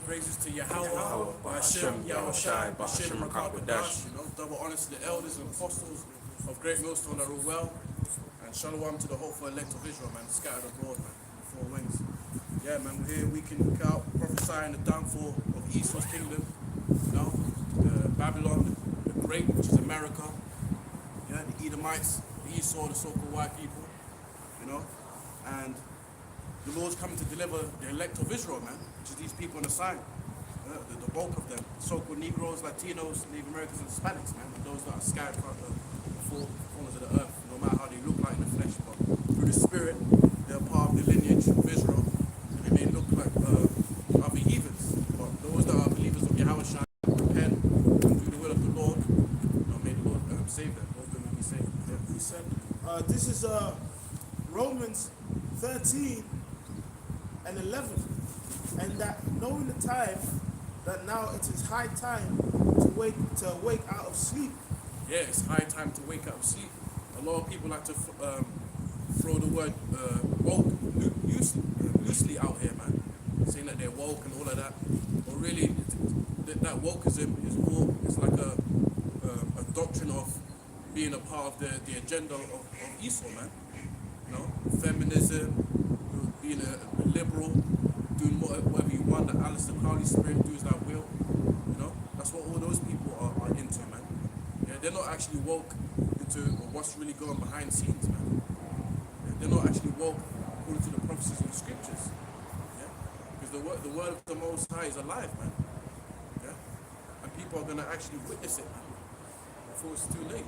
praises to Yahweh, Hashem, Yahushai, Hashem, Rakakwadash. Double honors to the elders and apostles of Great Millstone that rule well. And shalom to the hopeful elect of Israel, man, scattered abroad, man, the four winds. Yeah, man, we're here week in, week out, prophesying the downfall of Esau's kingdom. Babylon, the Great, which is America. Yeah, the Edomites, the Esau, the so-called white people. And the Lord's coming to deliver the elect of Israel, man, which is these people on the side. The bulk of them, so-called Negroes, Latinos, Native Americans, and Hispanics, man, and those that are scattered throughout the four corners of the earth, no matter how they look like in the flesh, but through the spirit, they're part of the lineage of Israel, and they may look like other heathens, but those that are believers of Yahweh shall repent and do the will of the Lord, may the Lord save them. Lord, may He save them. He said, this is Romans 13 and 11, and that knowing the time, that now it is high time to wake out of sleep. Yeah, it's high time to wake out of sleep. A lot of people like to throw the word woke loosely out here, man, saying that they're woke and all of that. But really, that wokeism is more, it's like a doctrine of being a part of the agenda of Esau, man. Feminism, being a liberal, doing whatever you want, the Alistair Crowley spirit, do as thou will. That's what all those people are into, man. Yeah, they're not actually woke into what's really going behind the scenes, man. Yeah, they're not actually woke according to the prophecies of the scriptures. Yeah, because the word of the Most High is alive, man. Yeah, and people are gonna actually witness it, man, before it's too late.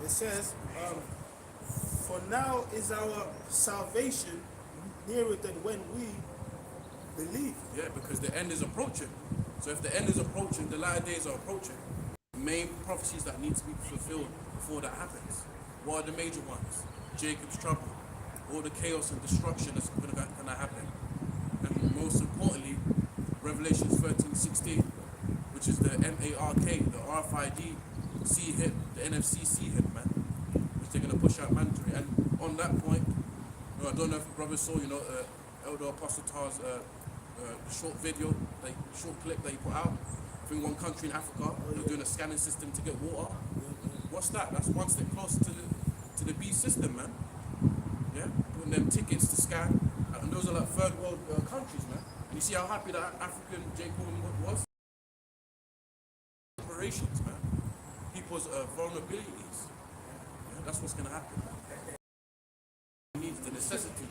It says, for now is our salvation nearer than when we believe. Yeah, because the end is approaching. So if the end is approaching, the latter days are approaching. The main prophecies that need to be fulfilled before that happens. What are the major ones? Jacob's trouble, all the chaos and destruction that's going to happen. And most importantly, Revelation 13:16, which is the MARK, the RFID C hit, the NFC C hit, man, which they're going to push out mandatory. And on that point, I don't know if brothers saw, Elder Apostle Tar's short video, short clip that he put out. I think one country in Africa, they're doing a scanning system to get water. What's that? That's one step closer to the beast system, man. Yeah, putting them tickets to scan, and those are like third world countries, man. And you see how happy that African J. Coleman was? Operations, man. People's vulnerabilities. Yeah, that's what's gonna happen. Needs the necessities.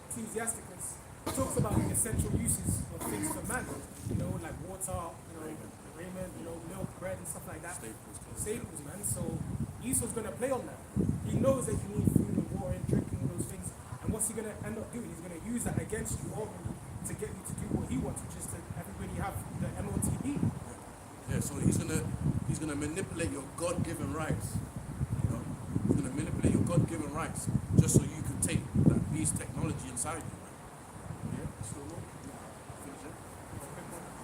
Ecclesiasticus talks about the essential uses of things for man, like water, raiment, milk, bread, and stuff like that. Staples, man. So Esau's going to play on that. He knows that you need food and water and drink and all those things. And what's he going to end up doing? He's going to use that against you ultimately to get you to do what he wants, which is to everybody have the MOTB. Yeah, so he's gonna manipulate your God-given rights. He's gonna manipulate your God-given rights just so you can take that beast technology inside you, man. Yeah, so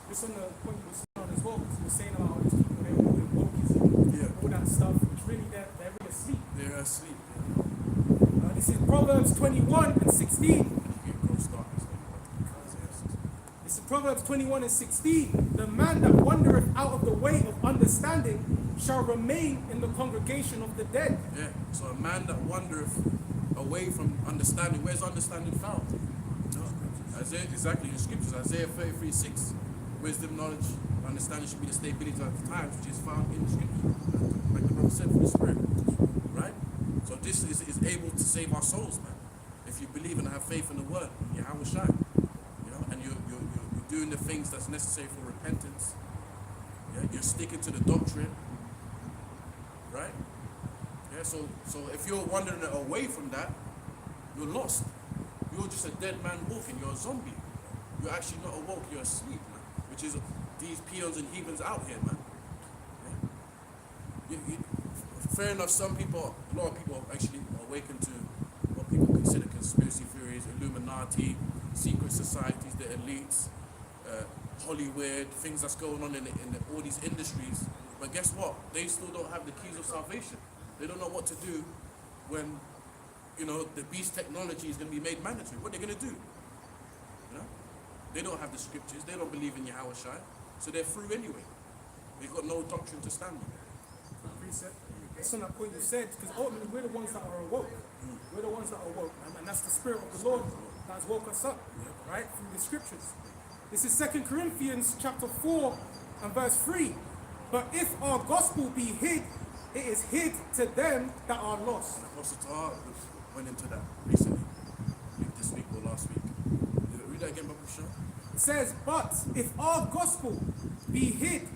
just on the point you were saying on as well, because you were saying about all these people, they're all in wokeism, all that stuff, which really they're really asleep. They're asleep. This is Proverbs 21 and 16. This is Proverbs 21 and 16. The man that wandereth out of the way of understanding shall remain in the congregation of the dead. Yeah, so a man that wandereth away from understanding, where's understanding found? Isaiah, exactly, in the scriptures, Isaiah 33:6. Wisdom, knowledge, understanding should be the stability of the times, which is found in the scripture, like the brother said, for the spirit, right? So this is able to save our souls, man. If you believe and have faith in the word, Yahweh shine, and you're doing the things that's necessary for repentance. Yeah, you're sticking to the doctrine, right? Yeah, so if you're wandering away from that, you're lost. You're just a dead man walking. You're a zombie. You're actually not awoke. You're asleep, man. Which is these peons and heathens out here, man. Yeah? Fair enough. A lot of people have actually awakened to what people consider conspiracy theories, Illuminati, secret societies, the elites, Hollywood, things that's going on in all these industries. But guess what? They still don't have the keys of salvation. They don't know what to do when, the beast technology is going to be made mandatory. What are they going to do? They don't have the scriptures. They don't believe in Yahweh Shai. So they're through anyway. They've got no doctrine to stand on. Precept. It's on that point you said, because ultimately we're the ones that are awoke. We're the ones that are awoke, and that's the Spirit of the Lord that has woke us up, right, through the scriptures. This is 2 Corinthians chapter 4 and verse 3. But if our gospel be hid, it is hid to them that are lost. And Apostle Tahar went into that recently, this week or last week. Read that again, Babu Shah. It says, but if our gospel be hid,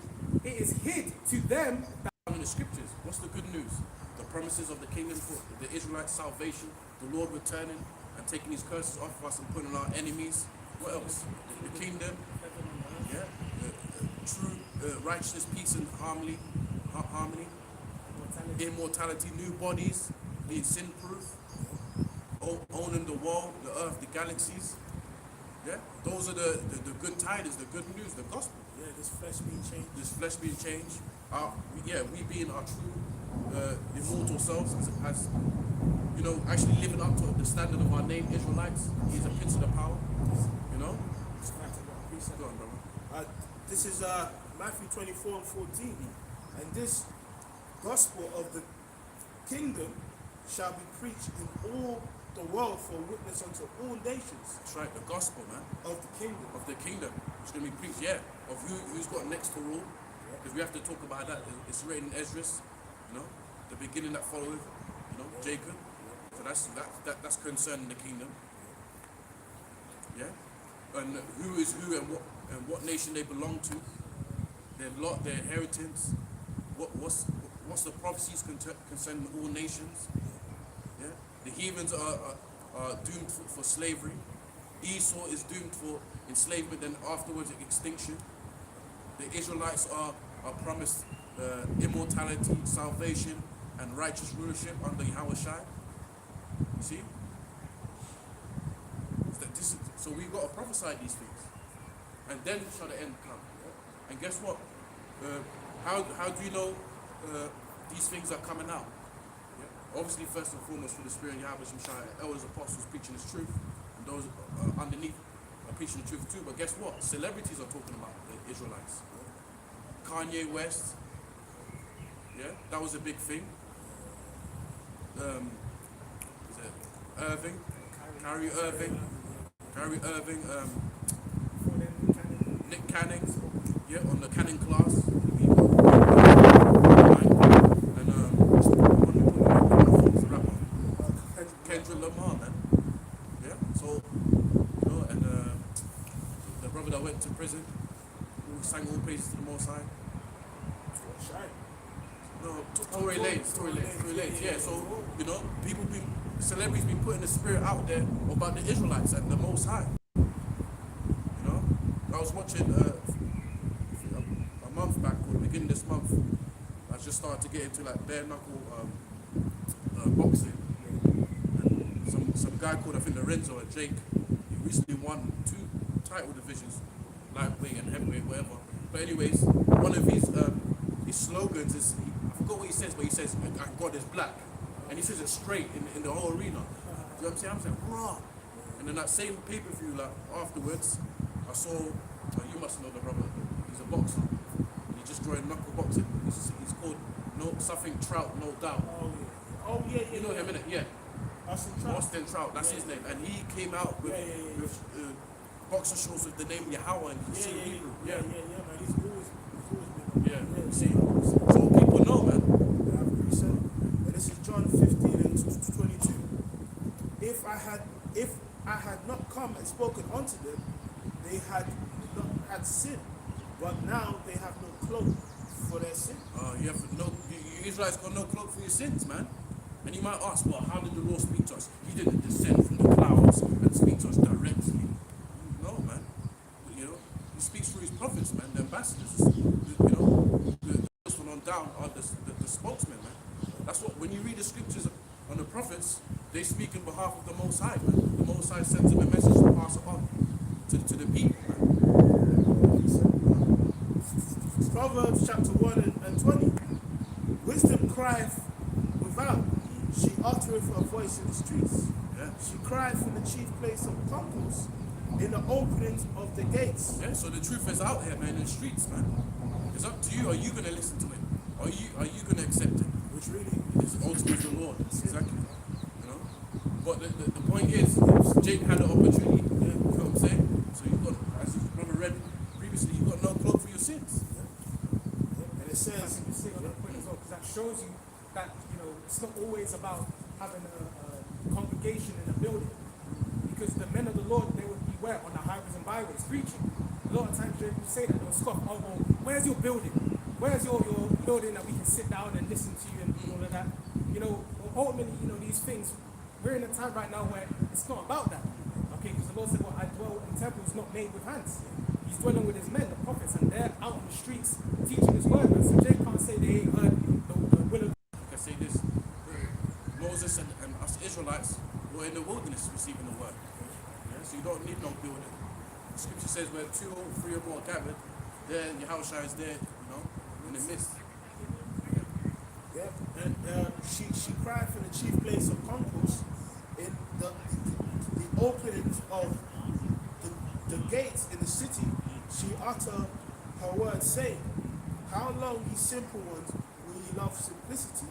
it is hid to them that In the scriptures, what's the good news? The promises of the kingdom for the Israelites' salvation, the Lord returning and taking his curses off of us and putting on our enemies. What else? The kingdom, yeah, true righteousness, peace, and harmony, immortality, new bodies, being sin-proof, owning the world, the earth, the galaxies. Yeah, those are the good tidings, the good news, the gospel. Yeah, this flesh being changed. This flesh being changed. We being our true immortal selves as you know, actually living up to the standard of our name, Israelites. He's a prince of the power. You know. Go on, brother. This is Matthew 24 and 14. And this gospel of the kingdom shall be preached in all the world for witness unto all nations. That's right, the gospel, man. Of the kingdom. Of the kingdom. It's going to be preached, yeah. Of who's got next to rule. Because we have to talk about that. It's written in Esdras, you know, the beginning that followed, you know, Jacob. So that's concerning the kingdom. Yeah. And who is who and what nation they belong to. Their lot, their inheritance. What's the prophecies concerning all nations? Yeah. The heathens are doomed for slavery. Esau is doomed for enslavement and afterwards extinction. The Israelites are promised immortality, salvation, and righteous rulership under Yahweh Shai. You see? So we've got to prophesy these things. And then shall the end come. And guess what? How do you know these things are coming out? Yeah? Obviously, first and foremost, for the Spirit of Yahweh Shai, elders, apostles preaching His truth, and those underneath are preaching the truth too. But guess what? Celebrities are talking about the Israelites. Kanye West, yeah, that was a big thing. Irving, Kyrie Irving, Nick Canning, yeah, on the Canning class. And Kendrick Lamar, man. Yeah, so, you know, and the brother that went to prison, who sang all praises to the Most High. No, Tory Lanez, yeah. So, you know, celebrities been putting the spirit out there about the Israelites and the Most High. You know, I was watching a month back, or beginning this month, I just started to get into like bare knuckle boxing. And some guy called, I think, Lorenzo or Jake, he recently won 2 title divisions, lightweight and heavyweight, whatever. But anyways, one of his slogans is, I forgot what he says, but he says, God is black. And he says it straight in the whole arena. You know what I'm saying? I'm saying, raw. And then that same pay-per-view, like, afterwards, I saw, you must know the brother, he's a boxer. He just joined knuckle boxing. He's called something Trout, no doubt. Oh, yeah. You know him, innit? Yeah. Austin Trout, that's his name. And he came out with boxer shorts with the name Yahweh and you see Hebrew. Yeah, man. He's always been. Yeah, see. So people know, man. And this is John 15 and 22. If I had not come and spoken unto them, they had not had sin. But now they have no cloak for their sin. You Israelites got no cloak for your sins, man. And you might ask, well, how did the Lord speak to us? He didn't descend from the clouds and speak to us directly. No, man. You know, He speaks through His prophets, man, the ambassadors. You know, the first one on down are the spokesmen, man. That's what, when you read the scriptures on the prophets, they speak in behalf of the Most High, man. The Most High sends them a message to pass it on to the people, man. Proverbs chapter 1 and 20. Wisdom crieth without, she uttereth her voice in the streets. Yeah. She crieth from the chief place of concourse. in the openings of the gates. Yeah, so the truth is out here, man, in the streets, man. It's up to you. Are you gonna listen to it? Are you gonna accept it? Which really, It's ultimately the Lord. Exactly. You know? But the point is, Jake had an opportunity. Yeah. You know what I'm saying? So you got, as your brother read previously, you got no cloak for your sins. and it I says, think you say on that point as well, because that shows you that, you know, it's not always about having a congregation in a building. Because the men of the Lord, they would be where? On the highways and byways preaching. A lot of times they would say that, they'll scoff, oh, well, where's your building? Where's your building that we can sit down and listen to you and all of that? You know, ultimately, you know, these things, we're in a time right now where it's not about that. Okay, because the Lord said, well, I dwell in temples not made with hands. He's dwelling with his men, the prophets, and they're out on the streets teaching his word. And so Jay can't say they ain't heard the will of I can say this, Moses and us Israelites were in the wilderness receiving the word. Yeah? So you don't need no building. The scripture says where 2 or 3 or more gathered, there Yahushua is there, you know, in the midst. yeah, and she cried for the chief place of concourse in the openings of the gates in the city. She uttered her words, saying, how long, ye simple ones, will ye love simplicity?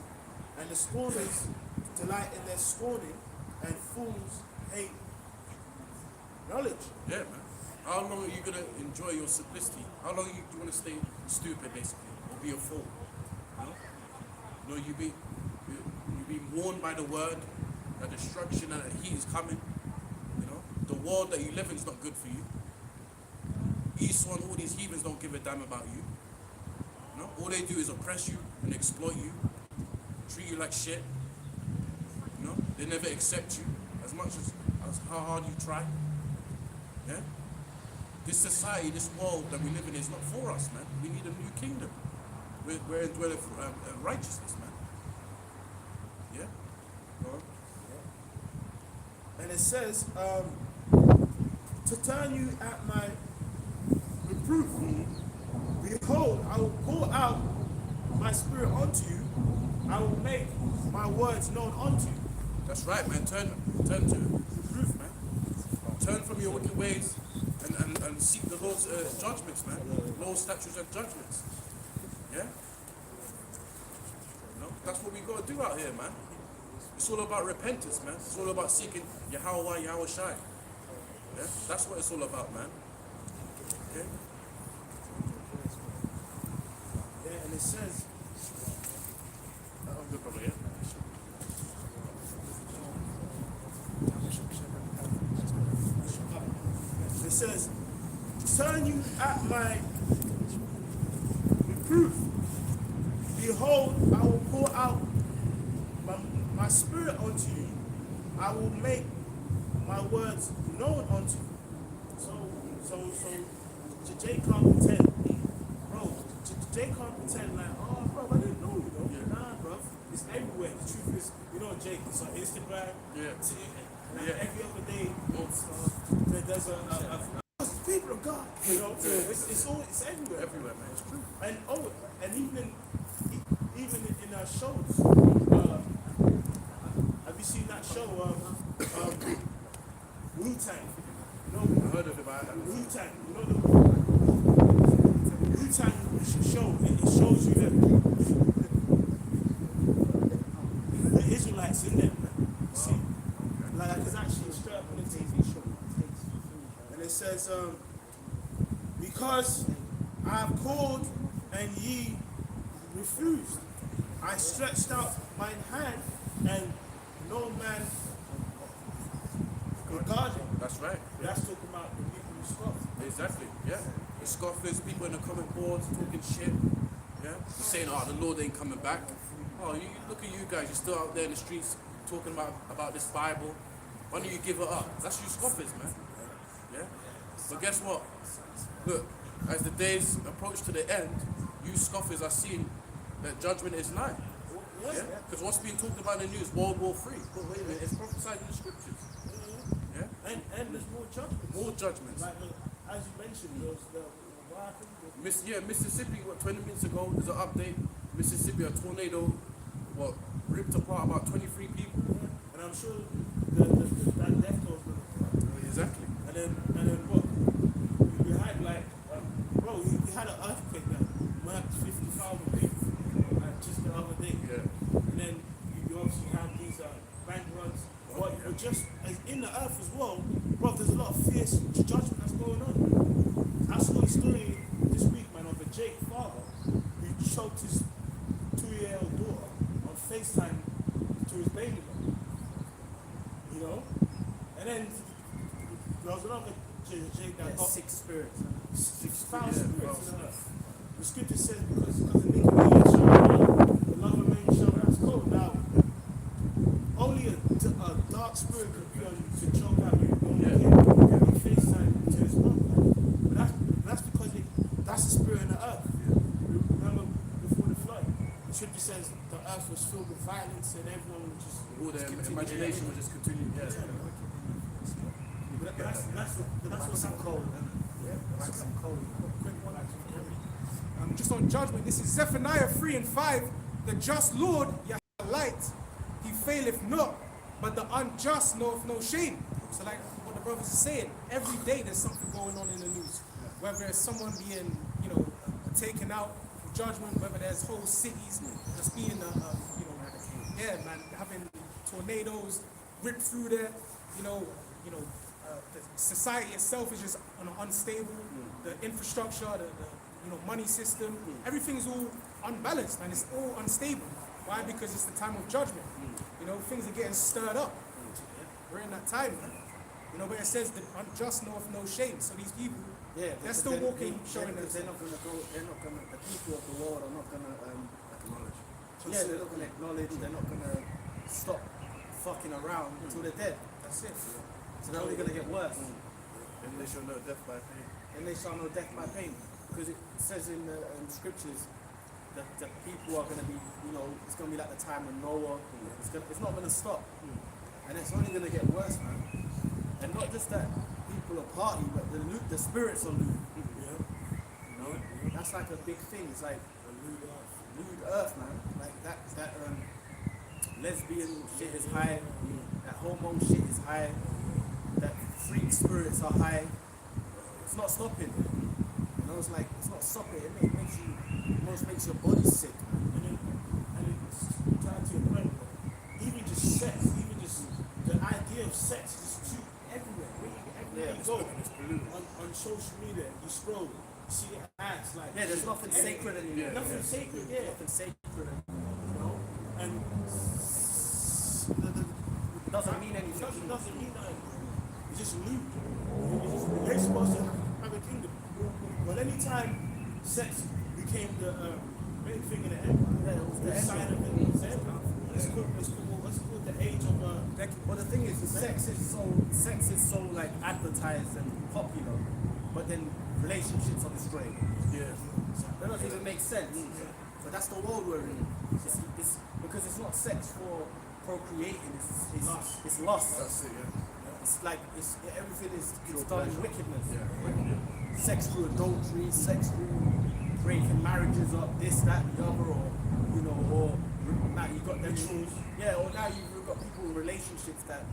And the scorners delight in their scorning, and fools hate knowledge. Yeah, man. How long are you going to enjoy your simplicity? How long do you want to stay stupid, basically, or be a fool? You know, you be warned by the word that destruction and that heat is coming. You know, the world that you live in is not good for you. Esau and all these heathens don't give a damn about you. You know, all they do is oppress you and exploit you, treat you like shit. You know, they never accept you as much as how hard you try. Yeah. This society, this world that we live in is not for us, man. We need a new kingdom. We're in dwelling righteousness, man. Yeah? Go on. And it says, to turn you at my reproof, behold, I will pour out my spirit unto you. I will make my words known unto you. That's right, man. Turn to reproof, man. Turn from your wicked ways and seek the Lord's judgments, man. Lord's statutes and judgments. Yeah? You know, that's what we got to do out here, man. It's all about repentance, man. It's all about seeking Yahweh, Yahushai. Yeah? That's what it's all about, man. Okay? Yeah, and it says, I'm good, brother, yeah? it says, turn you at my reproof. Behold, I will pour out my spirit unto you. I will make my words known unto you. So Jay can't pretend, bro. Jay can't pretend like, oh, bro, I didn't know, you know. Yeah. Nah, bro, it's everywhere. The truth is, you know, Jake, it's on Instagram. Yeah. And Yeah. every other day, there's a people of God, you know. Yeah. It's everywhere. Everywhere, man. It's true. And even in our shows, have you seen that show, Wu-Tang? You know, I heard of it, but Wu-Tang, you know the Wu-Tang show, it shows you that the Israelites in there, man. You see? Like, it's actually straight up on the TV show. And it says, because I have called and ye refused, I stretched out mine hand and no man regarded. that's right. That's talking about the people who scoff. Exactly, yeah. The scoffers, people in the comment boards talking shit, yeah. Saying, oh, the Lord ain't coming back. Oh, you look at you guys, you're still out there in the streets talking about this Bible. Why don't you give it up? That's you scoffers, man. Yeah. But guess what? Look, as the days approach to the end, you scoffers are seeing that judgment is nigh. Yeah. Because what's being talked about in the news, World War III. But wait a minute, it's prophesied in the scriptures. Yeah. And there's more judgments. More judgments. Like, as you mentioned, there's what happened? Mississippi, 20 minutes ago, there's an update. Mississippi, a tornado, ripped apart about 23 people. And I'm sure that death toll is going to come. Exactly. And then but just as in the earth as well, bro, there's a lot of fierce judgment that's going on. I saw a story this week, man, of a Jake father who choked his 2-year-old daughter on FaceTime to his baby mom. You know? And then there was another Jake that got 6 spirits. 6,000 spirits in the earth. The scripture says because of iniquity is shown, the love of man shall that's cold. Now, only a dark spirit could choke out your kid on FaceTime to his mom. But that's because that's the spirit in the earth. Remember before the flood, the scripture says the earth was filled with violence and everyone was just All their imagination will just continue. Yeah. That's what's up cold. Just on judgment, this is Zephaniah 3:5. The just Lord, Yah light, he faileth not, but the unjust knoweth no shame. So like what the brothers are saying, every day there's something going on in the news. Whether it's someone being, taken out for judgment, whether there's whole cities just being, having tornadoes rip through there, the society itself is just unstable. The infrastructure, the money system, everything's all unbalanced and it's all unstable. Why? Because it's the time of judgment. Things are getting stirred up. We're in that time, man. But it says the unjust knoweth no shame. So these people, they're still walking, showing that they're not going to go. The people of the world are not going to acknowledge. They're not going to acknowledge. They're not going to stop fucking around until they're dead. That's it. So they're only going to get worse. And they shall know death by pain. And they shall know death by pain. Because it says in the scriptures that the people are going to be, it's going to be like the time of Noah. It's not going to stop. And it's only going to get worse, man. And not just that people are party, but the spirits are lewd. That's like a big thing. It's like a lewd earth, man. Like that lesbian shit is high. That homo shit is high. That freak spirits are high. It's not stopping. It's like, it's not stopping. It almost makes your body sick. And it's tied to your point. Even just sex, even just the idea of sex is just everywhere. Everywhere you go on social media, you scroll, you see ads like there's nothing sacred anymore. Nothing sacred, Nothing sacred. And it doesn't mean anything. It doesn't mean nothing. It's just lewd. They're supposed to have a kingdom. But anytime sex became the main thing in the empire, it was the sign of it. It's called the age of well, the thing is, sex is so like advertised and popular, but then relationships are destroyed. That doesn't even make sense. But that's the world we're in. It's because it's not sex for procreating. It's lust. That's it. It's like everything is done in wickedness. Sex through adultery, sex through breaking marriages up, this, that, the other, or now you've got them or now you've got people in relationships that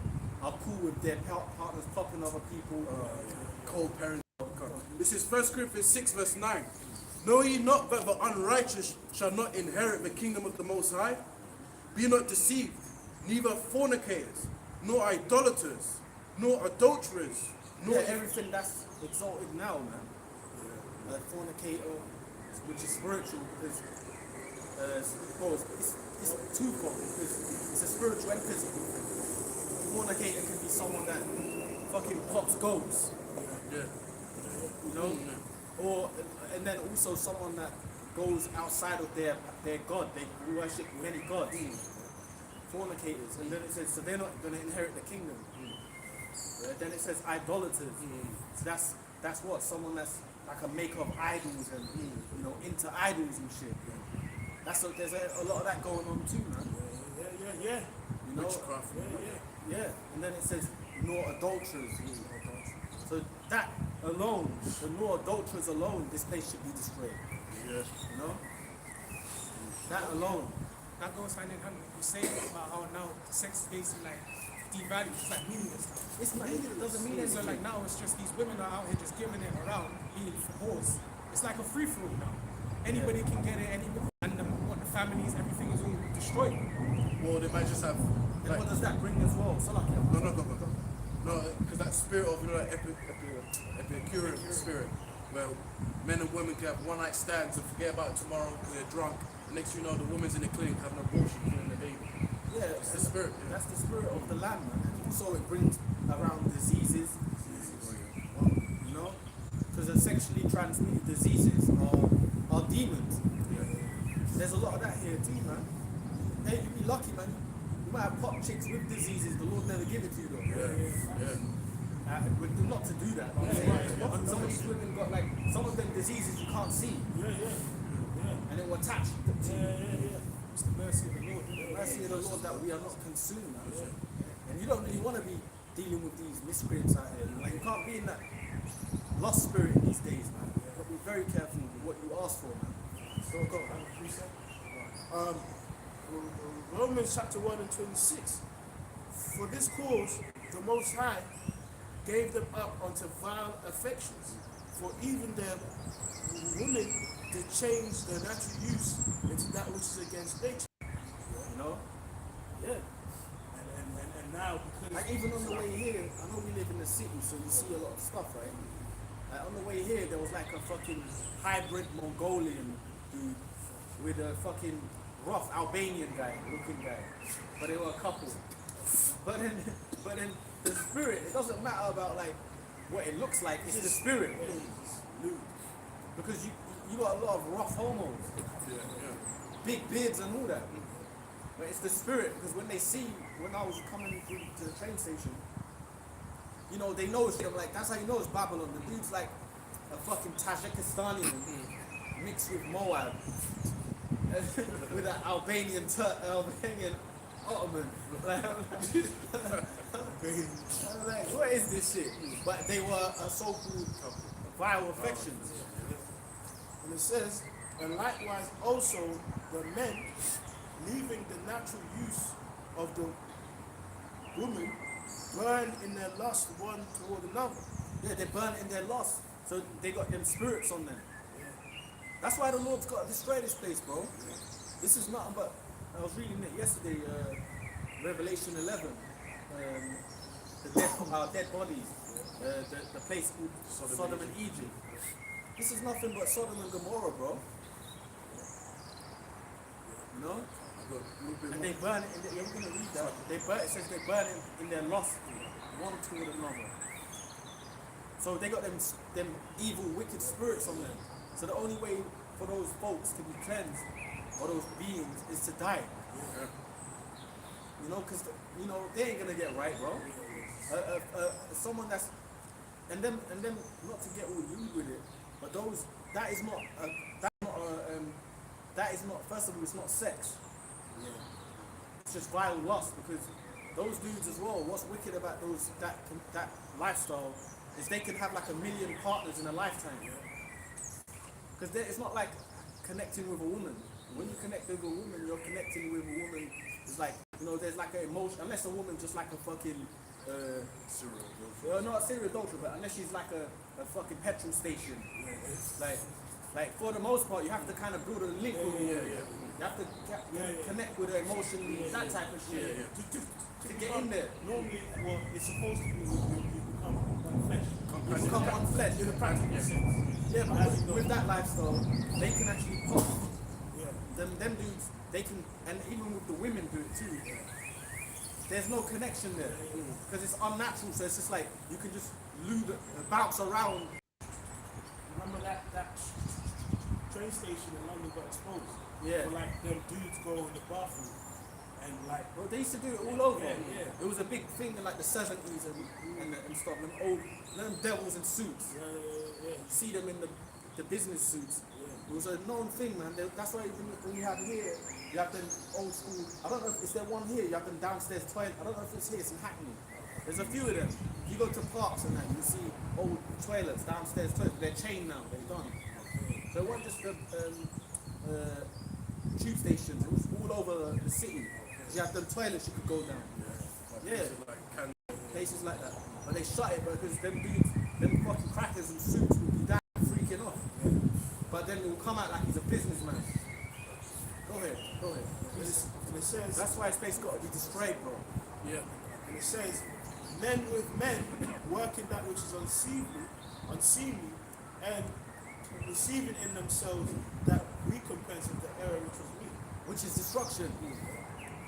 are cool with their partners popping other people. Co-parenting. This is 1 Corinthians 6 verse 9. Know ye not that the unrighteous shall not inherit the kingdom of the Most High? Be not deceived, neither fornicators, nor idolaters, nor adulterers, nor everything that's exalted now, man. Fornicator, which is spiritual, because it's twofold, because it's a spiritual and physical thing. Fornicator can be someone that fucking pops goats, and then also someone that goes outside of their God. They worship many gods. Fornicators, and then it says, so they're not going to inherit the kingdom. Then it says idolaters. So that's what someone that's like a maker of idols and into idols and shit. There's a lot of that going on too, man. Yeah. witchcraft. And then it says nor adulterers. So that alone, the nor adulterers alone, this place should be destroyed. Yeah. You know? That alone. That goes hand in hand with what you say about how now sex is basically like devalued. It's like meaningless now. It's meaningless. It doesn't mean anything. So like now it's just these women are out here just giving it around, being for whores. It's like a free for all now. Anybody can get it, and what the families, everything is all destroyed. Well, they might just have And what does that bring as well? No, because that spirit of, that Epicurean spirit, where men and women can have one-night stands and forget about tomorrow because they're drunk. And next you know, the woman's in the clinic having an abortion, killing the baby. Yeah, It's the spirit. Yeah. that's the spirit of the land, man. And also it brings around diseases, you know, because the sexually transmitted diseases are demons. There's a lot of that here too, man. Hey, you be lucky, man. You might have pop chicks with diseases, the Lord never give it to you though. Not to do that. And some of these women got like, some of them diseases you can't see. And it will attach to you. It's the mercy of the Lord. The mercy of the Lord that we are not consumed. And you don't really want to be dealing with these miscreants out here. Like, you can't be in that lost spirit these days, man. You've got to be very careful with what you ask for, man. So go. Romans chapter 1 and 26. For this cause, the Most High gave them up unto vile affections, for even their women did change their natural use into that which is against nature. You know? Yeah. And now, because Like even on the way here, I know we live in the city, so you see a lot of stuff, right? Like on the way here, there was like a fucking hybrid Mongolian dude with a fucking rough Albanian looking guy, but they were a couple. But then the spirit, it doesn't matter about like what it looks like, it's the spirit. Because you got a lot of rough homos, big beards and all that. But it's the spirit, because when they see, when I was coming through to the train station, you know, they know it's them, like, that's how you know it's Babylon. The dude's like a fucking Tajikistani mixed with Moab. With an Albanian Ottoman. Like, I'm like, what is this shit? But they were a so-called vile affections. And it says, and likewise also the men, leaving the natural use of the woman, burn in their lust one toward another. Yeah, they burn in their lust. So they got them spirits on them. That's why the Lord's got to destroy this place, bro. This is nothing but, I was reading it yesterday, Revelation 11. Our dead bodies. The place called Sodom and Egypt. This is nothing but Sodom and Gomorrah, bro. You know? And they burn it in their, you're going to read that. It says they burn it in their lust one toward another. So they got them evil, wicked spirits on them. So the only way for those folks to be cleansed, or those beings, is to die. You know, because, you know, they ain't going to get right, bro. Someone that's, and then not to get all lewd with it, but those, that is not, first of all, it's not sex. It's just vile lust, because those dudes as well, what's wicked about that lifestyle is they can have like 1 million partners in a lifetime. Because it's not like connecting with a woman. When you connect with a woman, you're connecting with a woman. It's like, you know, there's like an emotion, unless a woman just like a fucking not a serial adultery, but unless she's like a fucking petrol station. Like for the most part, you have to kind of build a link with a woman. You have to connect with her emotionally, that type of shit. To get in there. Normally, well, it's supposed to be you become one flesh. You become one flesh in a practical sense. Yeah, but with that lifestyle, they can actually pop. Them dudes, they can, and even with the women do it too. There's no connection there because it's unnatural. So it's just like you can just bounce around. Remember that train station in London got exposed? Yeah. For like them dudes go in the bathroom and like. Well, they used to do it all over. Yeah. It was a big thing in like the 70s and stuff. Them devils in suits. Yeah. You see them in the business suits. It was a known thing, man. That's why even when you have here, you have them old school. I don't know if is there one here. You have them downstairs toilet. I don't know if it's here. It's in Hackney. There's a few of them. You go to parks and that, you see old toilets, downstairs toilets. They're chained now. They're done. So it wasn't just the tube stations. It was all over the city. You have them toilets you could go down. Places like that. But they shut it because them dudes, them fucking crackers in suits would be down freaking off. But then it will come out like he's a businessman. Go ahead. And it says, That's why space got to be destroyed, bro. Yeah. and it says, men with men working that which is unseemly, and receiving in themselves that recompense of the error which was weak. Which is destruction.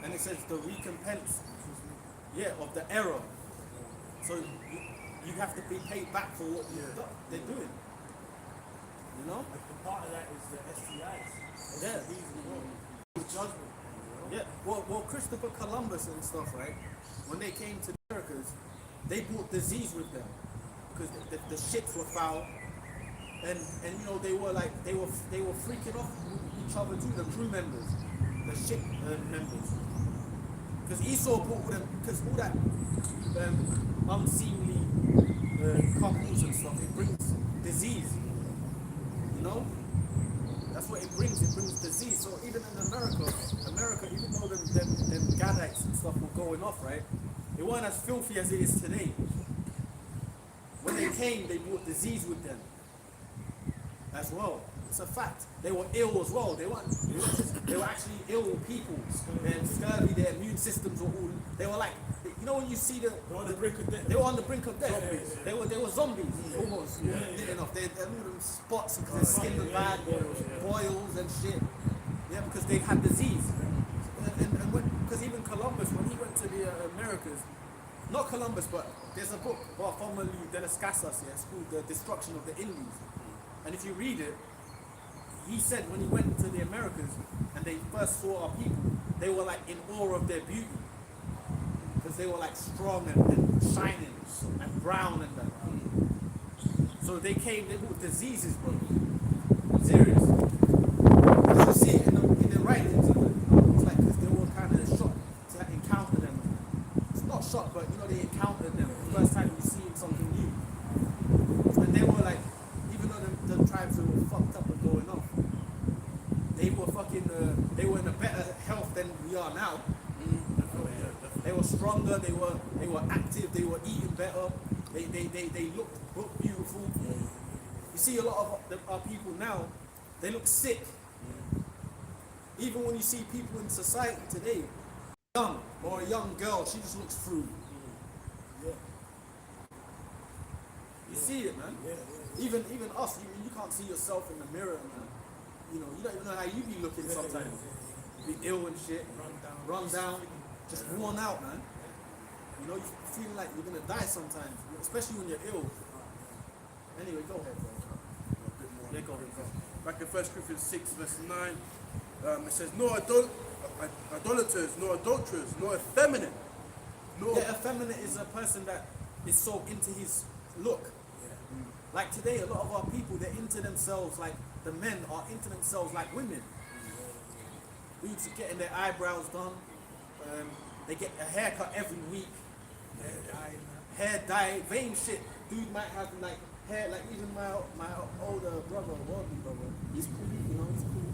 And it says the recompense, of the error. So you have to be paid back for what they're doing. You know? And part of that is the STIs. Yeah. The judgment. Yeah. Well, Christopher Columbus and stuff, right? When they came to the Americas, they brought disease with them because the ships were foul, and you know they were freaking off each other too. The crew members, the ship members, because Esau brought all them, because all that unseemly couples and stuff, it brings disease. You know, that's what it brings. It brings disease. So even in America, even though them Gadites and stuff were going off, right? It wasn't as filthy as it is today. When they came, they brought disease with them as well. It's a fact. They were ill as well. They were actually ill people. And scurvy, their immune systems were all. They were like, you know, when you see They're on the brink of death. they were on the brink of death. Zombies. They were zombies almost. Lit enough. They had all them spots because their skin was bad, boils and shit. Yeah, because they had disease. Because even Columbus, when he went to the Americas, not Columbus, but there's a book, Bartholomew de las Casas, it's called The Destruction of the Indies. And if you read it, he said when he went to the Americas and they first saw our people, they were like in awe of their beauty. Because they were like strong and shining and brown and that. So they came, they brought diseases, bro. Serious. You see it in the writings, it's like because they were kind of shocked to encounter them. It's not shocked, but you know, they encountered them the first time you see something new. And they were like, even though the tribes were fucked up and going off, they were they were in a better health than we are now. They were stronger, they were active, they were eating better, they looked beautiful. You see a lot of our people now, they look sick. Even when you see people in society today, young or a young girl, she just looks through. Yeah. You see it, man. Yeah. Even us, you can't see yourself in the mirror, man. You know, you don't even know how you be looking sometimes. You be ill and shit, run down, just worn out, man. You know, you feel like you're gonna die sometimes, especially when you're ill. Anyway, go ahead, bro. Yeah, go ahead, bro. Back in 1 Corinthians 6, verse 9, it says, nor idolaters, nor adulterers, nor effeminate. Yeah, effeminate is a person that is so into his look. Like today, a lot of our people, they're into themselves like the men are into themselves like women. Dudes are getting their eyebrows done. They get a haircut every week. Hair dye, vein shit. Dude might have like hair, like even my older brother, worldly brother, he's cool, you know, he's cool.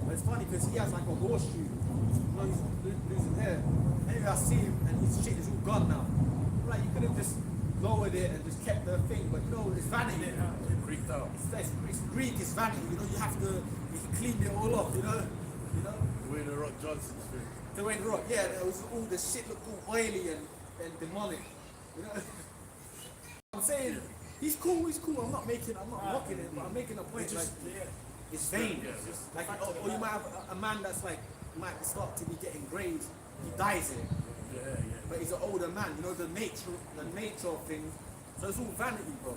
But it's funny because he has like a horseshoe. You know, he's losing hair. Anyway, I see him and his shit is all gone now. I'm like, you could have just lowered it and just kept the thing, but you know, it's vanity. Freaked out. It's Greek, it's vanity, you know, you have to clean it all up, you know. The way the Rock Johnson's thing. The way the rock, yeah, there was all the shit looked all oily and demonic. You know? I'm saying he's cool, I'm not mocking it, but I'm making a point like it's vain. Like or you might have a man that's like might start to be getting graves, he dyes it. Yeah. But he's an older man, you know, the nature of things. So it's all vanity, bro.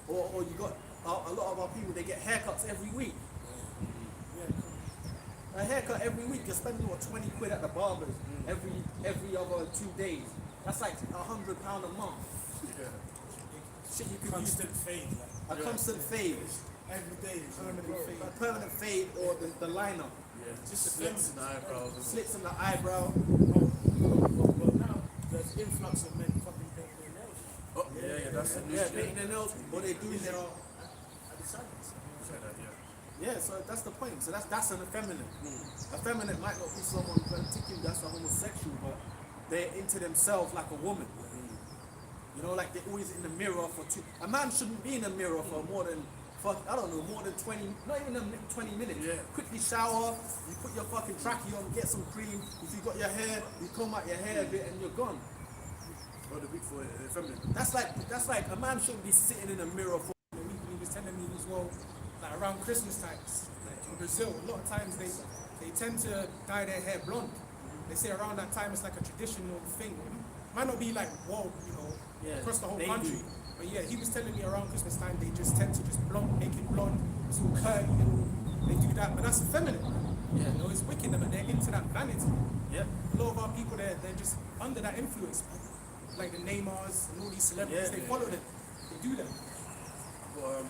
Or you got a lot of our people, they get haircuts every week. A haircut every week, you're spending what, 20 quid at the barbers every other 2 days. That's like £100 a month. Yeah. Shit you could Constant use. fade. Like, A constant fade. every day. A permanent fade or the liner. Yeah. Just slits in the eyebrows. Slits in the eyebrow. But now, there's influx of men fucking painting their nails. Oh, yeah, that's the new Yeah, shit. painting their nails, or they doing their own. At the silence. Say that, yeah. Yeah, so that's the point. So that's an effeminate. Effeminate might not be someone particularly that's a homosexual, but they're into themselves like a woman. You know, like they're always in the mirror for two. A man shouldn't be in the mirror for more than I don't know, more than 20, not even 20 minutes. Yeah. Quickly shower, you put your fucking trackie on, get some cream. If you got your hair, you comb out your hair a bit and you're gone. Or the week for feminine. That's like a man shouldn't be sitting in a mirror for. He was telling me as well, like around Christmas times, like in Brazil, a lot of times they tend to dye their hair blonde. They say around that time it's like a traditional thing. It might not be like across the whole they country, do. but yeah, he was telling me around Christmas time they just tend to just make it blonde. It's all curly and they do that, but that's feminine. Yeah. You know, it's wicked, but they're into that vanity. Yep. A lot of our people they're just under that influence, like the Neymars and all these celebrities. They follow them. They do that. But,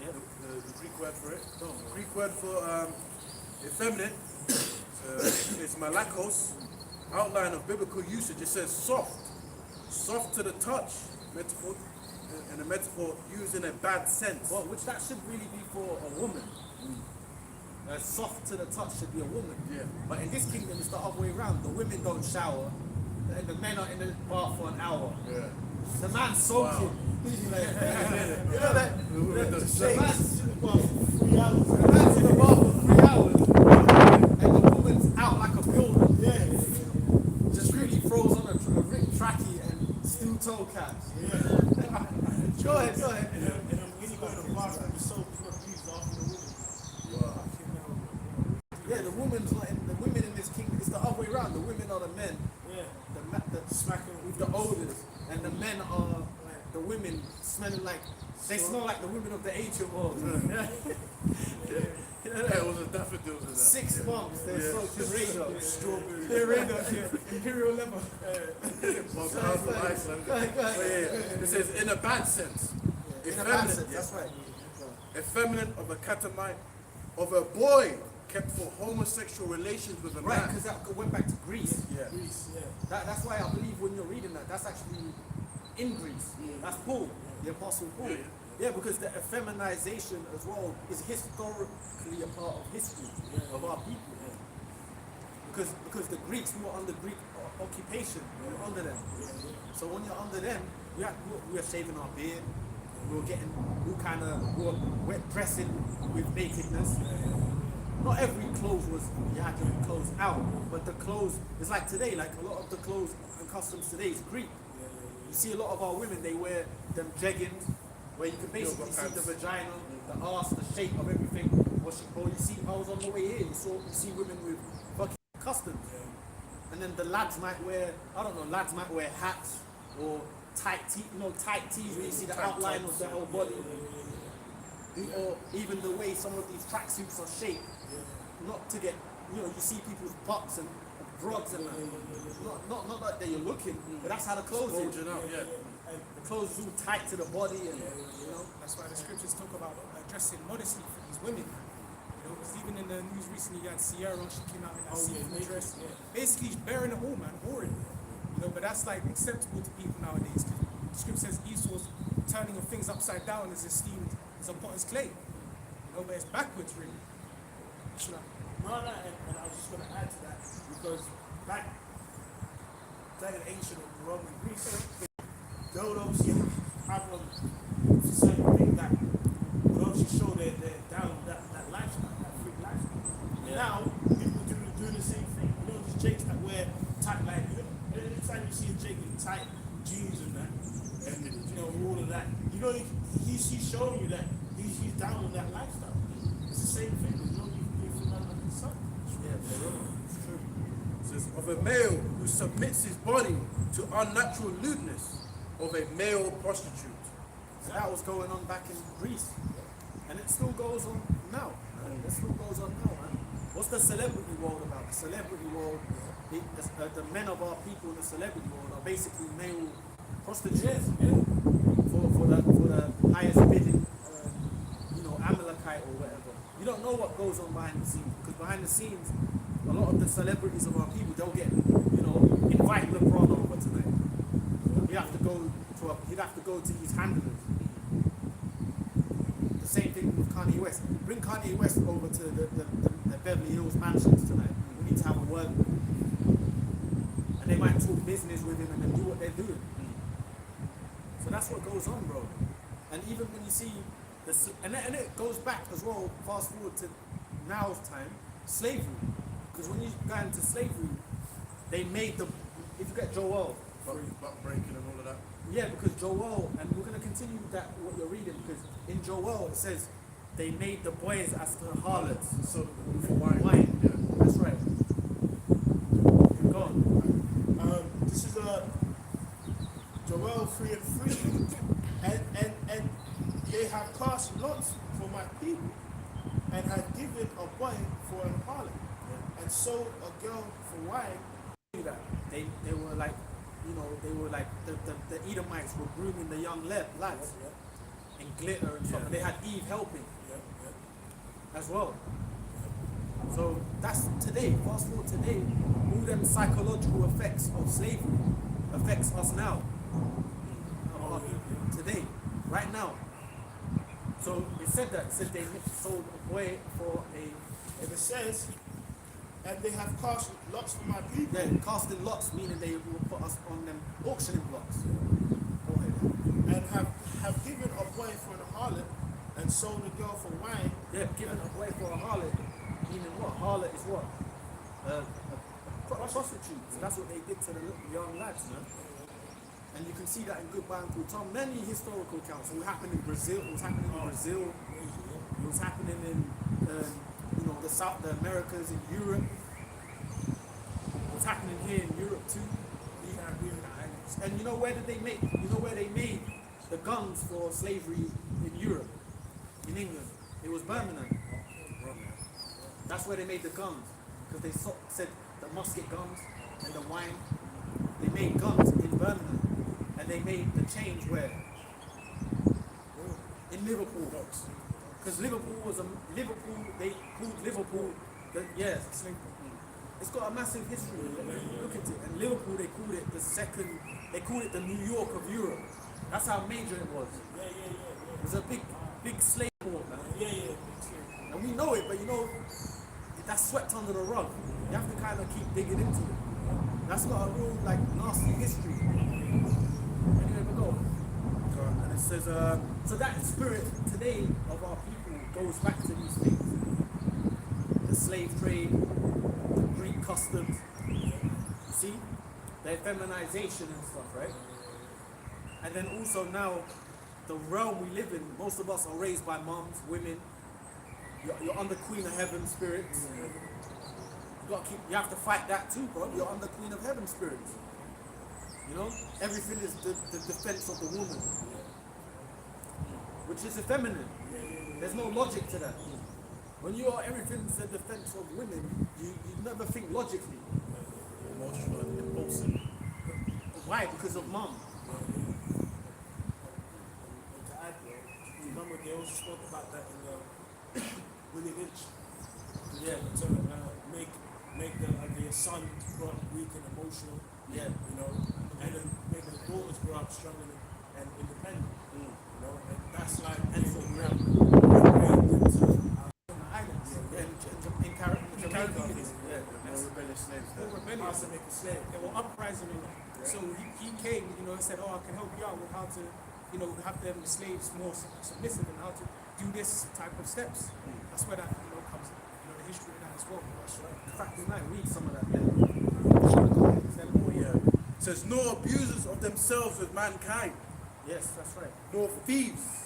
the Greek word for it. No, the Greek word for effeminate is malakos. Outline of biblical usage. It says soft, soft to the touch. Metaphor, and a metaphor used in a bad sense. Well, which that should really be for a woman. Soft to the touch should be a woman. Yeah. But in this kingdom, it's the other way around. The women don't shower, and the men are in the bath for an hour. Yeah. The man's soaking. Wow. You know that? The woman The does man's in the bath for 3 hours. the man's in the bath for 3 hours, and the woman's out like a builder. Yeah. Just really throws on a Rick trackie and steel toe caps. Go ahead. And when you go to the bathroom, you're so confused after the woman. Yeah, the women in this kingdom, it's the other way around. The women are the men. Yeah. The Smacking with the odors, and the men are the women smelling like they smell like the women of the ancient world. Yeah, it was a daffodils in that. 6 months they're soaking raindrops. strawberry. They're raindrops, imperial level. Well, from Iceland. Go ahead. But yeah, it says in a bad sense. In a Effeminate, bad sense, that's right. effeminate of a catamite, of a boy kept for homosexual relations with a Right, man. because that went back to Greece. Yeah. Greece, yeah. That's why I believe when you're reading that, that's actually in Greece. That's Paul, the Apostle Paul. Yeah, Yeah, because the effeminization as well is historically a part of history of our people. Because the Greeks, we were under Greek occupation. We were under them. So when you're under them, we were shaving our beard. We were wet dressing with nakedness. Not every clothes you had your clothes out, but the clothes, it's like today, like a lot of the clothes and customs today is Greek. You see a lot of our women, they wear them jeggings, where you can basically see the vagina, the arse, the shape of everything. Or you see, I was on the way here, you see women with fucking customs. And then the lads might wear, I don't know, lads might wear hats or tight tees where you see the outline of their whole body. Or even the way some of these tracksuits are shaped, not to get, you see people's butts and drugs and that. Not like that you're looking, but that's how the clothes is. Bulging out, yeah. The clothes is all tight to the body, and That's why the scriptures talk about dressing modestly for these women. Because even in the news recently, you had Sierra, she came out in that sequin dress. Basically, she's bearing it all, man, whoring. But that's like acceptable to people nowadays. Because the scripture says Esau's turning of things upside down is esteemed as a potter's clay. But it's backwards, really. No, and I was just going to add to that because back in ancient Roman Greece, they would obviously have certain things that would obviously show they're down that lifestyle, that free lifestyle. Now, people doing the same thing. These jakes that wear tight, like, anytime you see a jake in tight jeans and that, and all of that, he's showing you that he's down with that lifestyle. It's the same thing. You feel like the sun. It's true. It says, of a male who submits his body to unnatural lewdness, of a male prostitute. so that was going on back in Greece, and it still goes on now. It still goes on now, man. What's the celebrity world about? The celebrity world, the men of our people in the celebrity world are basically male prostitutes. For the highest bidding, Amalekite or whatever. You don't know what goes on behind the scenes, because behind the scenes, a lot of the celebrities of our people, they'll get, invite LeBron over tonight. He'd have to go to his handlers. The same thing with Kanye West. Bring Kanye West over to the Beverly Hills mansions tonight. We need to have a word with him. And they might talk business with him and then do what they're doing. So that's what goes on, bro. And even when you see And it goes back as well, fast forward to now's time, slavery. Because when you got into slavery, they made if you get Joel, Buck breaking and all of that. yeah, because Joel, and we're going to continue that, what you're reading, because in Joel it says, they made the boys as the harlots. So for wine. Yeah, that's right. Go on. This is Joel 3:3, and they have cast lots for my people, and have given a boy for an harlot, and sold a girl for wine. That they were like, they were like the Edomites were grooming the young lads in glitter and stuff, and they had Eve helping as well. So that's today. Fast forward today, all them psychological effects of slavery affects us now. Today, right now. So it said they sold a boy for a. And it says, and they have cast lots for my people. Yeah, casting lots, meaning they will put us on them auctioning blocks. Go ahead. And have given a boy for an harlot, and sold a girl for wine. Yeah, giving a boy for a harlot, meaning what? Harlot is what? A prostitute. So that's what they did to the young lads, man. And you can see that in Goodbye Uncle Tom. Many historical accounts. It was happening in Brazil. It was happening in Brazil. It was happening in the the Americas, in Europe. It was happening here in Europe too. And you know where they made the guns for slavery in Europe? In England. It was Birmingham. That's where they made the guns. Because they said the musket guns and the wine. They made guns in Birmingham. And they made the change where? In Liverpool. Because Liverpool, they called Liverpool, it's got a massive history. Look at it. And Liverpool, they called it the New York of Europe. That's how major it was. It was a big slave port, man. And we know it, but that's swept under the rug. You have to kind of keep digging into it. That's got a real, nasty history. Anyway, we go. And it says, so that spirit today of our people goes back to these things. The slave trade, the Greek customs. See? Their feminization and stuff, right? And then also now, the realm we live in, most of us are raised by moms, women. You're under Queen of Heaven spirits. You have to fight that too, bro. You're under Queen of Heaven spirits. Everything is the defense of the woman, which is feminine. There's no logic to that. When everything's the defense of women, you never think logically. Emotional and impulsive. Why? Because of mom. To add, remember they also spoke about that in Willie Lynch. Yeah. To make the son grow up weak and emotional. Yeah. And then make the daughters grow up strong and independent. And that's like And so in islands. Yeah. In Jamaica. No rebellious slaves. They were rebellious. to make a slave. They were uprising in it. So he came, and said, I can help you out with how to, have them slaves more submissive and how to do this type of steps. That's where that, comes, the history of that as well. That's right. In fact, we might read some of that. It says, no abusers of themselves with mankind, Yes, that's right. nor thieves,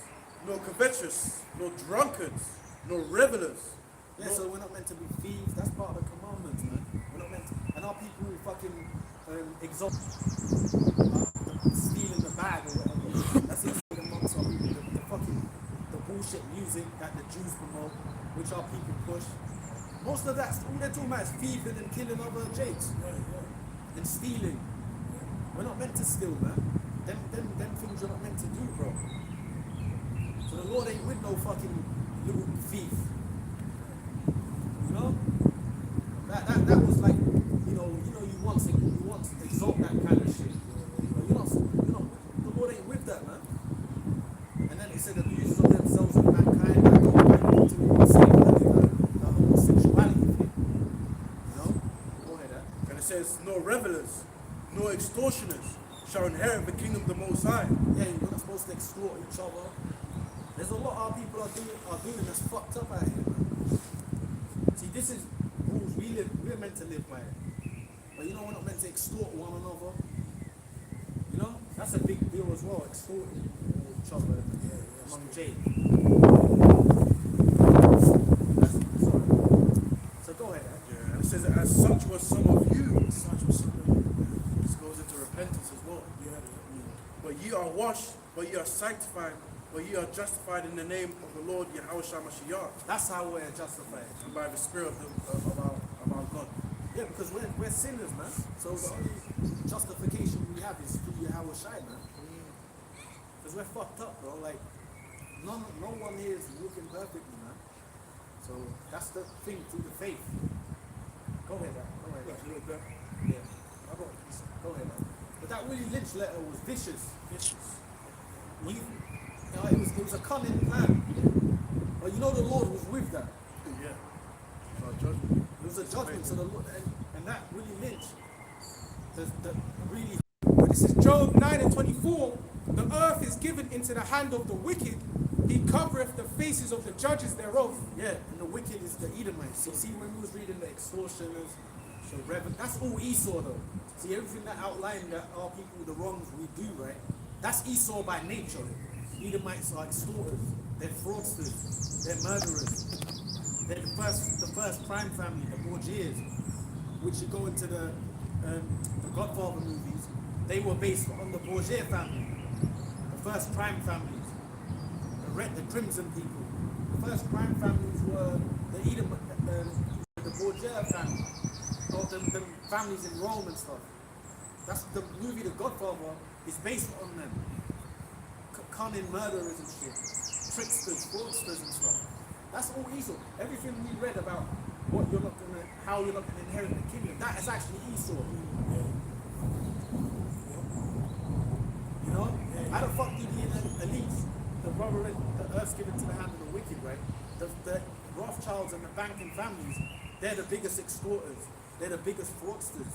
nor covetous, nor drunkards, nor revelers. Yeah, so we're not meant to be thieves. That's part of the commandments, man. We're not meant to. And our people who fucking exalt stealing the bag or whatever. That's it amongst our people. The bullshit music that the Jews promote, which our people push. Most of that's all they're talking about is thieving and killing other jakes. And stealing. We're not meant to steal, man. Them things you're not meant to do, bro. So the Lord ain't with no fucking little thief. That was like, you want to exalt that kind of shit. But the Lord ain't with that, man. And then he said abusers of themselves and mankind that go back to the homosexuality thing. Go ahead, And it says, no revelers, no extortioners shall inherit the kingdom of the Most High. Yeah, you're not supposed to extort each other. There's a lot our people are doing that's fucked up out here, man. See, this is rules we're meant to live by. But you know, we're not meant to extort one another. You know, that's a big deal as well, extorting each other among Jade. So go ahead. Yeah, and it says, as such were some of you. Such were some of you. This goes into repentance as well. Yeah. But ye are washed, but ye are sanctified, but ye are justified in the name of the Lord Yahushua Mashiach, That's how we're justified. and by the Spirit of our God. Yeah, because we're sinners, man. So the only justification we have is through Yahweh Shai, man. Because we're fucked up, bro. Like, no one here is walking perfectly, man. So that's the thing through the faith. Go ahead, man. Go ahead. Yeah. Go ahead, man. But that Willie Lynch letter was vicious. It was a cunning plan. But you know the Lord was with that. Yeah. Judgment. It was a judgment. So the Lord, and that Willie Lynch, the really. This is Job 9:24. The earth is given into the hand of the wicked. He covereth the faces of the judges thereof. Yeah, and the wicked is the Edomites. So see, when we was reading the extortioners, that's all Esau though. See, everything that outlined that our people, the wrongs we do, right? That's Esau by nature. Edomites are extorters. They're fraudsters. They're murderers. They're the first crime family, the Borgias, which you go into the Godfather movies. They were based on the Borgia family, the first crime families. The Crimson people. The first crime families were the the Borgia family, or the families in Rome and stuff. That's the movie The Godfather is based on them. Cunning murderers and shit, tricksters, fraudsters and stuff. That's all Esau. Everything we read about how you're not gonna inherit the kingdom, that is actually Esau. You know? How the fuck did he elites? The brother, the earth's given to the hand of the wicked, right? The Rothschilds and the banking families, they're the biggest extorters. They're the biggest fraudsters.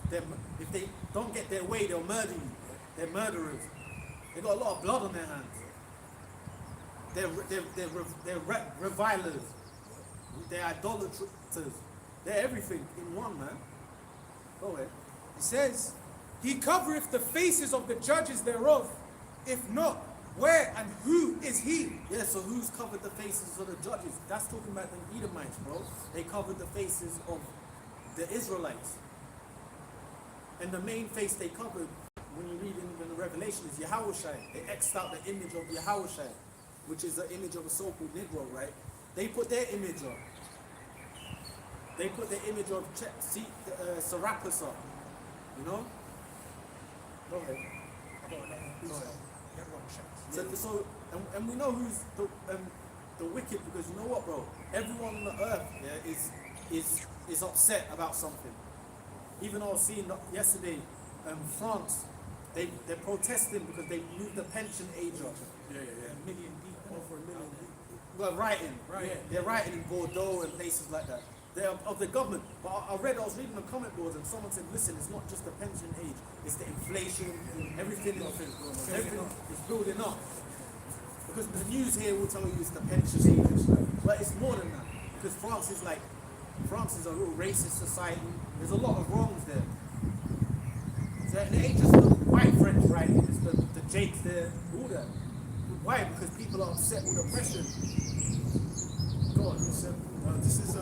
If they don't get their way, they'll murder you. They're murderers. They've got a lot of blood on their hands. They're revilers. They're idolaters. They're everything in one, man. Go ahead. It says, He covereth the faces of the judges thereof. If not, where and who is he? Yeah, so who's covered the faces of the judges? That's talking about the Edomites, bro. They covered the faces of the Israelites. And the main face they covered, when you read in the Revelation, is Yahushua. They X'd out the image of Yahushua, which is the image of a so-called Negro, right? They put their image up. They put the image of Serapis up. You know? Go ahead. So and we know who's the wicked, because you know what, bro? Everyone on the earth is upset about something. Even I was seeing yesterday, France, they're protesting because they moved the pension age up. A million people, over a million people. Well, writing. Yeah. They're writing in Bordeaux and places like that. They're of the government. But I was reading the comment boards and someone said, listen, it's not just the pension age, it's the inflation, everything is building up. Because the news here will tell you it's the pension age. But it's more than that. Because France is a real racist society. There's a lot of wrongs there. So it ain't just the white French writing, it's the Jakes there, all that. Why? Because people are upset with oppression. Go on, listen. This is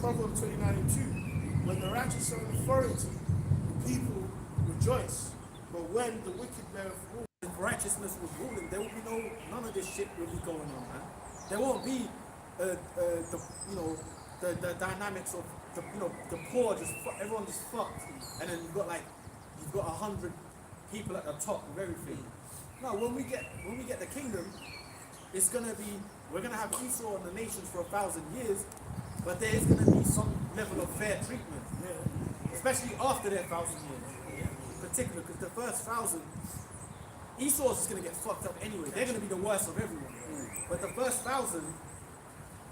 Proverbs 29:2. When the righteous are in authority, the people rejoice. But when the wicked beareth rule, If righteousness was ruling, there will be none of this shit will be going on, man. There won't be the dynamics of the poor everyone just fucked, and then you've got 100 people at the top of everything. No, when we get the kingdom, we're gonna have Esau and the nations for 1,000 years, but there is gonna be some level of fair treatment, especially after their 1,000 years, in particular, because the first 1,000, Esau's just gonna get fucked up anyway. They're gonna be the worst of everyone, but the first 1,000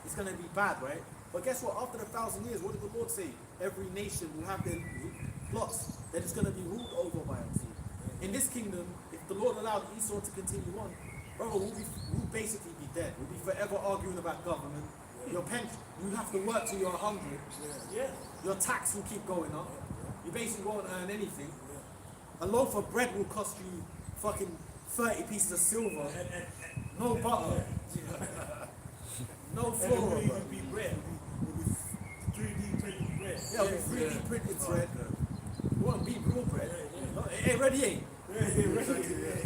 is gonna be bad, right? But guess what? After the 1,000 years, what did the Lord say? Every nation will have their plots that is going to be ruled over by us. In this kingdom, if the Lord allowed Esau to continue on, brother, we'll basically be dead. We'll be forever arguing about government. Your pension, you have to work till you're 100. Yeah. Your tax will keep going up. You basically won't earn anything. A loaf of bread will cost you fucking 30 pieces of silver. No butter. No And it flour. wouldn't even be bread. It would be 3D printed bread. Yeah, with 3D printed bread. You want to be real bread? No, it already ain't. Yeah, it really is.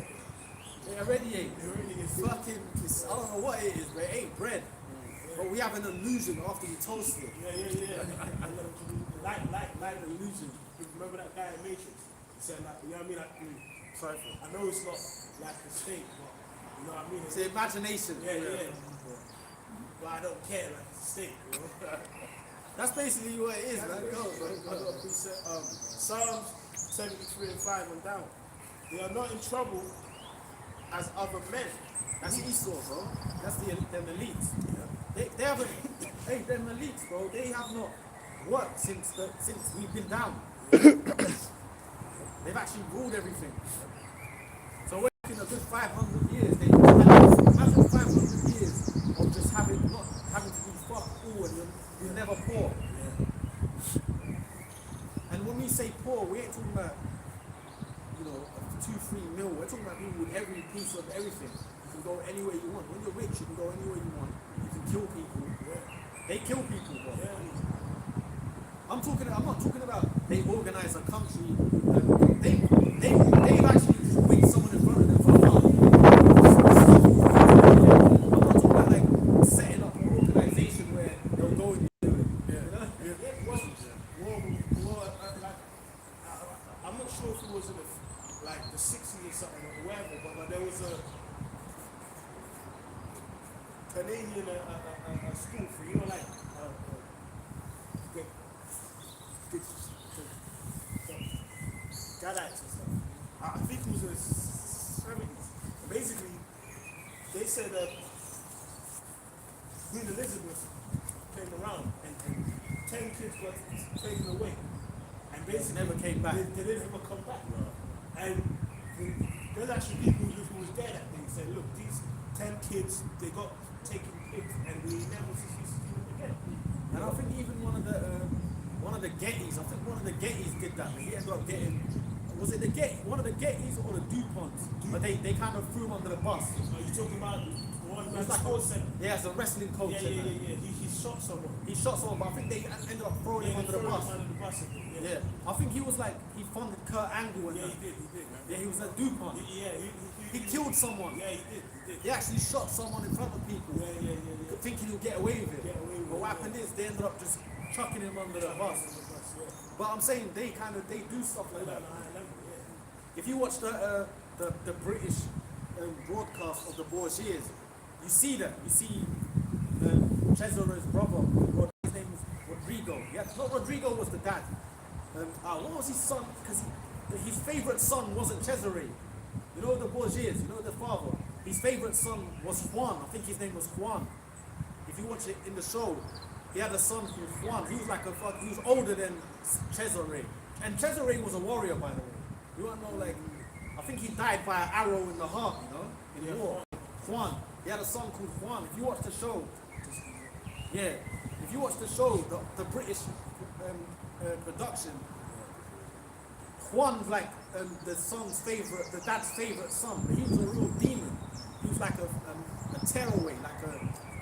It already ain't. It's fucking, I don't know what it is, but it ain't bread. But we have an illusion after we toast it. Yeah. Like the illusion. Remember that guy in Matrix? He said, like, you know what I mean? Like, Sorry. I know it's not like a steak, but you know what I mean? It's the imagination. Yeah. But I don't care, like, it's a steak, you know? That's basically what it is, man. Go, bro. I got a precept, Psalms 73 and 5 and down. They are not in trouble as other men. That's Esau, bro. That's them elites. They haven't. Hey, them elites, bro. They have not worked since we've been down. They've actually ruled everything. So we're in a good 500 years. Imagine 500 years of just not having to be fucked all and you're never poor. And when we say poor, we ain't talking about, you know, 2-3 mil. We're talking about people with every piece of everything. You can go anywhere you want. When you're rich, you can go anywhere you want. You can kill people. They kill people, bro. I'm not talking about they organize a country. They've actually whipped someone in front of them for fun. I'm not talking about like setting up an organization where they'll go and do it. I'm not sure if it was in the 60s or something or whatever, but there was a Canadian school for, you know, like Gadites and stuff. I think it was in the 70s. Basically, they said that Queen Elizabeth came around and 10 kids got taken away. And basically never came back. They didn't ever come back. And there's actually people who was there that day said, look, these 10 kids, they got taken pigs and we never see them again. And I think even one of the Gettys, I think one of the Gettys did that. He ended up getting, was it one of the Gettys or the DuPonts? But they kind of threw him under the bus. Are you talking about the one It was like sports center? yeah, it's a wrestling coach. Yeah. He shot someone. He shot someone, but I think they ended up throwing him under the bus. Yeah. I think he was like, he funded Kurt Angle and Yeah, he did. yeah, he was a DuPont. He killed someone. Yeah, he did. He actually shot someone in front of people, Yeah. thinking he'll get away with it. Get away with But what it, happened is they ended up just chucking him under the bus. But I'm saying they do stuff like that. If you watch the British broadcast of the Borgias, you see that. You see Cesare's brother, his name is Rodrigo. Yeah, not Rodrigo was the dad. What was his son? Because his favorite son wasn't Cesare. You know the Borgias, you know the father. His favorite son was Juan. I think his name was Juan. If you watch it in the show, he had a son called Juan. He was older than Cesare. And Cesare was a warrior, by the way. You don't know, like, I think he died by an arrow in the heart, you know, in war. Juan. He had a son called Juan. If you watch the show, if you watch the show, the British production, Juan's like the dad's favorite son, but he was a real demon. He was like a tearaway,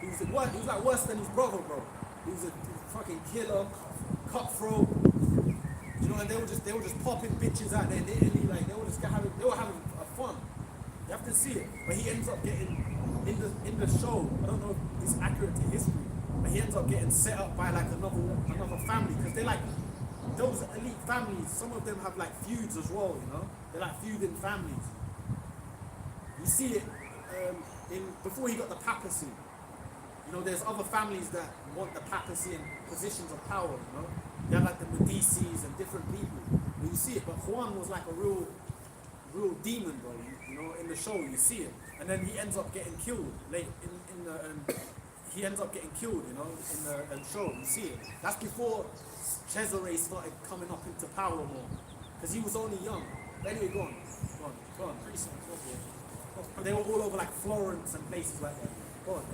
he was like worse than his brother, bro. He was a fucking killer, cutthroat, you know, and they were just popping bitches out there in Italy, like they were having fun. You have to see it. But he ends up getting in the show, I don't know if it's accurate to history, but he ends up getting set up by like another family, because they're like those elite families, some of them have like feuds as well, you know? They're like feuding families. You see it before he got the papacy. You know, there's other families that want the papacy and positions of power, you know? They have like the Medicis and different people. But you see it, but Juan was like a real demon, bro. You know, in the show you see it. And then he ends up getting killed late in the he ends up getting killed, you know, in the show. You see it. That's before Cesare started coming up into power more, because he was only young. But anyway, go on. They were all over like Florence and places like that. Go on.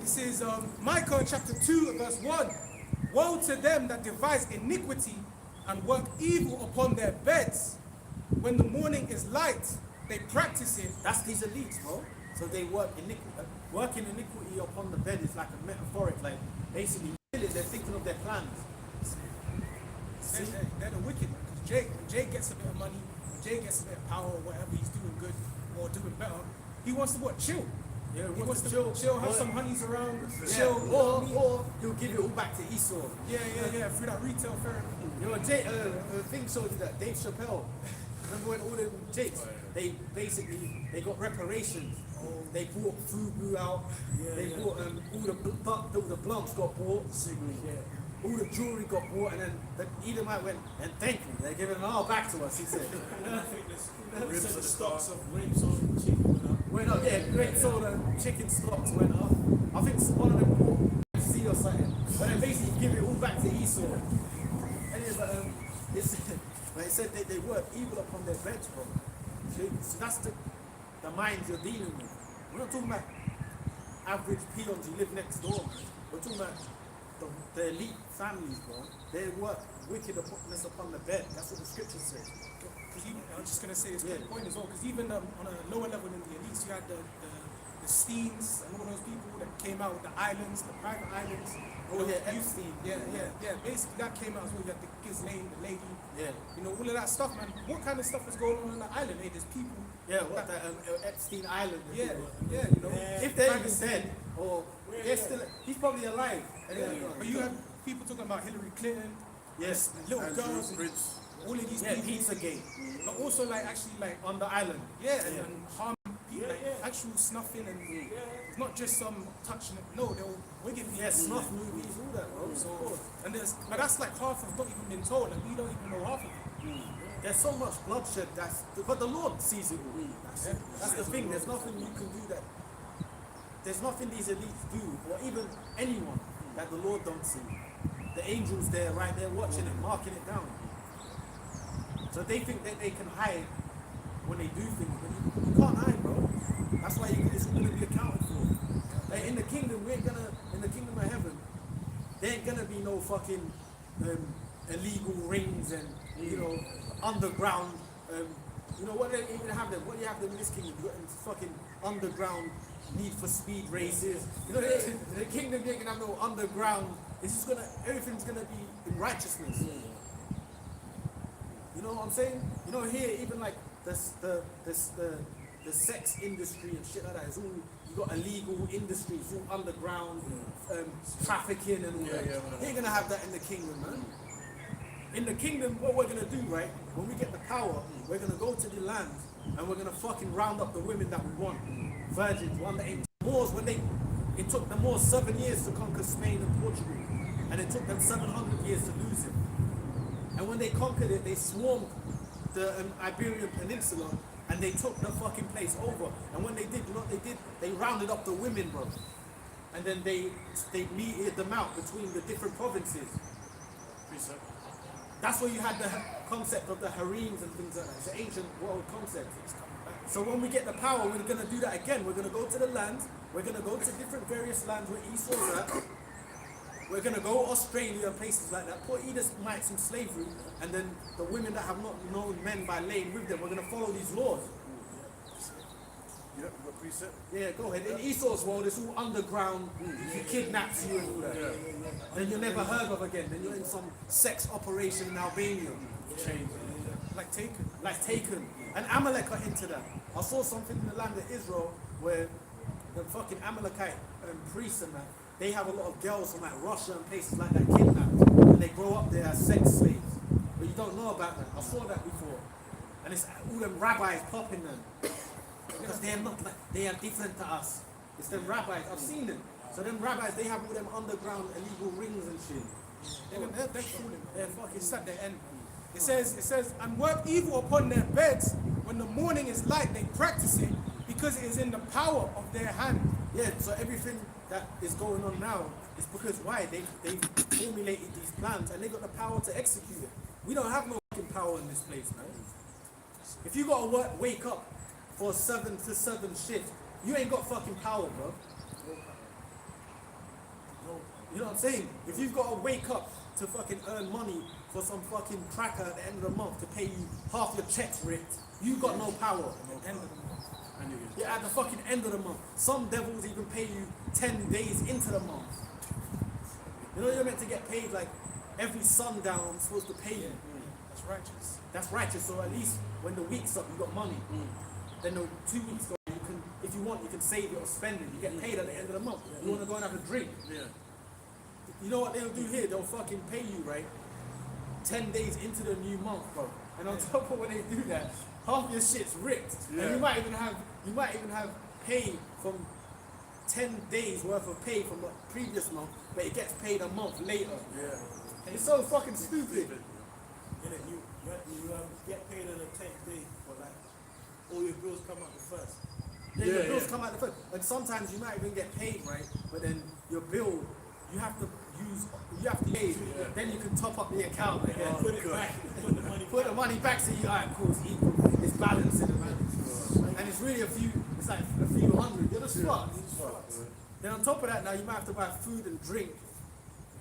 This is Micah chapter 2, verse 1. Woe to them that devise iniquity and work evil upon their beds. When the morning is light, they practice it. That's these elites, bro. So they work working iniquity upon the bed is like a metaphoric, like basically they're thinking of their plans. They're the wicked. Because Jay gets a bit of money, Jay gets a bit of power or whatever, he's doing good or doing better. He wants to what? Chill. Yeah, He wants to chill, have some honeys around, chill. Or he'll give it all back to Esau. Yeah, through that retail fair. You know, thing showed you that Dave Chappelle. Remember when all them Jakes, they got reparations. They bought Fubu out. They bought all the blunts got bought. All the jewelry got bought, and then the Edomite went and thank you. They're giving it all back to us. He said. Ribs of the stocks of grapes on chicken Went up, yeah, grape soda, chicken stocks went up. I think one of them bought C or something. But then basically give it all back to Esau. Anyway, but like I said, they work evil upon their beds, bro. So that's the minds you're dealing with. We're not talking about average peons who live next door, man. We're talking about the elite families, bro. They work wickedness upon the bed. That's what the scripture says. I'm just going to say this point as well, because even on a lower level in the elites, you had the Steens and all those people that came out with the islands, the private islands. Epstein. Basically that came out as well. You had the Ghislaine, the lady. Yeah. You know, all of that stuff, man. What kind of stuff is going on the island? Hey, there's people. Yeah, what that Epstein Island. You know. If they're even dead, or they're still, he's probably alive. But you have people talking about Hillary Clinton. Yes. Little girls. All of these people. Pizzagate. But also actually on the island. And harming people, actual snuffing, and it's not just some touching it. No, they're wigging people. Snuff movies, all that, bro. So, but that's like half of not even been told, and we don't even know half of it. There's so much bloodshed, but the Lord sees it all. That's the thing, there's nothing you can do that. There's nothing these elites do, or even anyone, that the Lord don't see. The angels there, right there, watching it, marking it down. So they think that they can hide when they do things, but you can't hide, bro. That's why it's going to be accounted for. Like in the kingdom, in the kingdom of heaven, there ain't going to be no fucking illegal rings and, underground, what they even have them? What do you have them in this kingdom? You got them fucking underground Need for Speed races. The kingdom ain't going to have no underground. It's just everything's going to be in righteousness. You know what I'm saying? Here, even like the sex industry and shit like that, it's all, you got illegal industry, it's all underground, trafficking and all that. You ain't gonna have that in the kingdom, man. In the kingdom, what we're gonna do, right, when we get the power, we're gonna go to the land and we're gonna fucking round up the women that we want. Virgins, one that ain't Moors, it took the Moors 7 years to conquer Spain and Portugal, and it took them 700 years to lose it. And when they conquered it, they swarmed the Iberian Peninsula and they took the fucking place over. And when they did, you know what they did? They rounded up the women, bro. And then they meted them out between the different provinces. That's where you had the concept of the harems and things like that. It's an ancient world concept. So when we get the power, we're going to do that again. We're going to go to the land. We're going to go to different various lands where Esau's at. We're going to go Australia and places like that, put Edomites in slavery, and then the women that have not known men by laying with them, we're going to follow these laws. Yeah, what precept? Yeah, go ahead. In Esau's world, it's all underground. He kidnaps you and all that. Then you're never heard of again. Then you're in some sex operation in Albania. Like Taken. And Amalek are into that. I saw something in the land of Israel where the fucking Amalekite priests and that, they have a lot of girls from like Russia and places like that kidnapped, and they grow up there as sex slaves. But you don't know about that. I saw that before, and it's all them rabbis popping them because they're not like, they are different to us. It's them rabbis. I've seen them. So them rabbis, they have all them underground illegal rings and shit. They're fooling. They're fucking at their end. It says, and work evil upon their beds. When the morning is light, they practice it because it is in the power of their hand. Yeah. So everything that is going on now is because why? They've formulated these plans and they got the power to execute it. We don't have no fucking power in this place, man. If you gotta wake up for 7 to 7 shift, you ain't got fucking power, bro. You know what I'm saying? If you've got to wake up to fucking earn money for some fucking cracker at the end of the month to pay you half your checks ripped, you've got no power. End of the month. And you get Yeah, at the fucking end of the month. Some devils even pay you 10 days into the month. You know you're meant to get paid like every sundown I'm supposed to pay you. That's righteous. That's righteous, so at least when the week's up you got money. Then the 2 weeks go, you can, if you want, you can save it or spend it. You get paid at the end of the month. You want to go and have a drink. yeah. You know what they'll do here? They'll fucking pay you, right? 10 days into the new month, bro. And on top of when they do that, half your shit's ripped. Yeah. And you might even have pay from 10 days worth of pay from the previous month, but it gets paid a month later. Yeah. It's so fucking stupid. You get paid on the 10th day, but like all your bills come out the first. Yeah, your Yeah, bills yeah. come out the first. And sometimes you might even get paid, right? But then your bill, you have to pay. Yeah. Then you can top up the account again. Put it back. Put the money Put the money back so you, alright, cool, it's equal. It's balanced in the balance. And it's really it's like a few hundred. You're just fucked. Then on top of that, now you might have to buy food and drink.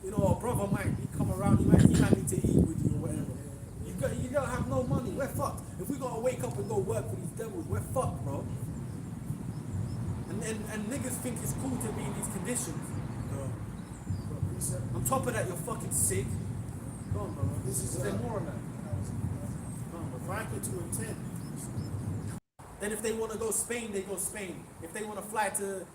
You know, a brother might come around, he might need to eat with you or whatever. You don't have no money, we're fucked. If we gotta wake up and go work for these devils, we're fucked, bro. And niggas think it's cool to be in these conditions. On top of that, you're fucking sick. Go on, bro. Is there more on that? Go on, bro. Micah 2 and 10. Then if they want to go Spain, they go Spain. If they want to fly to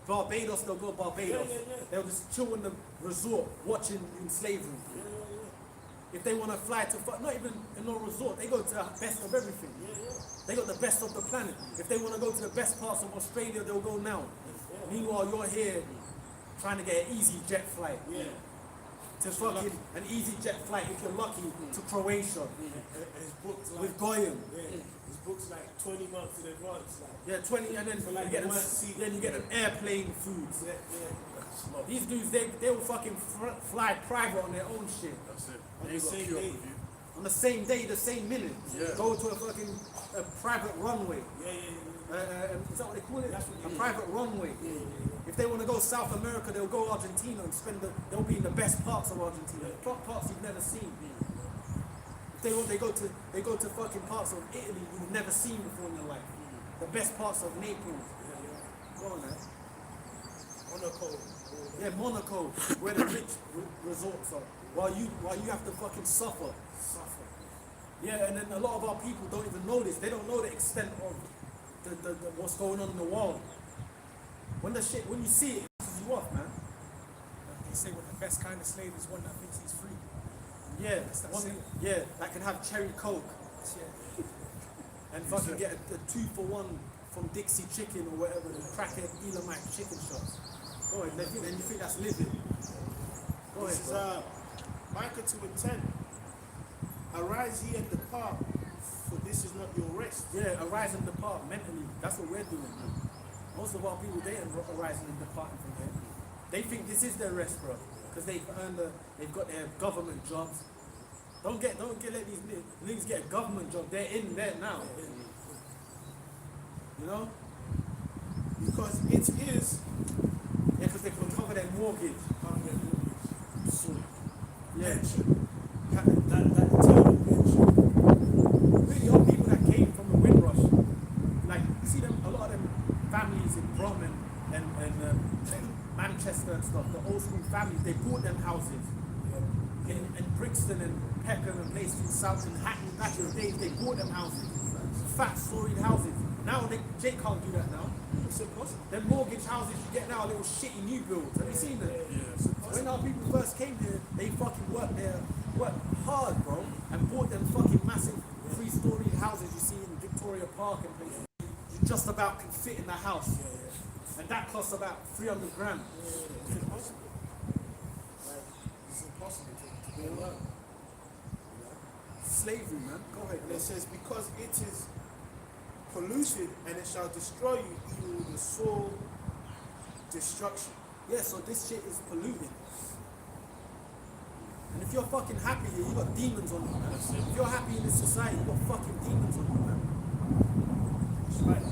Barbados, they'll go Barbados. Yeah. They'll just chill in the resort, watching in slavery. If they want to fly to, not even in no resort, they go to the best of everything. They got the best of the planet. If they want to go to the best parts of Australia, they'll go now. Meanwhile, you're here trying to get an easy jet flight. To fucking an easy jet flight, if you're lucky, to Croatia. And it's booked like, With Goyim. it's booked like 20 months in advance. Like, Yeah, 20, and then like you get the them, one seat. then you get them airplane foods. yeah. These dudes, they will fucking fly private on their own shit. That's it. On They ain't the got same queue up day. with you. On the same day, the same minute. Yeah. Go to a fucking private runway. Yeah. Is that what they call it? That's what A private runway. If they want to go South America, they'll go Argentina and they'll be in the best parts of Argentina. Parts you've never seen. If they want, they go to fucking parts of Italy you've never seen before in your life. The best parts of Naples. Go on, man. Monaco. Yeah, Monaco, where the rich resorts are. While you have to fucking suffer. Yeah, and then a lot of our people don't even know this. They don't know the extent of the what's going on in the world. When you see it, it pisses you off, man. They say what the best kind of slave is one that thinks he's free. Yeah, that one, saying. yeah, that can have cherry coke Yeah. and fucking get a 2-for-1 from Dixie Chicken or whatever, the crackhead Elamite chicken shops. Go ahead, then you think that's living. Go ahead, This is bro. Micah 2 and 10. Arise ye and depart, for this is not your rest. Yeah, arise and depart mentally. That's what we're doing. Most of our people, they ain't arising and departing from here. They think this is their rest, bro, because they've got their government jobs. Don't let these niggas get a government job. They're in there now. You know? Because it is Yeah, because they can cover their mortgage. so Yeah. that eternal pension. Really, all people that came from the Windrush, like you see them, a lot of them families in Brum and Manchester and stuff, the old school families, they bought them houses in Brixton and Peckham and places in South and Hackney back in the days. They bought them houses, fat storied houses. Now Jake can't do that now. It's impossible. Them mortgage houses you get now are little shitty new builds. Have you seen them? When our people first came here, they fucking worked hard, bro, and bought them fucking massive 3-storied houses you see in Victoria Park and places. You just about can fit in the house. And that costs about 300 grand. It's impossible. Like, it's impossible to be alone. Slavery, man. Go ahead. And it says, because it is polluted and it shall destroy you, even with the soul destruction. Yeah, so this shit is polluted. And if you're fucking happy here, you got demons on you, man. If you're happy in this society, you got fucking demons on you, man. That's right.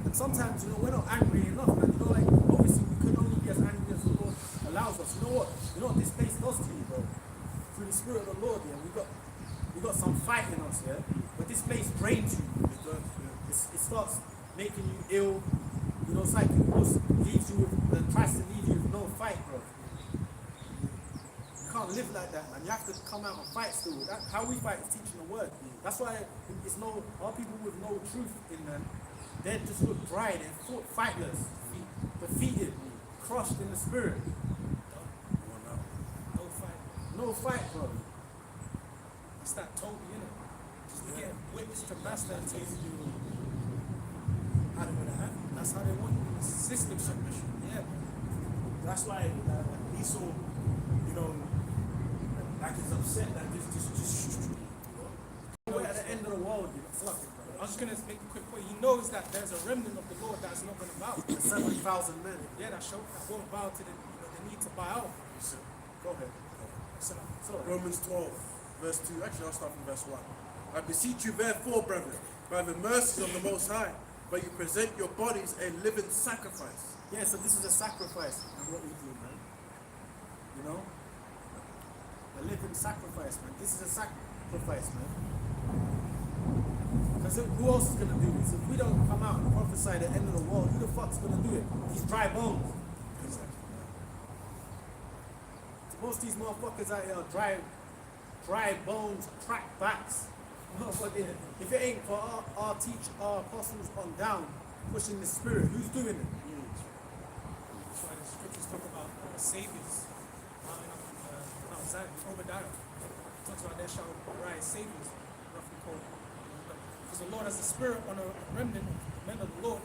And sometimes, we're not angry enough, man. Like, obviously we can only be as angry as the Lord allows us. You know what this place does to you, bro? Through the Spirit of the Lord, yeah, we got some fight in us, yeah. But this place drains you. It starts making you ill. You know, it's like it almost leaves you with, tries to leave you with no fight, bro. You can't live like that, man. You have to come out and fight still. How we fight is teaching the word. That's why our people with no truth in them, they just look dry, they're fightless, defeated, crushed in the spirit. No fight. No fight, bro. It's that Toby, innit? Just to get witness to master and take you. How they gonna have? That's how they want you. It's system submission. Yeah. That's why Esau, you know, like is upset that just We're at the end of the world, you know. Fuck it, bro. I was just gonna make a quick point. He knows that there's a remnant of the Lord that's not gonna bow. 7,000 men. Yeah, that won't bow to the need to bow out. Go ahead. So, Romans 12, verse 2. Actually, I'll start from verse 1. I beseech you therefore, brethren, by the mercies of the Most High, but you present your bodies a living sacrifice. Yeah, so this is a sacrifice. And what we do, man. You know? A living sacrifice, man. This is a sacrifice, man. Because who else is going to do this? If we don't come out and prophesy the end of the world, who the fuck's going to do it? These dry bones. Most of these motherfuckers out here are dry bones, cracked backs. If it ain't for our apostles on down, pushing the spirit, who's doing it? that's why the scriptures talk about saviors. Mount Zion, Obadiah. It talks about there shall rise saviors, roughly called. Because the Lord has a spirit on a remnant of the men of the Lord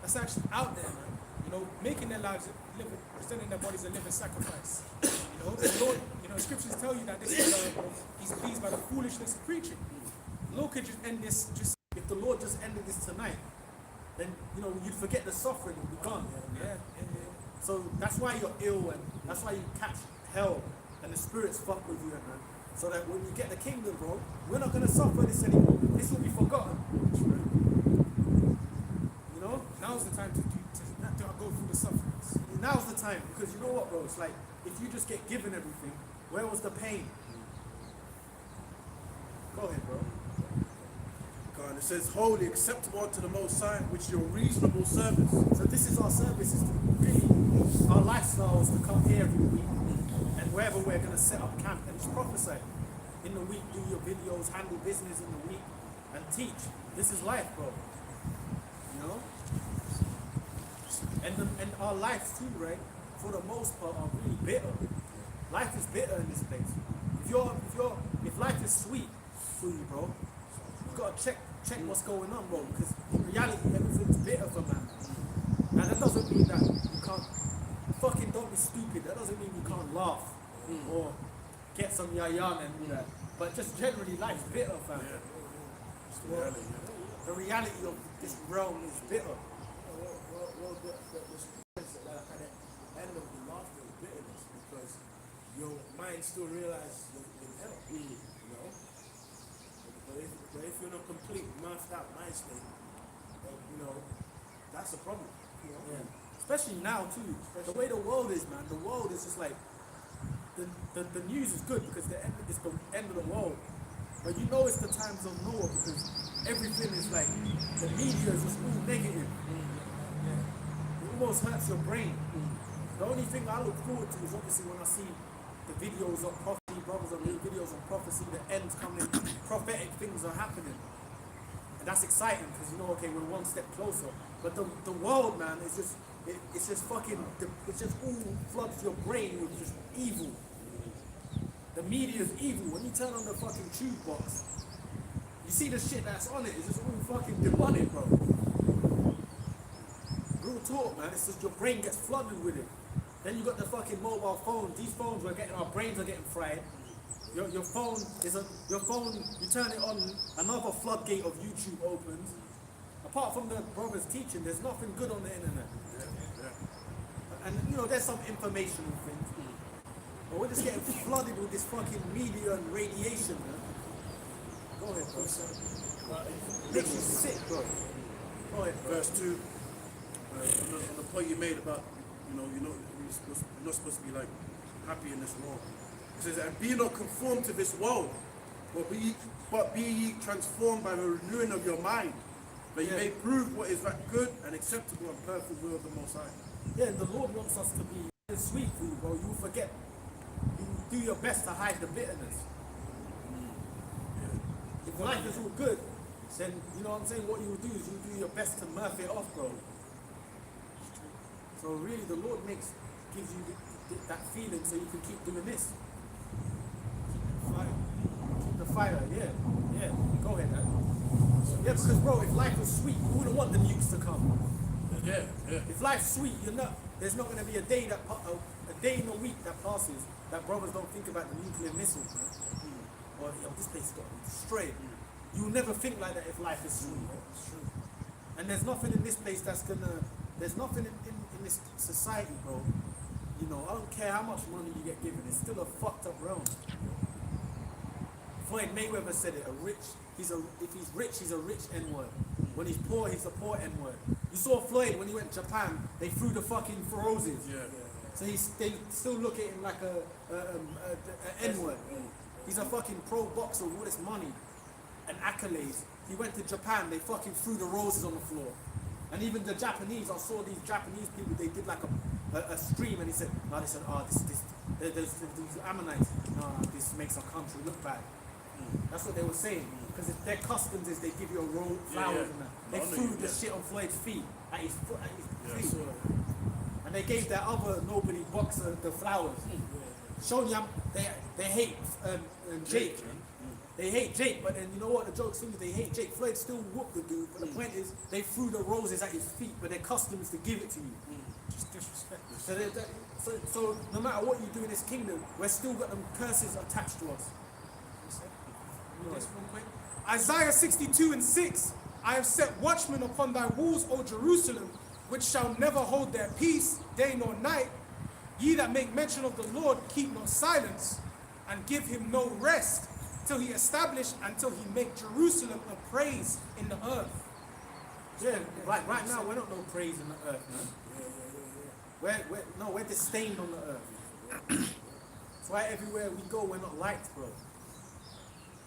that's actually out there, man. You know, making their lives living, presenting their bodies a living sacrifice. You know, the Lord, you know, scriptures tell you that this is He's pleased by the foolishness of preaching. The Lord could just end this. If the Lord just ended this tonight, then you know you'd forget the suffering and be gone. Yeah. So that's why you're ill and that's why you catch hell and the spirits fuck with you, man. So that when you get the kingdom, bro, we're not gonna suffer this anymore. This will be forgotten. You know, Now's the time to not go through the sufferings. now's the time because you know what, bro? It's like if you just get given everything, where was the pain? Go ahead, bro. God, it says, holy, acceptable unto the Most High, which is your reasonable service. So this is our service, is to really, our lifestyle is to come here every week and wherever we're going to set up camp and just prophesy. In the week, do your videos, handle business in the week and teach. This is life, bro. You know? And our lives too, right, for the most part are really bitter. Life is bitter in this place. If life is sweet for you, bro, you've got to check what's going on, bro, because in reality everything's bitter for man. And that doesn't mean that you can't fucking don't be stupid. That doesn't mean you can't laugh or get some yayan and do that. But just generally life's bitter, fam. It's the reality, yeah. The reality of this realm is bitter. Well, the experience at the end of the laughter is bitterness because your mind still realizes you're in hell, you know? But if you're in a complete mouthed out mind state, you know, that's a problem, you know? Yeah. Especially now too. The way the world is, man, the world is just like the news is good because it's the end of the world. But you know it's the times of Noah because everything is like the media is just all negative. It almost hurts your brain. The only thing I look forward to is obviously when I see the videos of prophecy, brothers are doing videos on prophecy, the end's coming, prophetic things are happening. And that's exciting because you know, okay, we're one step closer. But the world, man, is just, it's just fucking, it just all floods your brain with just evil. The media is evil. When you turn on the fucking tube box, you see the shit that's on it, it's just all fucking demonic, bro. Real talk, man, it's just your brain gets flooded with it. Then you got the fucking mobile phones. These phones our brains are getting fried. Your phone, you turn it on, another floodgate of YouTube opens. Apart from the brother's teaching, there's nothing good on the internet. And you know, there's some informational things. But we're just getting flooded with this fucking media and radiation, man. Go ahead, bro. Makes you sick, bro. Go ahead, bro. Verse 2, on the point you made about you're not supposed to be like happy in this world. It says, and be not conformed to this world, but be ye transformed by the renewing of your mind, that you may prove what is that good and acceptable and perfect will of the Most High. Yeah, and the Lord wants us to be sweet food, bro. You forget. You do your best to hide the bitterness. If life is all good, then you know what I'm saying. What you will do is you do your best to mirth it off, bro. So really, the Lord gives you that feeling so you can keep doing this. Keep the fire, yeah. Go ahead, man. Yeah, because bro, if life was sweet, you wouldn't want the nukes to come. Yeah. If life's sweet, there's not going to be a day in a week that passes that brothers don't think about the nuclear missiles, man. Or this place got destroyed. You will never think like that if life is sweet. And there's nothing in this place there's nothing in this society, bro. You know, I don't care how much money you get given, it's still a fucked up realm. Floyd Mayweather said it, if he's rich, he's a rich N-word. When he's poor, he's a poor N-word. You saw Floyd when he went to Japan, they threw the fucking roses. Yeah. So they still look at him like a N-word. He's a fucking pro boxer with all this money and accolades. He went to Japan, they fucking threw the roses on the floor. And even the Japanese, I saw these Japanese people, they did like a stream and he said, there's these Ammonites, this makes our country look bad. That's what they were saying. Because their customs is they give you a roll of flowers and that. They threw the shit on Floyd's feet, at his feet. And they gave their other nobody boxer the flowers. Showing you they hate Jake. They hate Jake, but then you know what the joke's thing is, they hate Jake. Floyd still whooped the dude, but the point is they threw the roses at his feet, but their custom is to give it to you. Just disrespect. So no matter what you do in this kingdom, we're still got them curses attached to us. Isaiah 62:6. I have set watchmen upon thy walls, O Jerusalem, which shall never hold their peace, day nor night. Ye that make mention of the Lord, keep no silence, and give him no rest, till he establish, until he make Jerusalem a praise in the earth. Yeah, right now we're not no praise in the earth, man. We're disdained on the earth. That's why everywhere we go, we're not liked, bro.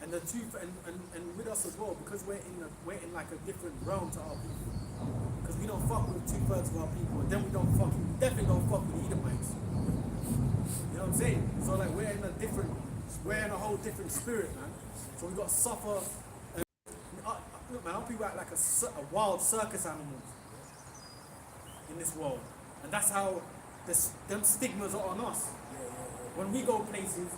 And the truth, and with us as well, because we're in like a different realm to our people. Because we don't fuck with 2/3 of our people, and then we definitely don't fuck with Edomites. You know what I'm saying? So like we're in a whole different spirit, man. So we got to suffer. Look, man, our people act like a wild circus animals in this world, and that's how them stigmas are on us. When we go places,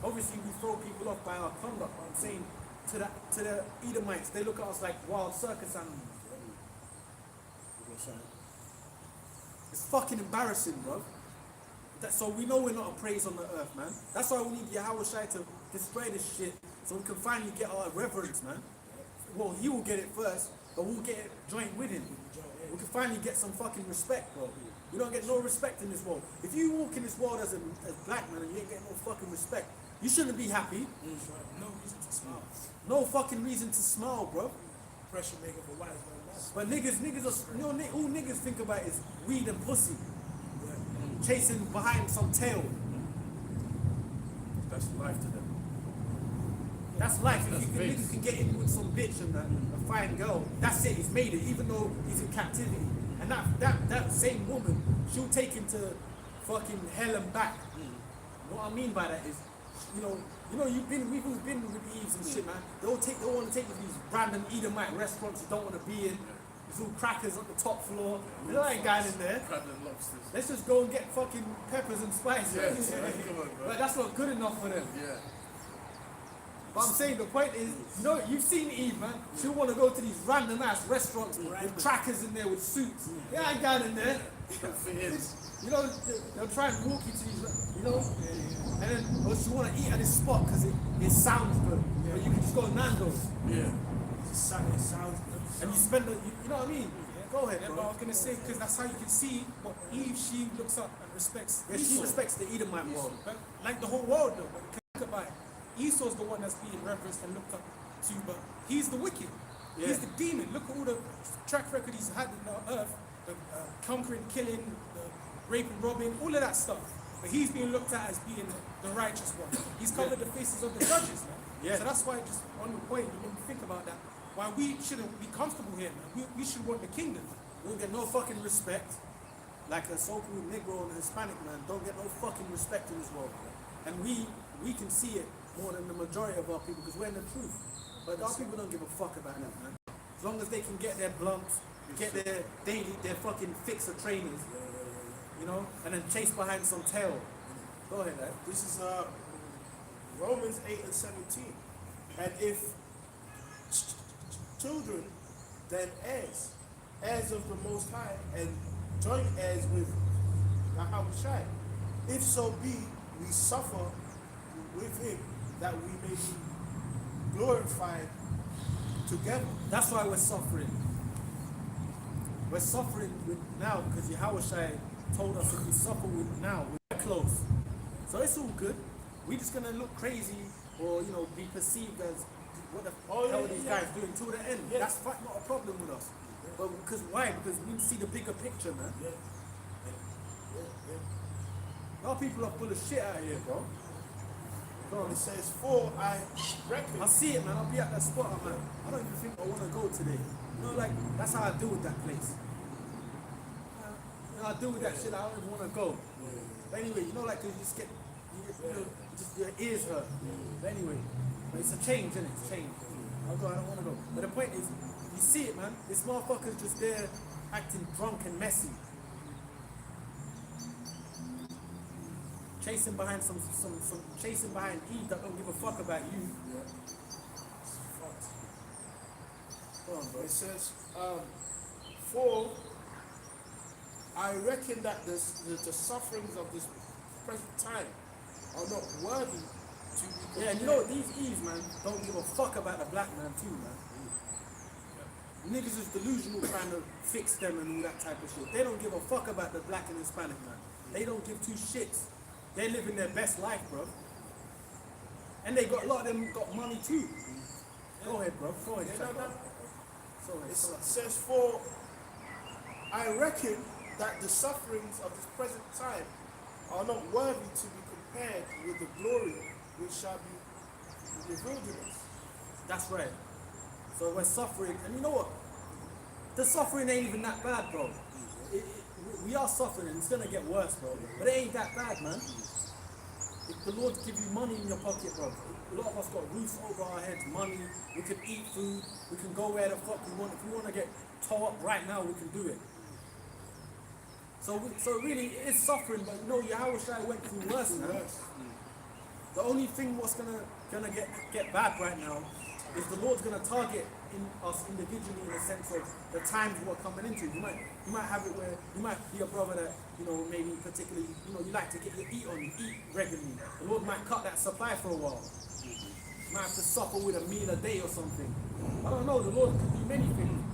obviously we throw people off by our conduct. But I'm saying to the Edomites, they look at us like wild circus animals. It's fucking embarrassing, bro. So we know we're not a praise on the earth, man. That's why we need Yahweh Shai to destroy this shit, so we can finally get our reverence, man. Well, he will get it first, but we'll get it joint with him. We can finally get some fucking respect, bro. We don't get no respect in this world. If you walk in this world as black man and you ain't getting no fucking respect, you shouldn't be happy. No reason to smile. No fucking reason to smile, bro. Pressure maker for wise man. But niggas are, all niggas think about is weed and pussy. Chasing behind some tail. That's life to them. That's life. If niggas can get in with some bitch and a fine girl, that's it, he's made it, even though he's in captivity. And that same woman, she'll take him to fucking hell and back. What I mean by that is, we've all been with Eves and shit, man. They want to take you to these random Edomite restaurants you don't want to be in. There's all crackers on the top floor. There ain't guys in there. Lobsters. Let's just go and get fucking peppers and spices. Come on, bro. But that's not good enough for them. Yeah. But I'm saying the point is, you've seen Eve, man. She'll want to go to these random ass restaurants with crackers in there with suits. Yeah, I got in there. They'll try and walk you to these, and then she want to eat at this spot because it sounds good. But you can just go to Nando's. Yeah. It sounds good. And you spend you know what I mean? Go ahead, Yeah, bro. but I was gonna say, because that's how you can see what Eve, she looks up and respects. Yeah, she Esau. respects the Edomite world. But like the whole world, though. But you can think about it. Esau's the one that's being reverenced and looked up to, but he's the wicked. Yeah. He's the demon. Look at all the track record he's had in the earth, the conquering, killing, the raping, robbing, all of that stuff. But he's being looked at as being the righteous one. He's covered the faces of the judges, man. Yeah. So that's why, just on the point, when you think about that, why we shouldn't be comfortable here, man. We should want the kingdom. We don't get no fucking respect. Like a so-called Negro and a Hispanic man don't get no fucking respect in this world. And we can see it more than the majority of our people because we're in the truth. But our people don't give a fuck about that, man. As long as they can get their blunts, get their fucking fixer trainers, you know, and then chase behind some tail. Go ahead, lad. This is Romans 8 and 17. And if children, then heirs of the Most High, and joint heirs with Yahushua. If so be we suffer with him, that we may be glorified together. That's why we're suffering. We're suffering with now because Yahushua told us if we suffer with now, we're close. So it's all good. We're just gonna look crazy or be perceived as what the hell are these guys doing till the end. Yeah. That's not a problem with us. But because why? Because we see the bigger picture, man. A lot of people are full of shit out here, bro. Go on. It says, for I reckon. I see it, man. I'll be at that spot, man. I don't even think I want to go today. That's how I deal with that place. I deal with that shit. I don't even want to go. But anyway, cause you just get, just your ears hurt. But anyway, it's a change, isn't it? It's change. I'll go. I don't want to go. But the point is, you see it, man. This motherfucker's just there acting drunk and messy. Chasing behind chasing behind Eve that don't give a fuck about you. Go on, bro. It says, for I reckon that the sufferings of this present time are not worthy to be. Yeah, and these Eves, man, don't give a fuck about the black man too, man. Niggas is delusional trying to fix them and all that type of shit. They don't give a fuck about the black and Hispanic man. They don't give two shits. They're living their best life, bro. And they got a lot of them got money too. Go ahead, bro. Go ahead. It says, for I reckon that the sufferings of this present time are not worthy to be compared with the glory which shall be revealed in us. That's right. So we're suffering, and you know what? The suffering ain't even that bad, bro. We are suffering, and it's gonna get worse, bro. But it ain't that bad, man. If the Lord give you money in your pocket, bro, a lot of us got roofs over our heads, money, we can eat food, we can go where the fuck we want. If we want to get tore up right now, we can do it. So really, it is suffering, but Yahushua went through worse now. The only thing what's gonna get bad right now is the Lord's gonna target us individually in the sense of the times we're coming into. You might have it where you might be a brother that maybe particularly you like to get your eat regularly. The Lord might cut that supply for a while. You might have to suffer with a meal a day or something. I don't know. The Lord could do many things.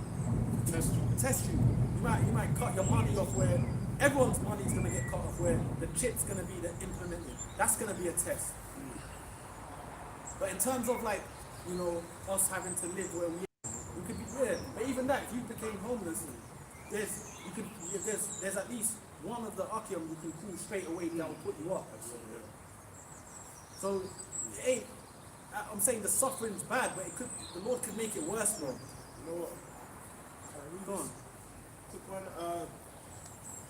Test you. You might cut your money off where everyone's money is gonna get cut off where the chip's gonna be implemented. That's gonna be a test. But in terms of us having to live where we could be weird. But even that, if you became homeless, there's at least one of the Akim you can call straight away that will put you up. So it ain't. I'm saying the suffering's bad, but the Lord could make it worse, bro. You know what? Go on. Quick one.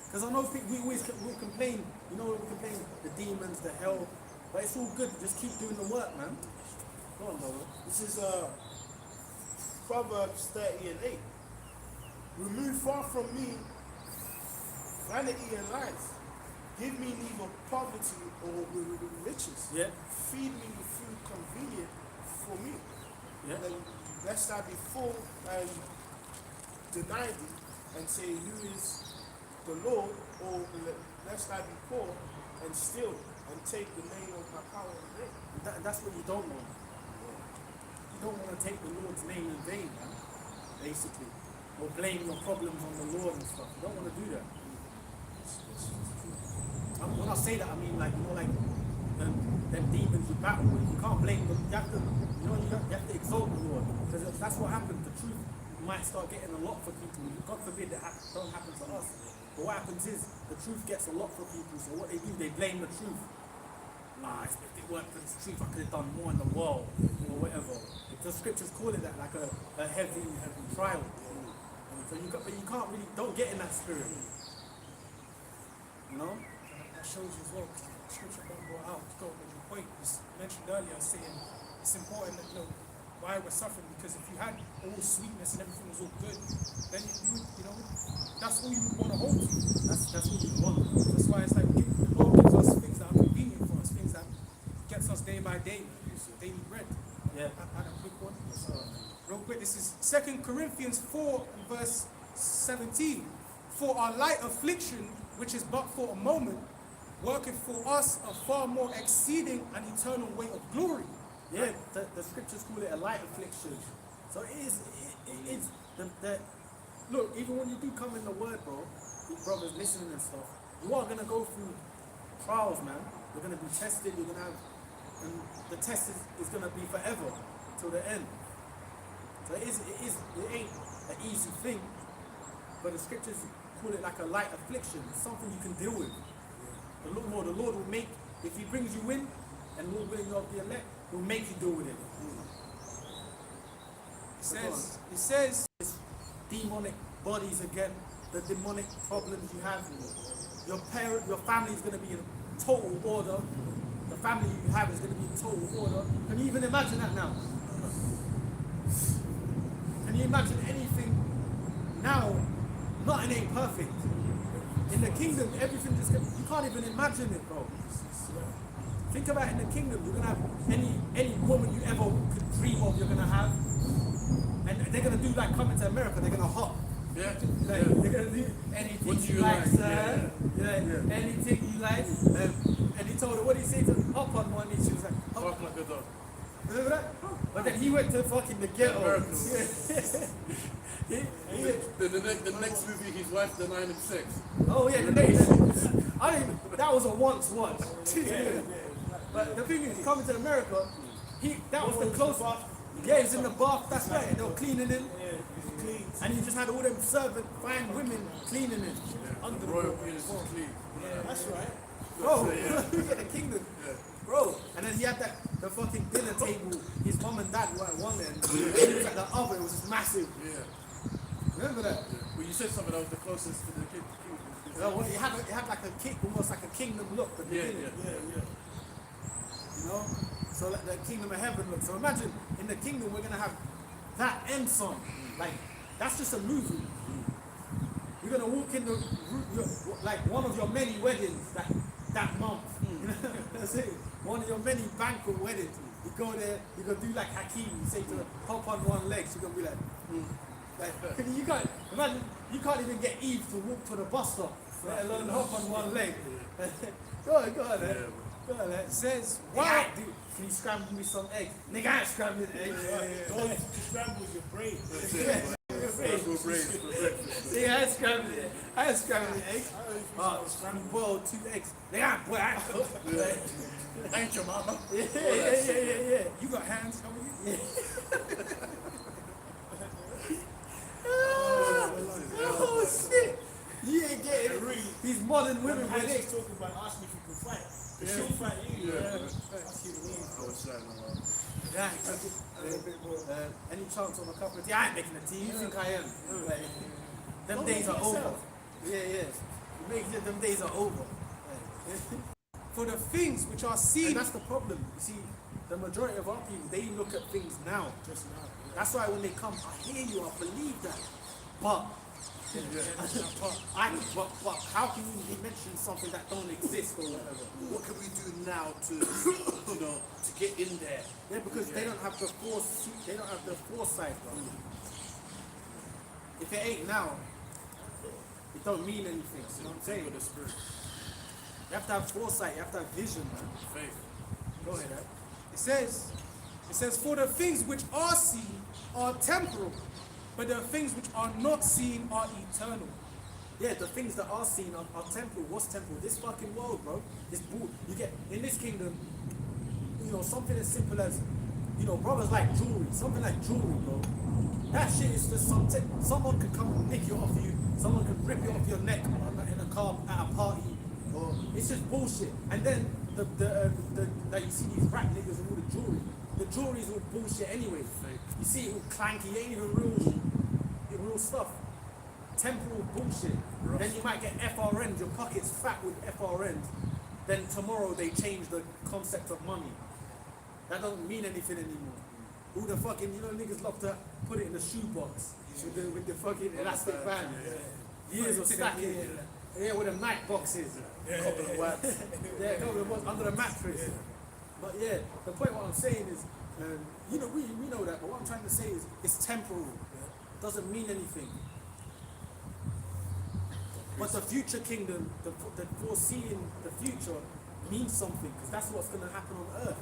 Because I know we'll complain. We complain the demons, the hell, but it's all good. Just keep doing the work, man. Go on, brother. This is Proverbs 30 and 8. Remove far from me vanity and lies. Give me neither poverty or riches. Yeah. Feed me with food convenient for me. Yeah. And lest I be full and deny thee and say, who is the Lord? Or lest I be poor and steal and take the name of my power in vain. That's what you don't want. You don't want to take the Lord's name in vain, man, basically. Or blame your problems on the Lord and stuff. You don't want to do that. When I say that, I mean them demons you battle with. You can't blame them. You have to exalt the Lord. Because that's what happened. The truth might start getting a lot for people. God forbid that don't happen to us. But what happens is the truth gets a lot for people. So what they do, they blame the truth. If it weren't for this truth, I could have done more in the world or whatever. The scriptures call it that, like a heavy trial. So but you can't really, don't get in that spirit. You know? That shows you as well, because the scripture got brought out to go with your point. You mentioned earlier saying it's important that, why we're suffering, because if you had all sweetness and everything was all good, then you know, that's all you would want to hold to. That's what you want. That's why it's like the Lord gives us things that are convenient for us, things that gets us day by day, daily bread. Yeah. I had a quick one. Real quick, this is 2 Corinthians 4 and verse 17. For our light affliction, which is but for a moment, worketh for us a far more exceeding and eternal weight of glory. Yeah, the scriptures call it a light affliction. So it is look, even when you do come in the word, bro, you brothers listening and stuff, you are gonna go through trials, man. You're gonna be tested, you're gonna have, and the test is gonna be forever till the end. So it ain't an easy thing, but the scriptures call it like a light affliction. It's something you can deal with. The Lord will make, if he brings you in, and Lord willing you of the elect, will make you deal with it. It says, it's demonic bodies again, the demonic problems you have. Your family is going to be in total order. The family you have is going to be in total order. Can you even imagine that now? Can you imagine anything now? Nothing ain't perfect. In the kingdom, everything just you can't even imagine it, bro. Think about it, in the kingdom, you're gonna have any woman you ever could dream of, you're gonna have, and they're gonna do like coming to America. They're gonna hop. Yeah. They're gonna do anything What you like, sir. Yeah. Anything you like. And he told her, what did he say to her? Hop on one knee. She was like, hop. Walk like a dog. Remember that? But then he went to fucking the ghetto. The next movie, his wife denying him sex. Oh yeah, the next. I didn't. That was a once. But the thing is, coming to America, that was the closest. Yeah, he was in the bath. That's right. They were cleaning him. And he just had all them fine women cleaning him. Under the Royal penis is clean. Yeah, that's right. Bro, look at the kingdom. Bro, and then he had the fucking dinner table. His mom and dad were at one end. And he was at the other. It was just massive. Yeah. Remember that? Yeah. Well, you said something that was the closest to the king. Well, it had like a king, almost like a kingdom look at the beginning. Yeah. You know? So like the kingdom of heaven look. So imagine in the kingdom we're gonna have that end song. Like that's just a movie. You're gonna walk in like one of your many weddings that month. You know? That's it. One of your many banquet weddings. You go there, you're gonna do like Hakeem, you say to her, hop on one leg, she's gonna be like, Like, you can't imagine. You can't even get Eve to walk to the bus stop, let alone hop on one leg. Go on, Go on, It says, wow. Can you scramble me some eggs? Nigga, I ain't scrambling eggs. Don't scramble your brain. Yeah, I ain't scrambling eggs. Scramble boiled 2 eggs. Nigga, I ain't cooked. Ain't your mama? Yeah. you got hands, how are you? Oh shit! You ain't getting these modern women When with they it. talking about asking if you can fight. She'll fight you. Ask you to leave. I was shy, man. Any chance of a cup of tea? I ain't making a tea. You think I am? Like, them days are over. Yeah. Them days are over. For the things which are And seen, that's the problem. You see, the majority of our people, they look at things now. Just now. That's why when they come, I hear you, I believe that. But how can you mention something that don't exist or whatever? What can we do now to, to get in there? Yeah, because they don't have the foresight, bro. If it ain't now, it don't mean anything. You know what I'm saying? With the spirit, You have to have foresight, you have to have vision, man. faith. Go ahead, Ed. it says, for the things which are seen are temporal, but the things which are not seen are eternal. Yeah, the things that are seen are temporal. What's temporal? This fucking world, bro. This bull. You get in this kingdom, something as simple as, brothers like jewelry. Something like jewelry, bro. That shit is just something. Someone could come and nick it off you. Someone could rip it off your neck in a car at a party. Or it's just bullshit. And then that you see these rap niggas and all the jewelry. The jewelry is all bullshit anyway. You see it all clanky, it ain't even real stuff. Temporal bullshit. Then you might get FRNs, your pocket's fat with FRNs. Then tomorrow they change the concept of money. That doesn't mean anything anymore. Who the fucking, niggas love to put it in the shoebox with the fucking elastic band. Years of stacking. Yeah, where the night boxes. Couple of wax. Yeah, couple of wax under the mattress. But yeah, the point what I'm saying is, we know that, but what I'm trying to say is, it's temporal. Doesn't mean anything. But the future kingdom, the foreseeing the future means something, because that's what's going to happen on earth.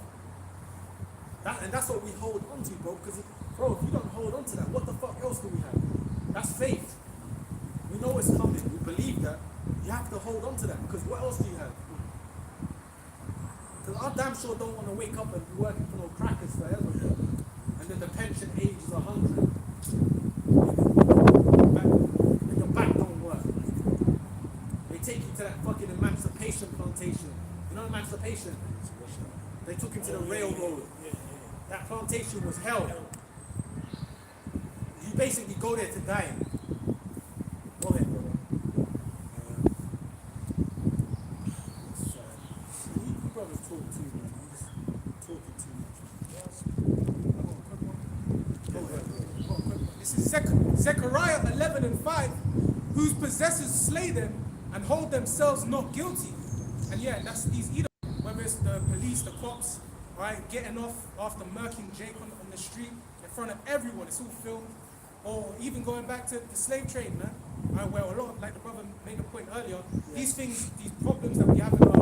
And that's what we hold on to, bro. Because, if you don't hold on to that, what the fuck else do we have? That's faith. We know it's coming. We believe that. You have to hold on to that, because what else do you have? Because I damn sure don't want to wake up and be working for no crackers forever, bro. And then the pension age is 100. And your back don't work. They take you to that fucking emancipation plantation. You know emancipation? They took him to the railroad. That plantation was hell. You basically go there to die. Go ahead, brother. You brothers talk too much. I'm just talking too much. Go ahead, brother. This is Zechariah 11:5, whose possessors slay them and hold themselves not guilty. And yeah, that's these either, whether it's the police, the cops, right, getting off after murking Jake on the street in front of everyone, it's all filmed, or even going back to the slave trade, man, right, where a lot of, like the brother made a point earlier, these things, these problems that we have in our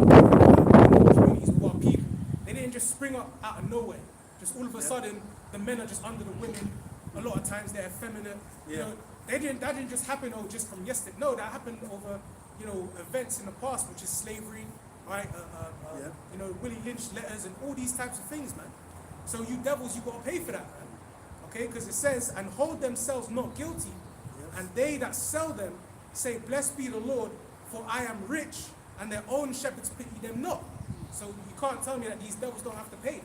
communities with our people, they didn't just spring up out of nowhere. Just all of a sudden, the men are just under the women. A lot of times they're effeminate. You know, that didn't just happen just from yesterday. No, that happened over, events in the past, which is slavery, right? Willie Lynch letters and all these types of things, man. So you devils, you gotta pay for that, man. Okay, because it says, and hold themselves not guilty, and they that sell them say, blessed be the Lord, for I am rich, and their own shepherds pity them not. So you can't tell me that these devils don't have to pay.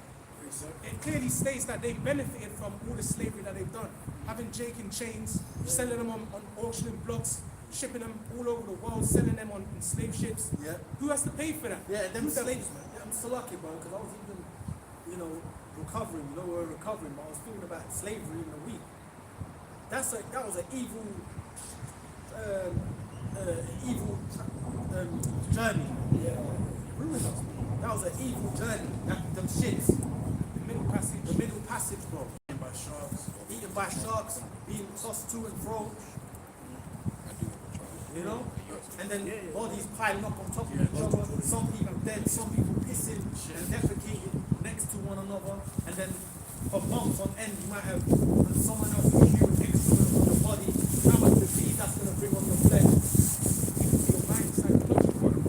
It clearly states that they benefited from all the slavery that they've done. Having Jake in chains, selling them on auctioning blocks, shipping them all over the world, selling them on slave ships. Yeah. Who has to pay for that? Yeah, them slaves, man. Yeah, I'm so lucky, bro, because I was even, recovering. We were recovering, but I was thinking about slavery in a week. That was an evil journey. Yeah. Ruined us. That was an evil journey. Them shits. The middle passage, bro. Eaten by sharks, being tossed to and fro. And then bodies piling up on top of each other. Some people dead, some people pissing and defecating next to one another. And then for months on end, you might have someone else with you with excrement on the body. How much disease that's going to bring on your flesh? Your mind,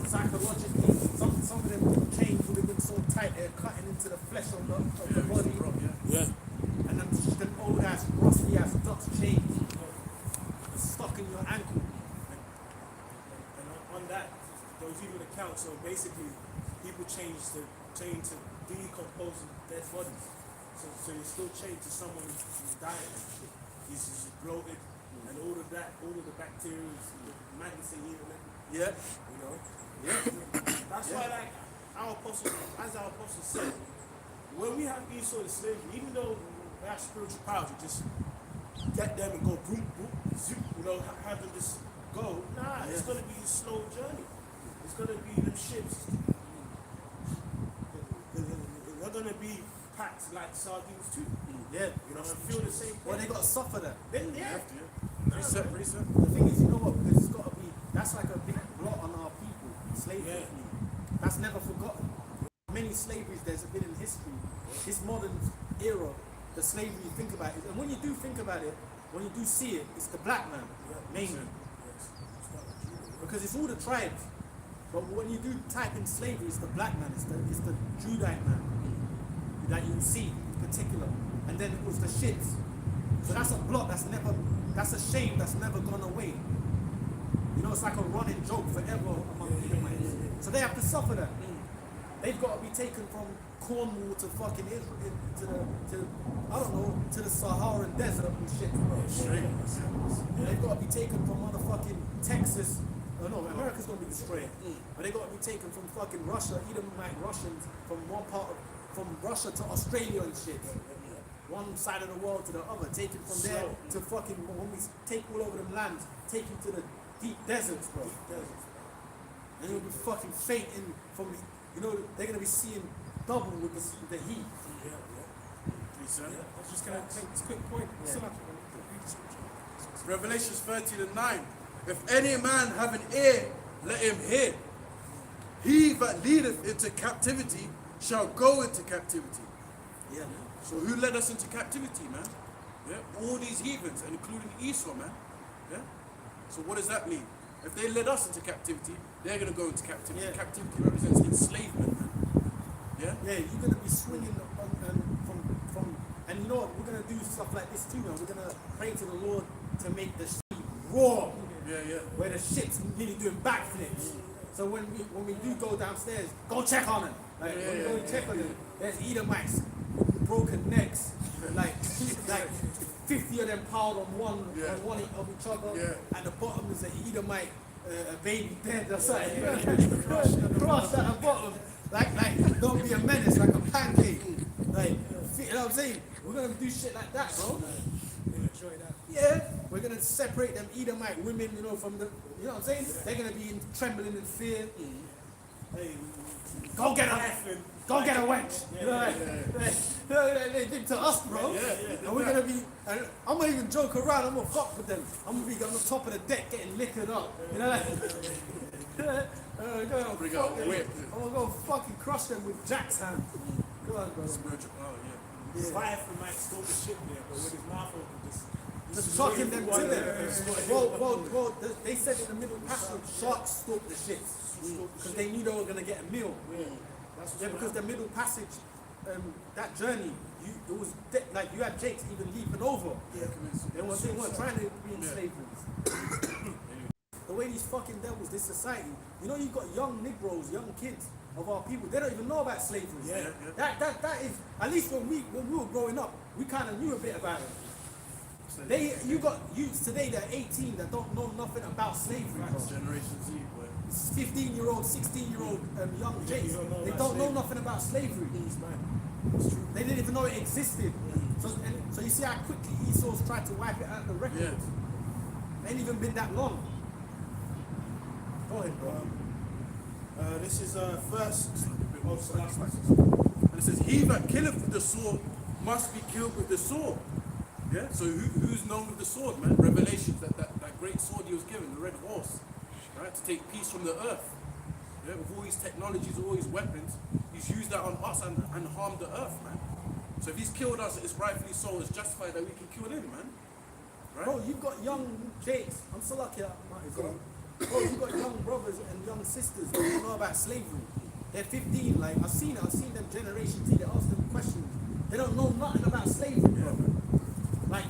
psychologically. Some of them chains would have been so tight they're cutting into the flesh of the body. Yeah. And then the old ass, rusty ass Dutch chains stuck in your ankle. And on that, there was even a count. So basically, people change to decomposing dead bodies. So you're still chained to someone who's dying. He's bloated, and all of the bacteria, the maggots in here. Yeah. That's why, like, as our apostle said, when we have these sort of slavery, even though they have spiritual powers, you just get them and go boom, boom, zoom, have them just go. Nah, it's going to be a slow journey. It's going to be them ships. They're going to be packed like sardines too. Yeah. And feel the same. Well, they got to suffer that. Then, yeah. Reset. The thing is, because it's got to be, that's like a big blot on our people, slavery. That's never forgotten. Many slaveries there's been in history. This modern era, the slavery you think about it, and when you do think about it, when you do see it, it's the black man, mainly. Because it's all the tribes. But when you do type in slavery, it's the black man, it's the Judite man that you see in particular. And then it was the shits. So that's a blot that's a shame that's never gone away. You know, it's like a running joke forever among Edomites. So they have to suffer that. They've got to be taken from Cornwall to fucking Israel, to the Saharan desert and shit. They've got to be taken from motherfucking Texas. Oh no, America's gonna be destroyed. But they got to be taken from fucking Russia, Edomite Russians, from from Russia to Australia and shit. One side of the world to the other, taken from there to fucking, when we take all over them lands, taken to the deep deserts, bro. And you'll be fucking fainting from, you know, they're gonna be seeing double with the heat. I was just gonna make this quick point. Revelations 13:9. If any man have an ear, let him hear. He that leadeth into captivity shall go into captivity. Yeah. So who led us into captivity, man? Yeah, all these heathens, including Esau, man. Yeah. So what does that mean? If they led us into captivity, they're gonna go into captivity. Yeah. Captivity represents enslavement, man. Yeah. Yeah, you're gonna be swinging from, and you know what? We're gonna do stuff like this too, man. We're gonna pray to the Lord to make the sea roar. Yeah. Where the shit's nearly doing backflips. So when we do go downstairs, go check on them. Like when we go and check on them, there's Edomites with broken necks, like 50 of them piled on one of each other. Yeah. At the bottom is an Edomite, a baby dead or something. Crushed at the bottom, like don't be a menace, like a pancake. Like, you know what I'm saying? We're gonna do shit like that, bro. Enjoy that. Yeah, we're gonna separate them Edomite women, you know, from the, you know what I'm saying? They're gonna be trembling in fear. Hey, go get a wench. You know, they did to us, bro. And we're gonna be, and I'm gonna even joke around. I'm gonna fuck with them. I'm gonna be on the top of the deck getting liquored up. You know, I'm gonna go fucking crush them with Jack's hand. Come on, bro. Spiritual power, Leviathan might stole the ship there, but with his mouth open, Just chucking them to them. Well, they said in the middle passage, sharks stalked the ships because they knew they were gonna get a meal. Yeah, because the middle passage, that journey, like you had Jakes even leaping over. They weren't trying to be in slavery. The way these fucking devils, this society, you know, you've got young Negroes, young kids of our people, they don't even know about slavery. That is, at least when we were growing up, we kind of knew a bit about it. You got youths today that are 18 that don't know nothing about slavery. Generation Z, boy. 15-year-old, 16-year-old young Jays, they don't know nothing about slavery. They didn't even know it existed. So you see how quickly Esau's tried to wipe it out of the record. It ain't even been that long. Go ahead, bro. This is first. And it says, he that killeth with the sword must be killed with the sword. Yeah? So who's known with the sword, man? Revelations, that great sword he was given, the red horse, right? To take peace from the earth. Yeah? With all these technologies, all these weapons, he's used that on us and harmed the earth, man. So if he's killed us, it's rightfully so, it's justified that we can kill him, man. Right? Bro, you've got young Jakes. I'm so lucky. Bro, you've got young brothers and young sisters that don't know about slavery. They're 15, like, I've seen them Generation Z, they ask them questions. They don't know nothing about slavery, bro. Like,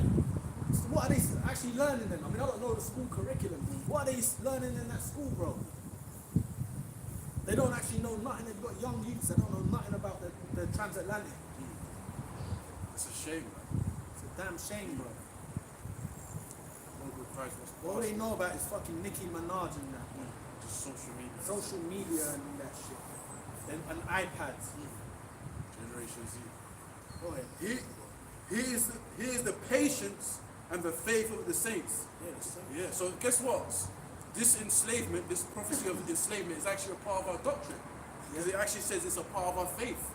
so what are they actually learning then? I mean, I don't know the school curriculum. What are they learning in that school, bro? They don't actually know nothing. They've got young youths that don't know nothing about the transatlantic. It's a shame, man. It's a damn shame, bro. All All they know about is fucking Nicki Minaj and that. Just social media. Social media and that shit. And iPads. Generation Z. Go ahead. He is the patience and the faith of the saints. Yeah. So guess what? This enslavement, this prophecy of enslavement is actually a part of our doctrine. Because it actually says it's a part of our faith.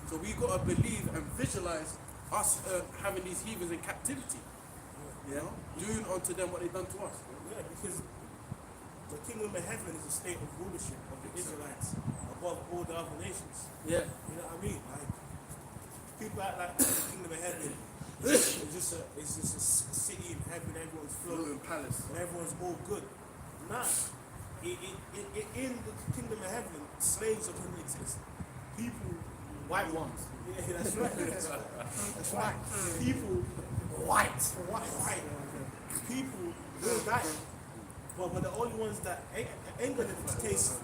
So we got to believe and visualize us having these heathens in captivity. You know? Doing unto them what they've done to us. Yeah, because the kingdom of heaven is a state of rulership of the Israelites above all the other nations. Yeah. You know what I mean? Like, people act like the kingdom of heaven is just a city in heaven, everyone's floating, palace. and everyone's all good. Nah. In the kingdom of heaven, slaves are going to exist. People, White ones. yeah, that's right. That's right. People white people will die. But the only ones that ain't gonna taste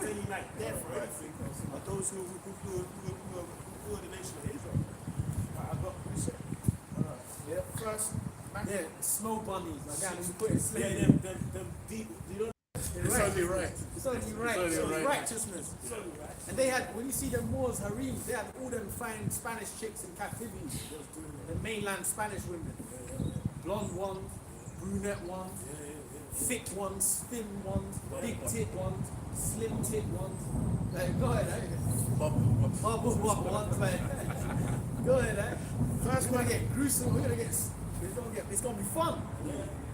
any like death or anything are those who are the nation of Israel. I got research. Yeah, first. Yeah, snow bunnies. Like that, we put it slavery. Yeah, them deep. You know. It's only right. It's only right. It's It's only only right. righteousness. It's only right. And they had, when you see them Moors, harems, they had all them fine Spanish chicks in captivity. The mainland Spanish women. Blonde ones, brunette ones, thick ones, thin ones, big tit ones, slim tit ones. Like, go ahead, eh? Bubble ones, like. Go ahead, eh? First we're gonna get gruesome, it's gonna be fun.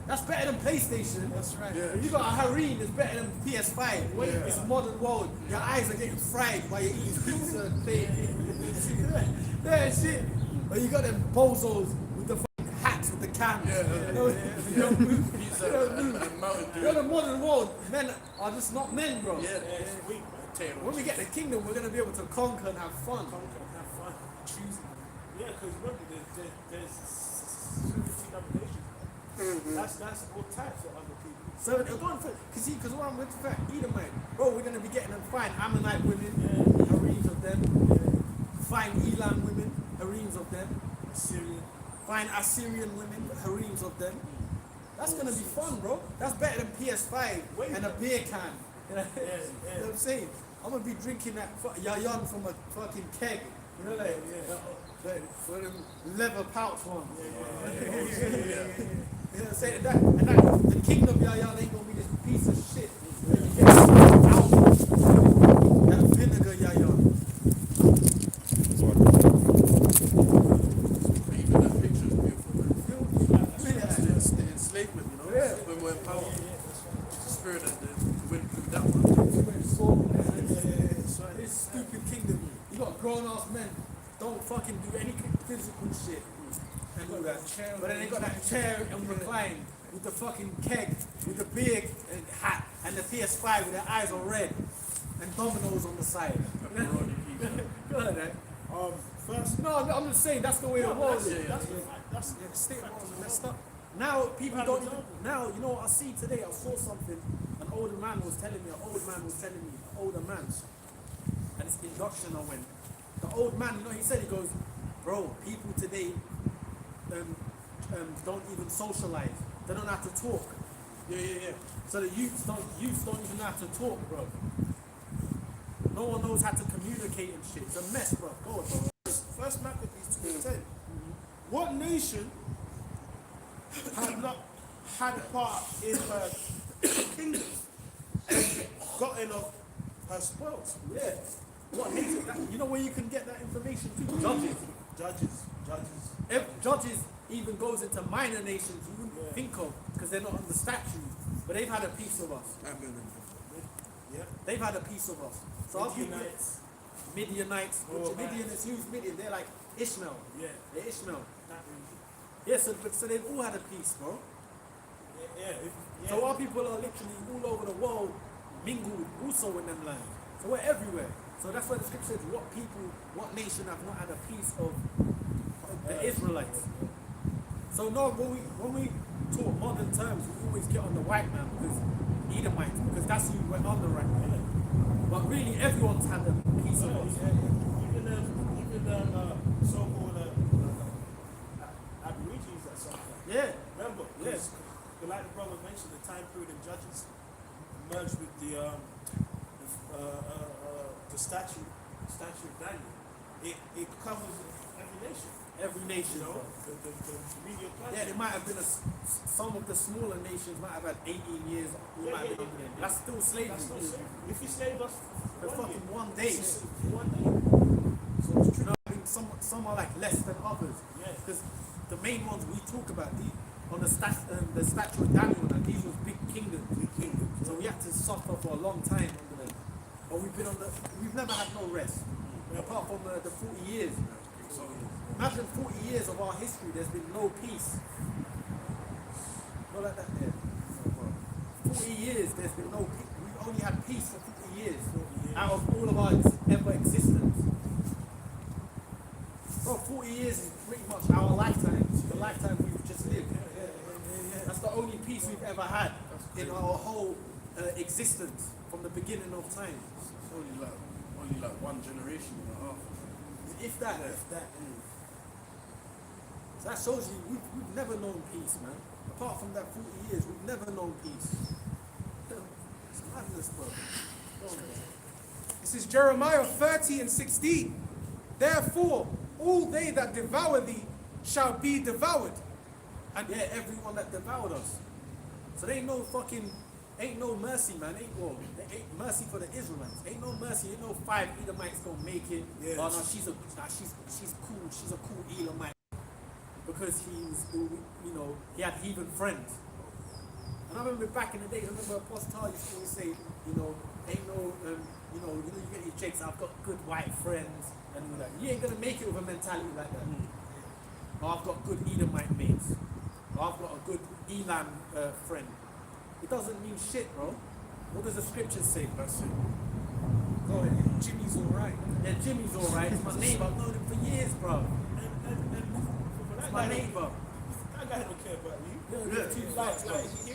That's better than PlayStation. That's right. Yeah. If you got a harem, it's better than PS5. Wait, it's a modern world. Your eyes are getting fried while you're eating pizza and play. Yeah, shit. Or you got them bozos with the fucking hats with the cams. You don't move. Pizza You don't move. and Mountain Dew. You're the modern world. Men are just not men, bro. Yeah. When we get the kingdom, we're gonna be able to conquer and have fun. Choosing. Yeah, because remember, there's 17 other nations. That's all types of other people. So they're going for, because what I'm with the fact, Edomite, bro, we're gonna be getting them fine Ammonite women, harems of them, fine Elam women, harems of them, fine Assyrian women, harems of them. That's gonna be fun, bro. That's better than PS5 and a beer can. You know what I'm saying? I'm gonna be drinking that yayan from a fucking keg. You know, like them leather pouch ones. You know what I'm saying? And the kingdom yayan ain't gonna be this piece of shit. You get that vinegar yayan. Even that picture is beautiful, man. It's the enslavement, you know? Yeah. When we're in power. The spirit that went through that one. This stupid kingdom. You got grown ass men don't fucking do any physical shit. And do that. But then they got that chair and recline with the fucking keg, with the beer hat, and the PS5 with their eyes all red, and dominoes on the side. Go ahead, eh? First, No, I'm just saying that's the way the world is. that's The state was messed up. Now people don't even, now you know what I see today, I saw something, an older man was telling me, older man, and it's induction I went. The old man, you know, he said, he goes, bro, people today don't even socialize. They don't have to talk. Yeah. So the youths don't even have to talk, bro. No one knows how to communicate and shit. It's a mess, bro. Go on, bro. First Maccabees 2:10. What nation had not had a part in her kingdom and gotten of her spoils? Yeah. What nation? You know where you can get that information too? Judges. If judges even goes into minor nations you wouldn't think of because they're not on the statute, but they've had a piece of us. Yeah. They've had a piece of us. So I'll give you Midianites. Midianites use Midian. They're like Ishmael. Yeah. They're Ishmael. Yeah. So they've all had a piece, bro. So our people are literally all over the world, mingled also in them lands. So we're everywhere. So that's why the scripture says, what nation have not had a piece of the Israelites? So no, when we talk modern terms, we always get on the white man because Edomites, because that's who we're on the right man. But really, everyone's had a piece of us. Even so-called Aborigines that something. Yeah. Remember? Yes. Like the brother mentioned, the time period in Judges merged with the statute of Daniel. It covers every nation. Every nation, You know, bro. the media class. Yeah, there might have been some of the smaller nations might have had 18 years. That's still slavery. That's no sin. If you slave us For fucking 1 day. one day. So it's true. I think some are like less than others. Yeah. Because the main ones we talk about, on the statue of Daniel, and these was big kingdoms. So we had to suffer for a long time under them. But we've never had no rest. Apart from the 40 years. Imagine 40 years of our history, there's been no peace. Not like that there. 40 years, there's been no peace. We've only had peace for 40 years. Out of all of our ever existence. Bro, 40 years is pretty much our lifetime. lifetime we've just lived. That's the only peace we've ever had in our whole existence from the beginning of time. It's only like one generation and a half. If that. So that shows you we've never known peace, man. Apart from that 40 years, we've never known peace. It's madness, bro. This is Jeremiah 30 and 16. Therefore, all they that devour thee shall be devoured. And yeah, everyone that devoured us. So there ain't no mercy, man. There ain't mercy for the Israelites. Ain't no mercy. Ain't no 5 Edomites gonna make it. Yes. Oh no, she's cool. She's a cool Edomite because he had heathen friends. And I remember back in the day, I remember Apostle used to always say, ain't no, you get your jakes. I've got good white friends and all that. You ain't gonna make it with a mentality like that. Or I've got good Edomite mates. Or I've got a good Elam friend. It doesn't mean shit, bro. What does the scripture say? That's it. Go ahead. Jimmy's alright. Yeah, Jimmy's alright. It's my neighbor. I've known him for years, bro. It's my neighbor. That guy don't care about you. Here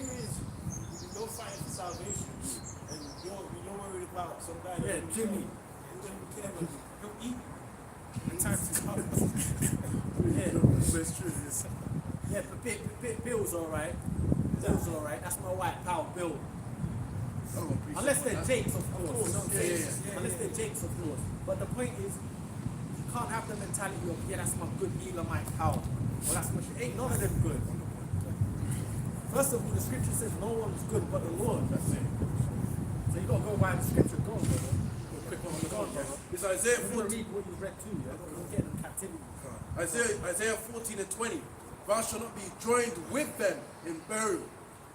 is no fighting for salvation, and you're worried about some guy. Yeah, Jimmy. Who doesn't care about you? He'll eat. The time to come. That's true. Yeah, but Bill's alright. Bill's alright. That's my white pal, Bill. Unless they're Jakes, of course. Unless they're Jakes, of course. But the point is, you can't have the mentality of, yeah, that's my good Elamite pal. Well, that's my shit. Ain't none of them good. First of all, the scripture says no one's good but the Lord. That's it. So you gotta go by the scripture. Go on, brother. Go on, brother. It's Isaiah You're gonna 14. read what you read too, yeah? You're getting in captivity. Isaiah 14 and 20. Thou shalt not be joined with them in burial,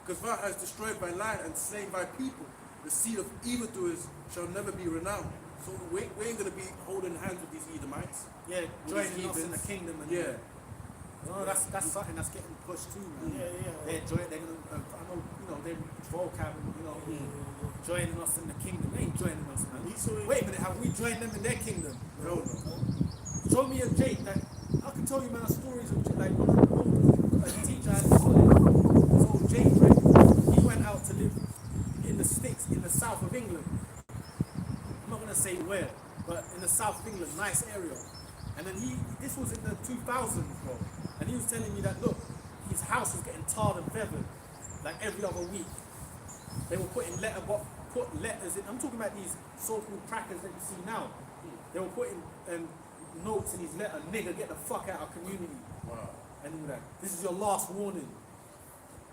because thou hast destroyed my land and slain my people. The seed of evildoers shall never be renowned. So we ain't going to be holding hands with these Edomites. Yeah, With joining these us in the heathens. kingdom. And Yeah. No, that's something that's getting pushed too, man. Yeah. They're gonna, I know, they're vocab, joining us in the kingdom. They ain't joining us, man. Wait a minute, have we joined them in their kingdom? No. Show me a Jake that I can tell you, man, stories of like a teacher at college. This old Jake, right? He went out to live in the sticks in the south of England. I'm not gonna say where, but in the south of England, nice area. And then this was in the 2000s, bro. And he was telling me that, look, his house was getting tarred and feathered, like every other week. They were put letters in. I'm talking about these so-called crackers that you see now. They were putting notes in his letter, nigga, get the fuck out of community. Wow. And all that. This is your last warning.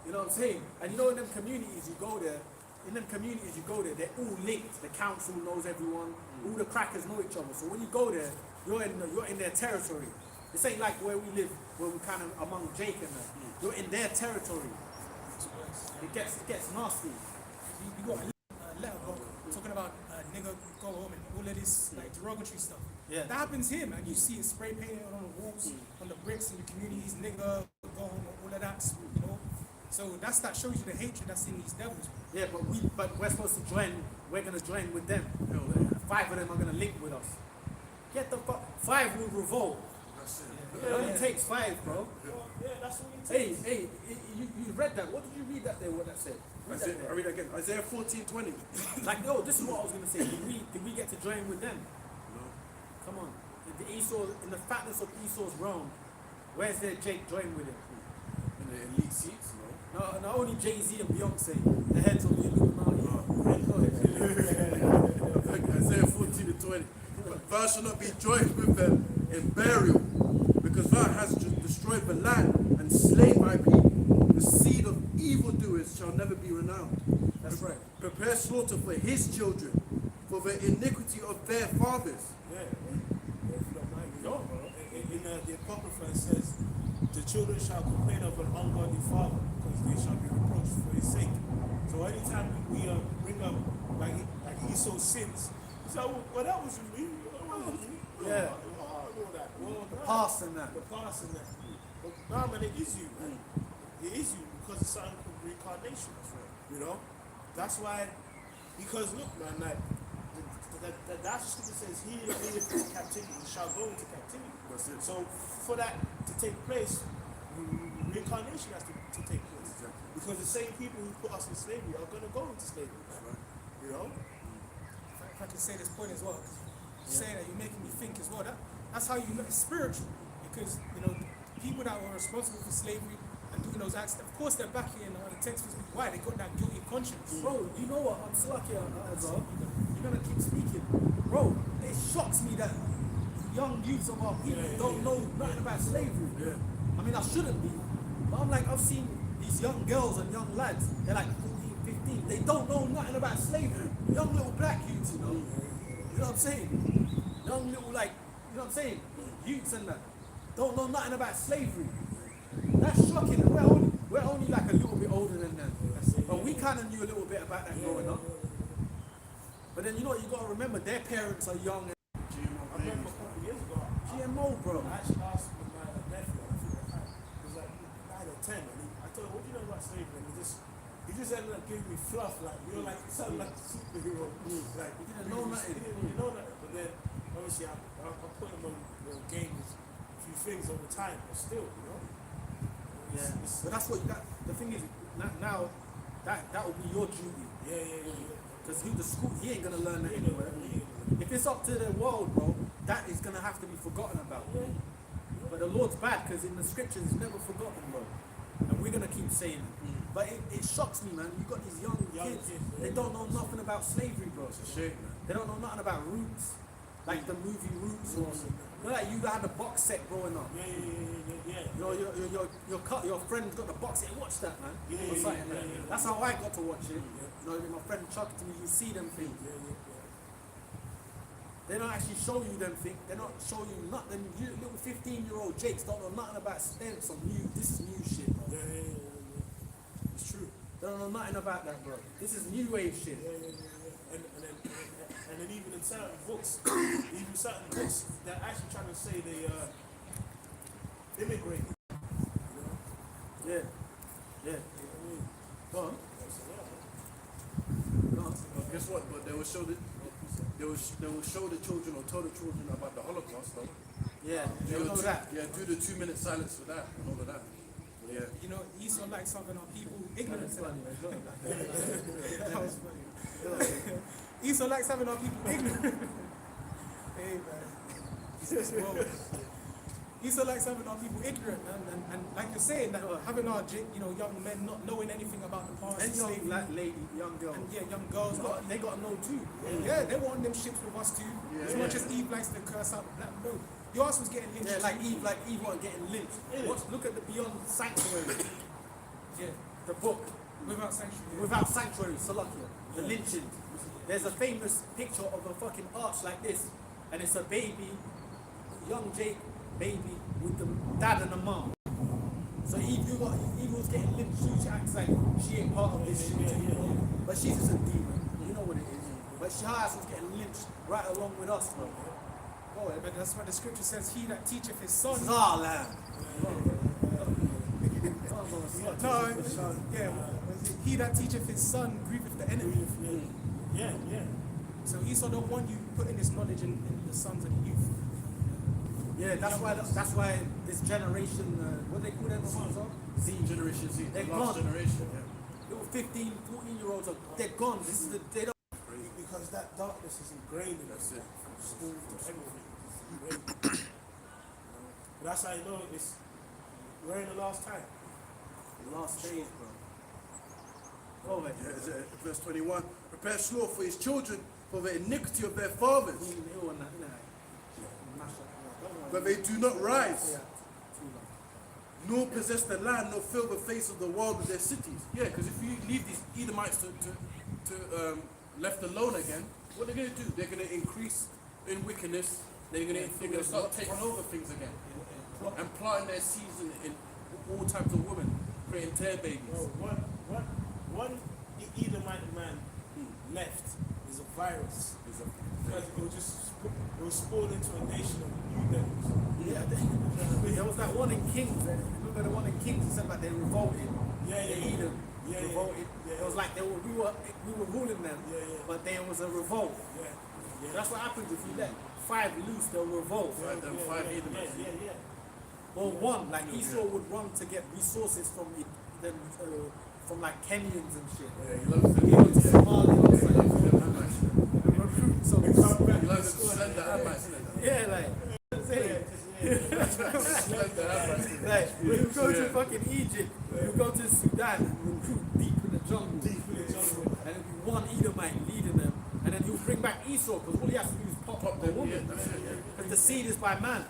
You know what I'm saying? And you know, in them communities you go there, they're all linked. The council knows everyone. All the crackers know each other. So when you go there, you're in their territory. This ain't like where we live, where we're kind of among Jake and that. You're in their territory. It gets nasty. You got a letter talking about nigga go home and all of this like derogatory stuff. Yeah. That happens here, man. You see it spray painted on the walls, on the bricks in the communities, nigga go home, all of that, you know. So that shows you the hatred that's in these devils. Yeah, but we're supposed to join. We're gonna join with them. 5 of them are gonna link with us. Get the fuck. 5 will revolt. That's it. It only takes 5, bro. Yeah, that's what it takes. Hey, you read that? What did you read that there? What that said? Read that there. I read that again. Isaiah 14:20. Like, yo, this is what I was gonna say. Did we get to join with them? No. Come on. In the fatness of Esau's realm, where's their Jake join with him? In the elite seats, no. No, not only Jay-Z and Beyonce, the heads of the Illuminati. Isaiah 14:20. But thou shalt not be joined with them in burial, because thou hast destroyed the land and slain my people. The seed of evildoers shall never be renowned. That's right. Prepare slaughter for his children, for the iniquity of their fathers. Yeah. If you don't mind, bro. In the Apocrypha it says, the children shall complain of an ungodly father, because they shall be reproached for his sake. So anytime we bring up like Esau's sins, so well that was me. Yeah. All that. The past and that. The past and that. But nah, man, it is you, man. It is you because it's something called reincarnation. You know, that's why. Because look, man, like that scripture says, "He that leadeth into captivity shall go into captivity." That's it. So for that to take place, reincarnation has to take place. Because the same people who put us in slavery are going to go into slavery. You know? If I can say this point as well, saying that you're making me think as well. That's how you know it's spiritual, because you know people that were responsible for slavery and doing those acts. Of course, they're back here in the text. Why they got that guilty conscience? Bro, you know what? I'm lucky, bro. You're gonna keep speaking, bro. It shocks me that young youths of our people don't know nothing about slavery. I mean, I shouldn't be, but I'm like, I've seen these young girls and young lads. They're like 14, 15. They don't know nothing about slavery. Young little black youths, you know. You know what I'm saying? Young little like, you know what I'm saying? Youths and that don't know nothing about slavery. That's shocking. We're only like a little bit older than them. But we kind of knew a little bit about that growing up. But then you know what, you got to remember, their parents are young. And I remember a couple of years ago, GMO, bro. I actually asked my nephew, I think at the time, he was like 9 or 10, and I told him, what do you know about slavery? And he just ended up giving me fluff, like, you're like, you sound like a superhero. Like, He didn't know nothing. He didn't really know that. But then, obviously, I put him on games, a few things all the time, but still, you know? But that's what the thing is, now, that will be your duty. Yeah. Because the school, he ain't gonna learn that anywhere. If it's up to the world, bro, that is gonna have to be forgotten about. But the Lord's bad, because in the scriptures it's never forgotten, bro. And we're gonna keep saying it. But it shocks me, man. You got these young kids, they don't know nothing about slavery, bro. It's a shame, man. They don't know nothing about Roots, like the movie Roots, or you know, like you had the box set growing up. Yeah. You know, your friend's got the box set. Watch that, man. Or something, man. That's how I got to watch it. You know, my friend chucked it to me. You see them things. They don't actually show you them things. They don't show you nothing. You little 15-year-old Jakes don't know nothing about stamps or this is new shit, bro. Yeah. It's true. They don't know nothing about that, bro. This is new wave shit. And then even in certain books, they're actually trying to say they immigrated. Yeah. Go on. But guess what? But they will show the children or tell the children about the Holocaust, though. Yeah, you know that. Yeah, do the 2-minute silence for that and all of that. Yeah. You know, Esau likes something on people ignorant. That's funny, man. That was funny. Esau likes having our people ignorant. Hey, man. Well, Esau likes having our people ignorant, man. And like you're saying, that having our young men not knowing anything about the past. And young slavery, lady, young girl. and young girls. They got to know too. Yeah, they were on them ships with us too. As much as Eve likes to curse out the black bro. Your ass was getting lynched. Yeah, like Eve wasn't getting lynched. Look at the Beyond Sanctuary. Yeah, The book. without sanctuary. Without Sanctuary, Salakia. The lynching. There's a famous picture of a fucking arch like this. And it's a baby, young Jake baby with the dad and the mom. So Eve was getting lynched too. She acts like she ain't part of this shit. But she's just a demon. You know what it is. But her ass was getting lynched right along with us, bro. Go ahead. But that's what the scripture says. He that teacheth his son. Zalam. No, yeah. He that teacheth his son grieveth the enemy. Yeah. So Esau don't want you putting this knowledge in the sons of the youth. Yeah, that's why this generation, what they call them, Z. Generation Z, They're the last gone. generation. Little 15, 14-year-olds they're gone. They don't. Because that darkness is ingrained in us. That's it. From school to everything. It's ingrained. But that's how you know we're in the last time. Last days, bro. Go ahead. Yeah, is it verse 21? Prepare slaughter for his children for the iniquity of their fathers, but they do not rise, nor possess the land, nor fill the face of the world with their cities. Yeah, because if you leave these Edomites to left alone again, what are they going to do? They're going to increase in wickedness. They're going to start taking over things again and planting their seeds in all types of women, creating tear babies. One Edomite man left is a virus. Because it will spawn into a nation of new devils. Yeah, there was that one in Kings. Remember the one in Kings? He said about they revolted. Edom revolted. It was like we were ruling them, but there was a revolt. That's what happens if you let 5 loose. They'll revolt. Five Edomites. Well, one, like Esau would run to get resources from from like Kenyans and shit. Yeah, he loves He goes to Somalia or He something. loves them Hamites. And recruit some. He loves to send the Hamites. Yeah, like. Send the Hamites. Like, when you go to fucking Egypt, you go to Sudan and recruit deep in the jungle. And it'll be one Edomite leading them. And then he'll bring back Esau because all he has to do is pop up the woman. Because the seed is by man.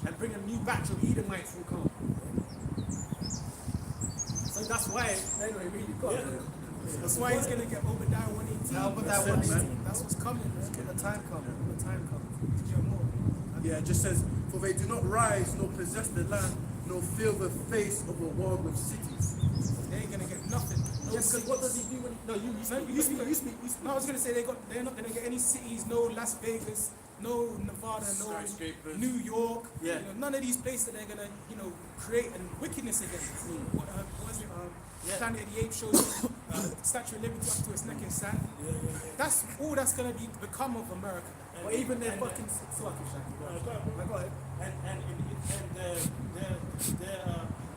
And bring a new batch of Edomites will come. So that's why, anyway, really got That's why he's gonna get Obadiah 118. Obadiah 118. That's what's coming. When the time comes, when the time comes. Yeah, more. Yeah, it just says, for they do not rise nor possess the land, nor fill the face of the world with cities. They ain't gonna get nothing. No Yes, because what does he do when he, no, you speak. No, I was gonna say they're not gonna get any cities, no Las Vegas, no Nevada, no Skyscrapers. New York. Yeah. You know, none of these places that they're gonna, create and wickedness against. What was it? Planet of the Apes shows you, Statue of Liberty up to its neck in sand. That's all that's gonna become of America. But even their fucking sluggish. Go ahead. And their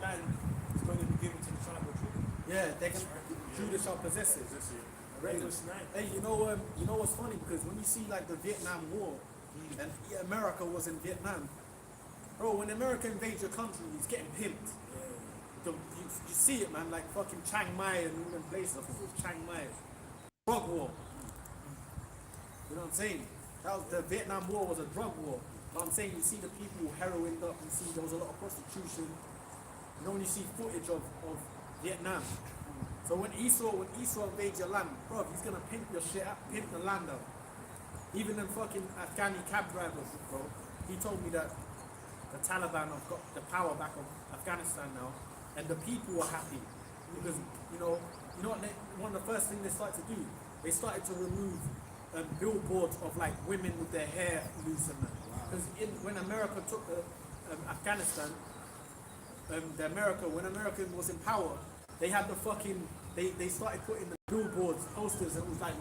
land is going to be given to the tribe of Judah. Yeah, they can. Judah shall possess it. Verse 9. Hey, you know what's funny? Because when you see like the Vietnam War, and America was in Vietnam, bro. When America invades your country, it's getting pimped. You see it, man. Like fucking Chiang Mai and all them places. I think it was Chiang Mai. Drug war. You know what I'm saying? That was, the Vietnam War was a drug war. But I'm saying you see the people heroined up. You see there was a lot of prostitution. You know when you see footage of Vietnam. So when Esau invades your land, bro, he's gonna pimp your shit up, pimp the land out. Even them fucking Afghani cab drivers, bro. He told me that the Taliban have got the power back of Afghanistan now, and the people are happy because you know what one of the first things they started to do, they started to remove billboards of like women with their hair loose and that. Because when America took Afghanistan, when America was in power, they had the fucking they started putting the billboards, posters, and it was like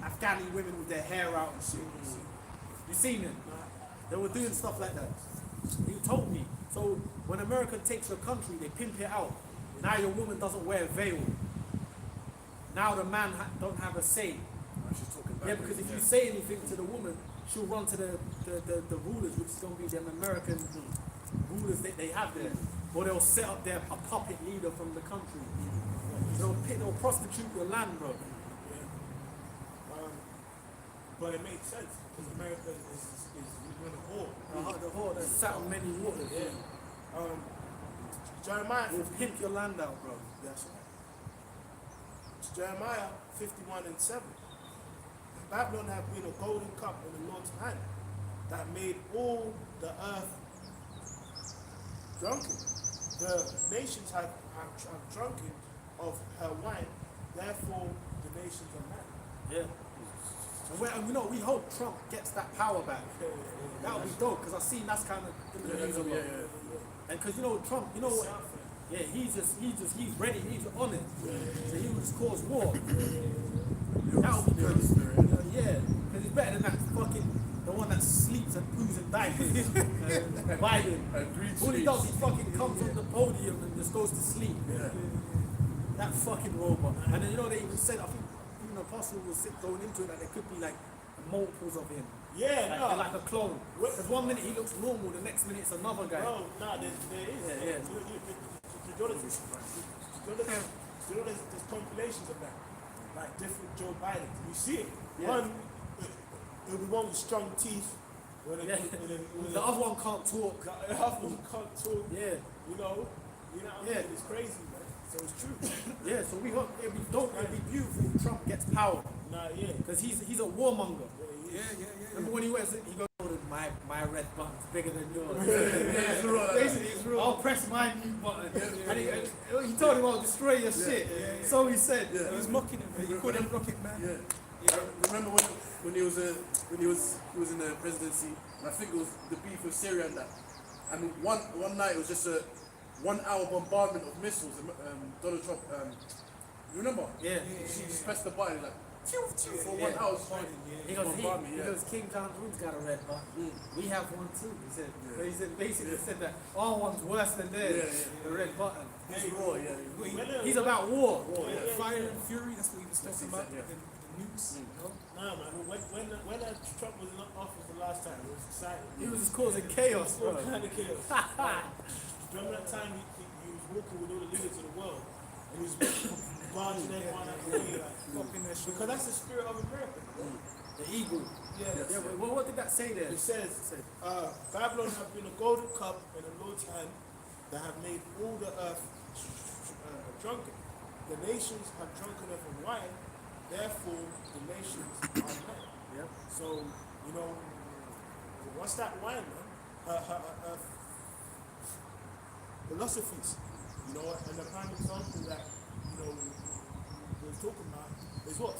Afghani women with their hair out and shit. You seen it? They were doing stuff like that. You told me. So when America takes your country, they pimp it out. Now your woman doesn't wear a veil. Now the man don't have a say. Yeah, because if you say anything to the woman, she'll run to the rulers, which is going to be them American rulers that they have there. Or they'll set up a puppet leader from the country. They'll prostitute your land, bro. But it makes sense because America is going to whore. The whore that sat on many waters. Yeah. Jeremiah Will pimp your land out, bro. That's right. It's Jeremiah 51:7. Babylon have been a golden cup in the Lord's hand that made all the earth drunken. The nations have drunken of her wine, therefore the nations are mad. Yeah. And we hope Trump gets that power back. That would be dope because I've seen that's kind of the news a lot. And because Trump, you know what? Yeah, he's ready. He's on it. So he will just cause war. That would be good. Yeah, because he's better than that the one that sleeps and poos and dies. Biden. All he does, he fucking comes on the podium and just goes to sleep. That fucking robot. And then they even said, I think even Apostle was going into it that there could be like multiples of him. Yeah, like a clone. Because 1 minute he looks normal, the next minute it's another guy. No, there is. Yeah. There's compilations of that, like different Joe Bidens. You see it. Yeah. It'll be one with strong teeth. The other one can't talk. The other one can't talk. Yeah. You know what I mean? It's crazy, man. So it's true. Yeah, so we hope it'll be dope, it'll be beautiful if Trump gets power. Because he's a warmonger. Yeah. Remember when he wears it, he goes, my red button's bigger than yours. Basically, it's real. I'll press my new button. And he told him, I'll destroy your shit. So he said. He was mocking him. He called him Rocket Man. Yeah. Remember when he was in the presidency, and I think it was the beef with Syria and that. And one night it was just a 1 hour bombardment of missiles. Donald Trump, you remember? Yeah. She just pressed the button like For 1 hour. He goes, Bombard me, he yeah. goes, King Jong-un's got a red button. We have one too. He said, but he said basically said that our one's worse than theirs. The red button. He's raw, yeah. He's about war. Fire and fury, that's what he was talking about. Yeah. The nukes, you know? Nah, man. When Trump was in office the last time, it was exciting. He was just causing chaos, All bro. kind of chaos. Remember that time he was walking with all the leaders of the world, and he was barging everyone out the way, because that's the spirit of America. The eagle. Yeah. Yeah, but what did that say there? It says, Babylon have been a golden cup in the Lord's hand that have made all the earth drunken. The nations have drunken of the wine, therefore the nations are mad. Yep. So, you know, what's that wine, man? Philosophies, you know, and the prime example that, you know, we're talking about is what?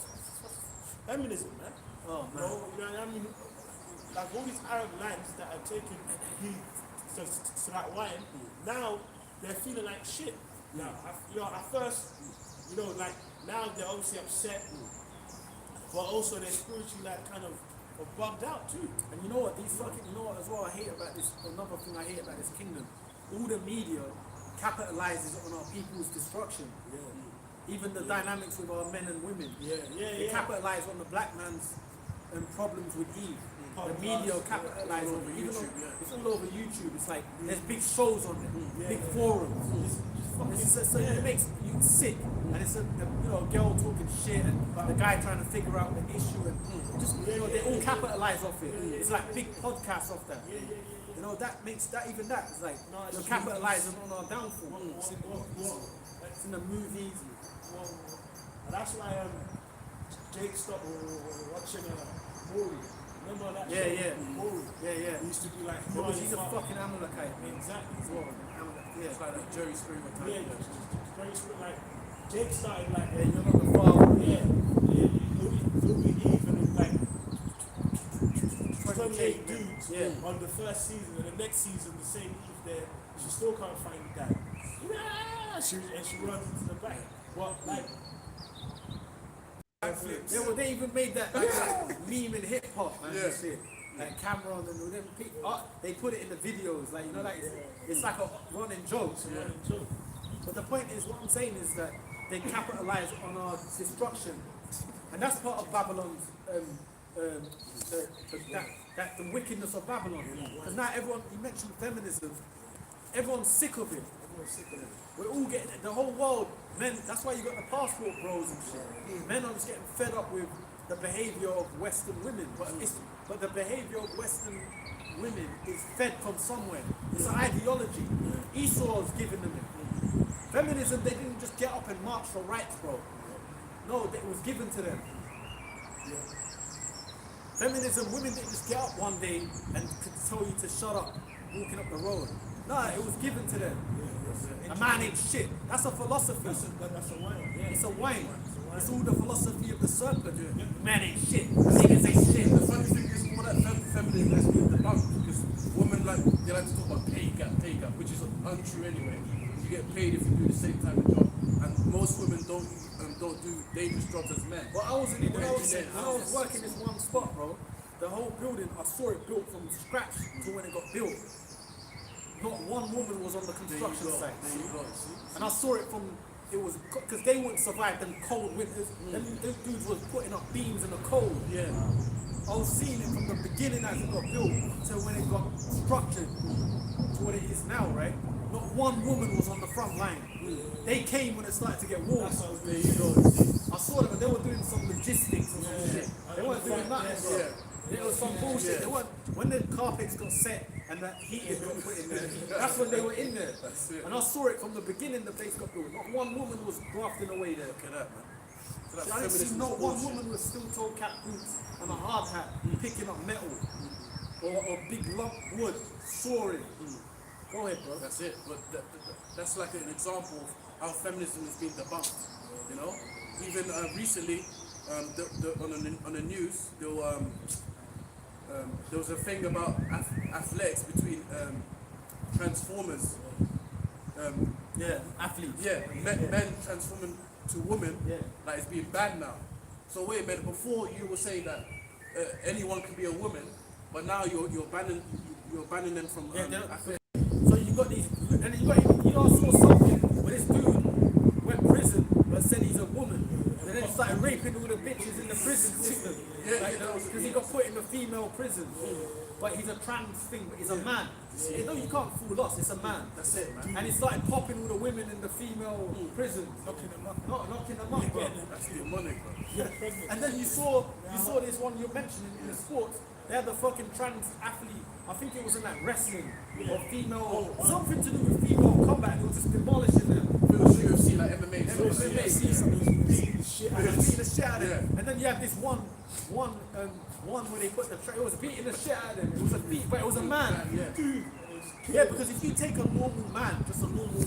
Feminism, man. Oh, You know what I mean? Like all these Arab lands that are taking heed to that wine, now they're feeling like shit. Now, at first, you know, like now they're obviously upset, but also they're spiritually like kind of bugged out too. And you know what? You know what as well I hate about this, another thing I hate about this kingdom? All the media capitalizes on our people's destruction. Yeah. Even the dynamics with our men and women. They capitalize on the black man's problems with Eve. The media capitalize on it. Even though it's all over YouTube. It's like there's big shows on it, big forums. So it makes you sick. And it's a girl talking shit and the guy trying to figure out the issue and just they all capitalize off it. It's like big podcasts off that. You know, that makes that even that it's like you're capitalizing on our downfall. It's in the movies. And that's why Jake stopped watching Maury. Remember that show? Yeah. Maury. Yeah. He used to be like, Because he's a fucking Amalekite. Exactly. As well. Yeah. It's like that Jerry Springer type. Yeah, very sweet. Like Jake started like, Yeah, you're not the father. he'll be even like 28 dudes on the first season, and the next season the same Eve there, she still can't find the guy. She runs into the back. But like, They even made that like meme in hip hop, man. This shit. Like Cameron and them they put it in the videos, like it's like a running joke. But the point is, what I'm saying is that they capitalize on our destruction, and that's part of Babylon's the wickedness of Babylon. Because now everyone, you mentioned feminism, everyone's sick of it. We're all getting it. The whole world, men. That's why you got the passport bros and shit. Men are just getting fed up with the behavior of Western women, but the behavior of Western women is fed from somewhere. It's an ideology. Esau's giving them it. Feminism, they didn't just get up and march for rights, bro. No, it was given to them. Feminism, women didn't just get up one day and could tell you to shut up walking up the road. No, it was given to them. A man ain't shit. That's a philosophy. that's a wine. It's a wine. It's all the philosophy of the serpent. Man ain't shit. Niggas ain't shit. The funny thing is, all that feminism has been debunked because women they like to talk about pay gap, which is untrue anyway. You get paid if you do the same type of job, and most women don't do dangerous jobs as men. But I was when I was working this one spot, bro. The whole building, I saw it built from scratch to when it got built. Not one woman was on the construction site. And I saw it from, because they wouldn't survive them cold winters. Them dudes was putting up beams in the cold. Yeah. I was seeing it from the beginning as it got built to when it got structured to what it is now, right? Not one woman was on the front line. They came when it started to get warm. There you go. I saw them and they were doing some logistics or some shit. They weren't doing nothing, bro. It was some bullshit. They weren't, when the carpets got set and that heating got put in there, that's when they were in there. And I saw it from the beginning the place got built. Not one woman was grafting away there. Look at that, man. So I didn't see not one woman with steel toe cap boots and a hard hat picking up metal or big lump wood, sawing. Go ahead, bro. That's it. But that's like an example of how feminism has been debunked. You know, even recently, on the news, there was a thing about athletics between transformers. Athletes. Men transforming to women. Like it's being banned now. So wait a minute. Before you were saying that anyone can be a woman, but now you're banning them from. So you got these, and then you also saw something where this dude went prison but said he's a woman, and then started raping all the bitches in the prison system. Because he got put in the female prison. But he's a trans thing, but he's a man. You know, you can't fool us, it's a man. That's it, man. And he started popping all the women in the female prison, knocking them up. Not knocking them up, bro. That's the money, bro. And then you saw this one you're mentioning in the sports. They had the fucking trans athlete. I think it was in like wrestling or female, something to do with female combat. It was just demolishing them. It was UFC, like MMA. Beating the shit out of them. And then you have this one where they put it was beating the shit out of them. It was a beat, but it was a man. Yeah, because if you take a normal man, just a normal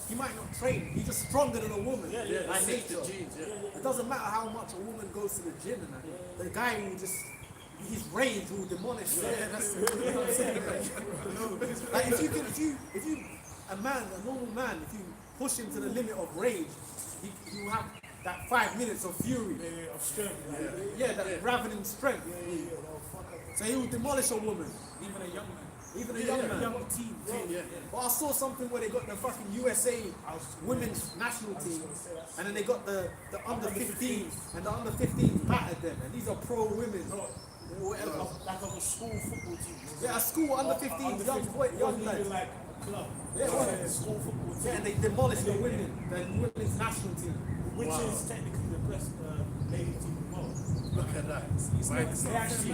he might not train. He's just stronger than a woman. By nature. It doesn't matter how much a woman goes to the gym and that. The guy will just his rage will demolish. You know what I'm saying? Like if you a normal man, if you push him to the limit of rage, he will have that 5 minutes of fury. Of strength. That ravening strength. So he will demolish a woman. Even a young man. Even a young man. Young teen. But I saw something where they got the fucking USA women's national team, and then they got the under 15s, and the under 15s battered them, and these are pro women. Whatever. Like of a school football team. Yeah, a school under 15s, young lads. Like a club. Yeah, school football team. yeah, and they demolished the women's national team. Which is technically the best lady team in the world. Look at that. They actually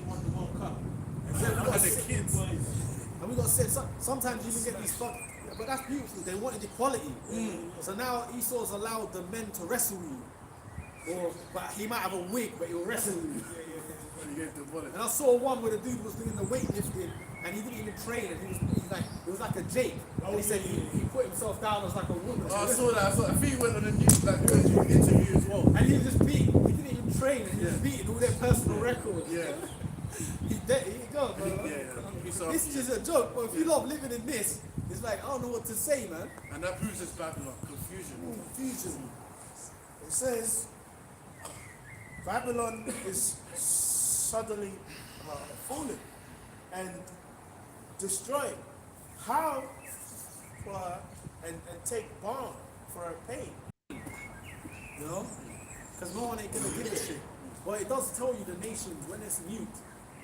won the World Cup. Look at the kids. And we got to say, sometimes you even get these but that's beautiful. They wanted equality. So now Esau's allowed the men to wrestle you. But he might have a wig, but he'll wrestle you. And I saw one where the dude was doing the weightlifting and he didn't even train, and it was like a Jake. And he said he put himself down as like a woman. Oh, I saw that. I think he went on the news, like doing interview as well. And he was just beating. He didn't even train, and he was beating all their personal records. He's dead. Here you go, bro. This is just a joke, but if you love living in this, it's like I don't know what to say, man. And that proves it's Babylon. Confusion. It says Babylon is suddenly fallen and destroyed. How for her and take balm for her pain? You know? Because no one ain't gonna give a shit. But it does tell you the nations when it's mute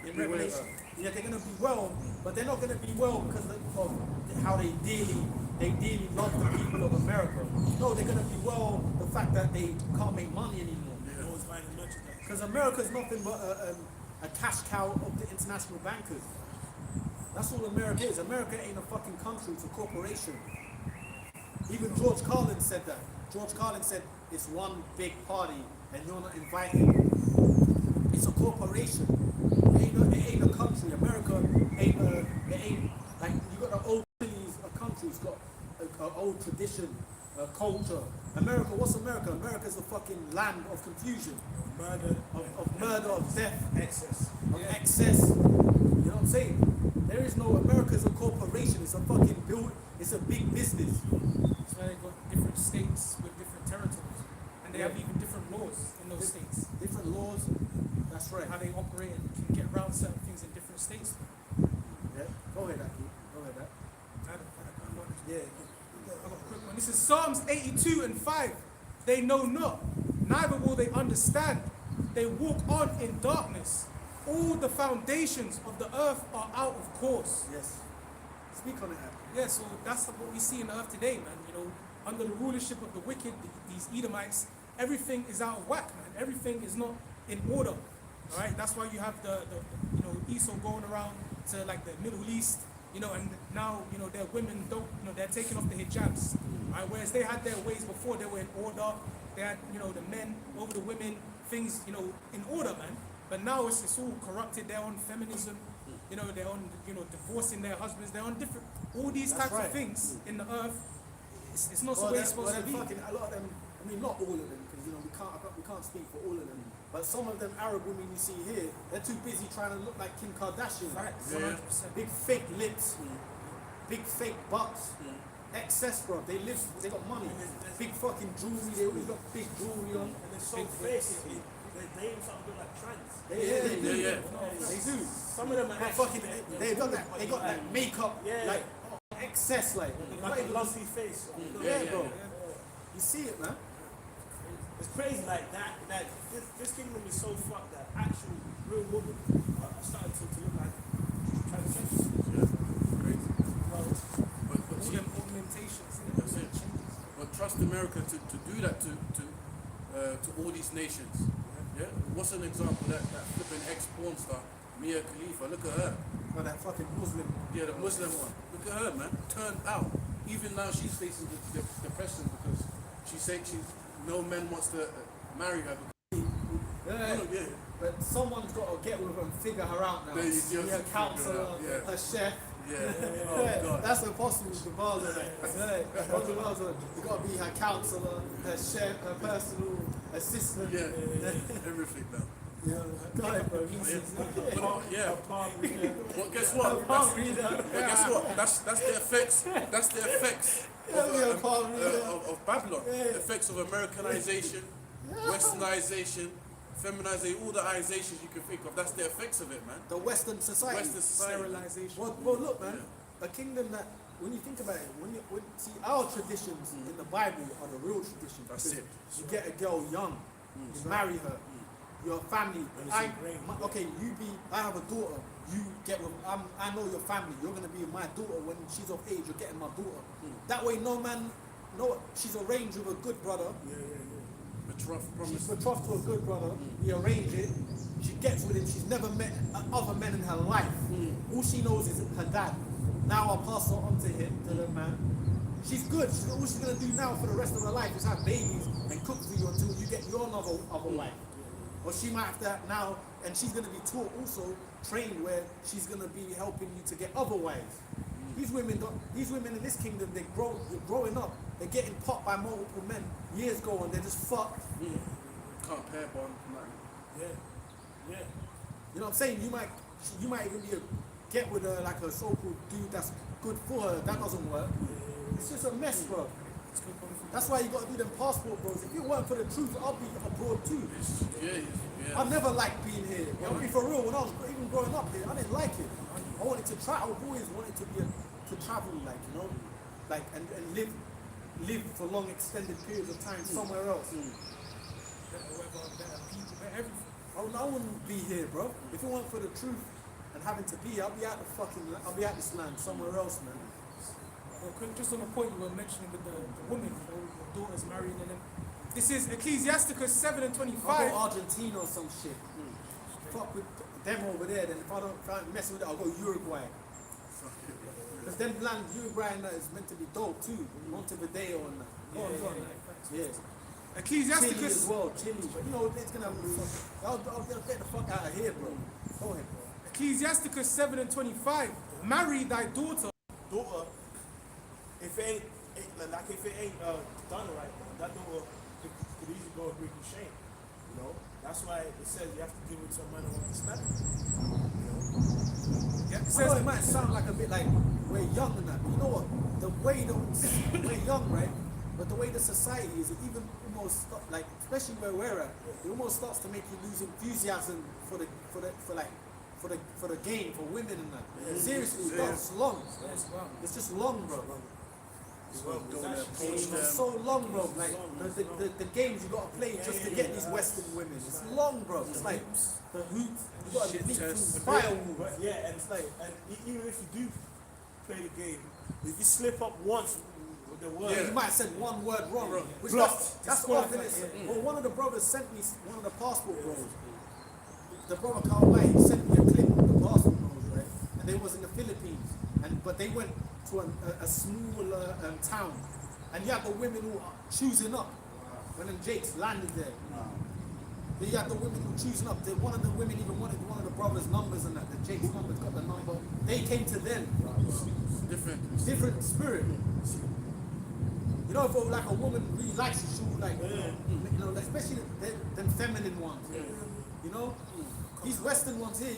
in Revelation. Yeah, they're gonna be well, but they're not gonna be well because of how they dearly love the people of America. No, they're gonna be well the fact that they can't make money anymore. Because America's nothing but a cash cow of the international bankers. That's all America is. America ain't a fucking country, it's a corporation. Even George Carlin said that. George Carlin said it's one big party and you're not invited. It's a corporation. It ain't a country. America ain't like you got the old country. It's got an old tradition, a culture. America, what's America? America's the fucking land of confusion. Murder, of death, excess. You know what I'm saying? There is no America's a corporation, it's a fucking it's a big business. That's why they've got different states with different territories. And they have even different laws in those states. Different laws, that's right. How they operate and can get around certain things in different states. Yeah, go ahead, Aki. Go ahead, Yeah. I got a quick one. This is Psalms 82 and 5. They know not, neither will they understand. They walk on in darkness. All the foundations of the earth are out of course. Yes. Speak on it, Aki. Yeah, so that's what we see in the earth today, man. You know, under the rulership of the wicked, these Edomites, everything is out of whack, man. Everything is not in order. All right, that's why you have the Esau going around to like the Middle East, and now their women they're taking off the hijabs. Right, whereas they had their ways before, they were in order. They had the men over the women, things in order, man. But now it's all corrupted. They're on feminism. They're on divorcing their husbands. They're on different all these types of things in the earth. It's not the way it's supposed to be. A lot of them, I mean, not all of them, because we can't speak for all of them. But some of them Arab women you see here, they're too busy trying to look like Kim Kardashian. Right, 100%. Big fake lips, big fake butts. excess, bro. They got money. Big fucking jewelry. They always got big jewelry on. And they're so fake. They name something like trends. They do. Yeah. They do. Some of them are But actually fucking, they got that makeup, Yeah. like excess, like like a lumpy face. yeah, bro. You see it, man. It's crazy like that. This kingdom is so fucked that actual real women are starting to look like transgenders. Crazy. Well, But All see, them augmentations. that's it. But trust America to do that to all these nations. Yeah. What's an example? That flipping ex-porn star, Mia Khalifa. Look at her. Or that fucking Muslim. Yeah, the Muslim one. Look at her, man. Turned out. Even now she's facing the depression because no man wants to marry her. Yeah. Oh, yeah. But someone's got to get with her and figure her out now. There you go. Be her counselor, Yeah. her chef. Yeah. Yeah, Oh God. that's impossible with the bars. You got to be her counselor, her chef, her personal assistant. Yeah. Everything now. Go ahead, bro. Yeah. palm reader. Well, guess what? Palm reader. But guess what? That's the effects. That's the effects of Babylon. The effects of Americanization, Westernization, feminization, all the izations you can think of. That's the effects of it, man. The Western society. Western society. Sterilization. Well, look, man. A kingdom that, when you think about it, see our traditions in the Bible are the real traditions. That's Because it. You get a girl young, you marry her, your family. I have a daughter. You get with. I know your family. You're gonna be my daughter when she's of age. You're getting my daughter. That way, she's arranged with a good brother. Betrothed, She's promise. betrothed to a good brother. We arrange it. She gets with him. She's never met other men in her life. All she knows is her dad. Now I'll pass her on to him, to the man. She's good. All she's gonna do now for the rest of her life is have babies and cook for you until you get your other wife. Or she might have to now, and she's gonna be taught also, trained where she's gonna be helping you to get other wives. These women in this kingdom, they're growing up. They're getting popped by multiple men years ago, and they're just fucked. Can't pair bond. Nothing. Yeah. You know what I'm saying? You might even get with a so-called dude that's good for her. That doesn't work. It's just a mess, bro. That's why you got to do them passport, bros. If it weren't for the truth, I'll be abroad too. Yeah. I never liked being here. I'll be for real. When I was even growing up here, I didn't like it. I wanted to try. I've always wanted to travel, and live for long, extended periods of time somewhere else. Better weather, better people, better everything. I wouldn't be here, bro. If it weren't for the truth and having to be, I'll be out this land somewhere else, man. Well, just on the point you were mentioning with the women, your daughters marrying and them. This is Ecclesiasticus 7 and I'll 25. go Argentina or some shit. Fuck with them over there. Then if I don't mess with it, I'll go Uruguay. Because them land Uruguay and that is meant to be dope too. Montevideo and that. Go on. Yeah. Chile as Ecclesiasticus, well, Chile. But you know, it's gonna. I'll get the fuck out of here, bro. Go ahead, bro. Ecclesiasticus 7 and 25. Marry thy daughter. Daughter, if it ain't done right, that daughter could easily go and bring you shame. You know, that's why it says you have to give it to a man who understands. You know, Yeah, it I know says it might sound like a bit like we're young and that, but you know what? The way we're young, right? But the way the society is, it even almost like, especially where we're at, it almost starts to make you lose enthusiasm for the game, for women and that. Seriously, it's long. It's just long, bro. It's so long, bro. Like the games you gotta play just to get these Western women. It's long, bro. It's like the hoops. You gotta leap through firewall. but yeah, and it's like, even if you do play the game, if you slip up once with the word, You might have said one word wrong. Which Blocked. that's off, innit? Well, one of the brothers sent me one of the passport bros. The brother Carl White sent me a clip of the passport bros, right? And they was in the Philippines, but they went to a smaller town, and you had the women who are choosing up when them Jakes landed there. You had the women who choosing up. One of the women even wanted one of the brothers' numbers and that. The Jake's numbers got the number. They came to them. Different spirit. You know, if like a woman really likes you, she would like, you know, especially them feminine ones. You know, these Western ones here,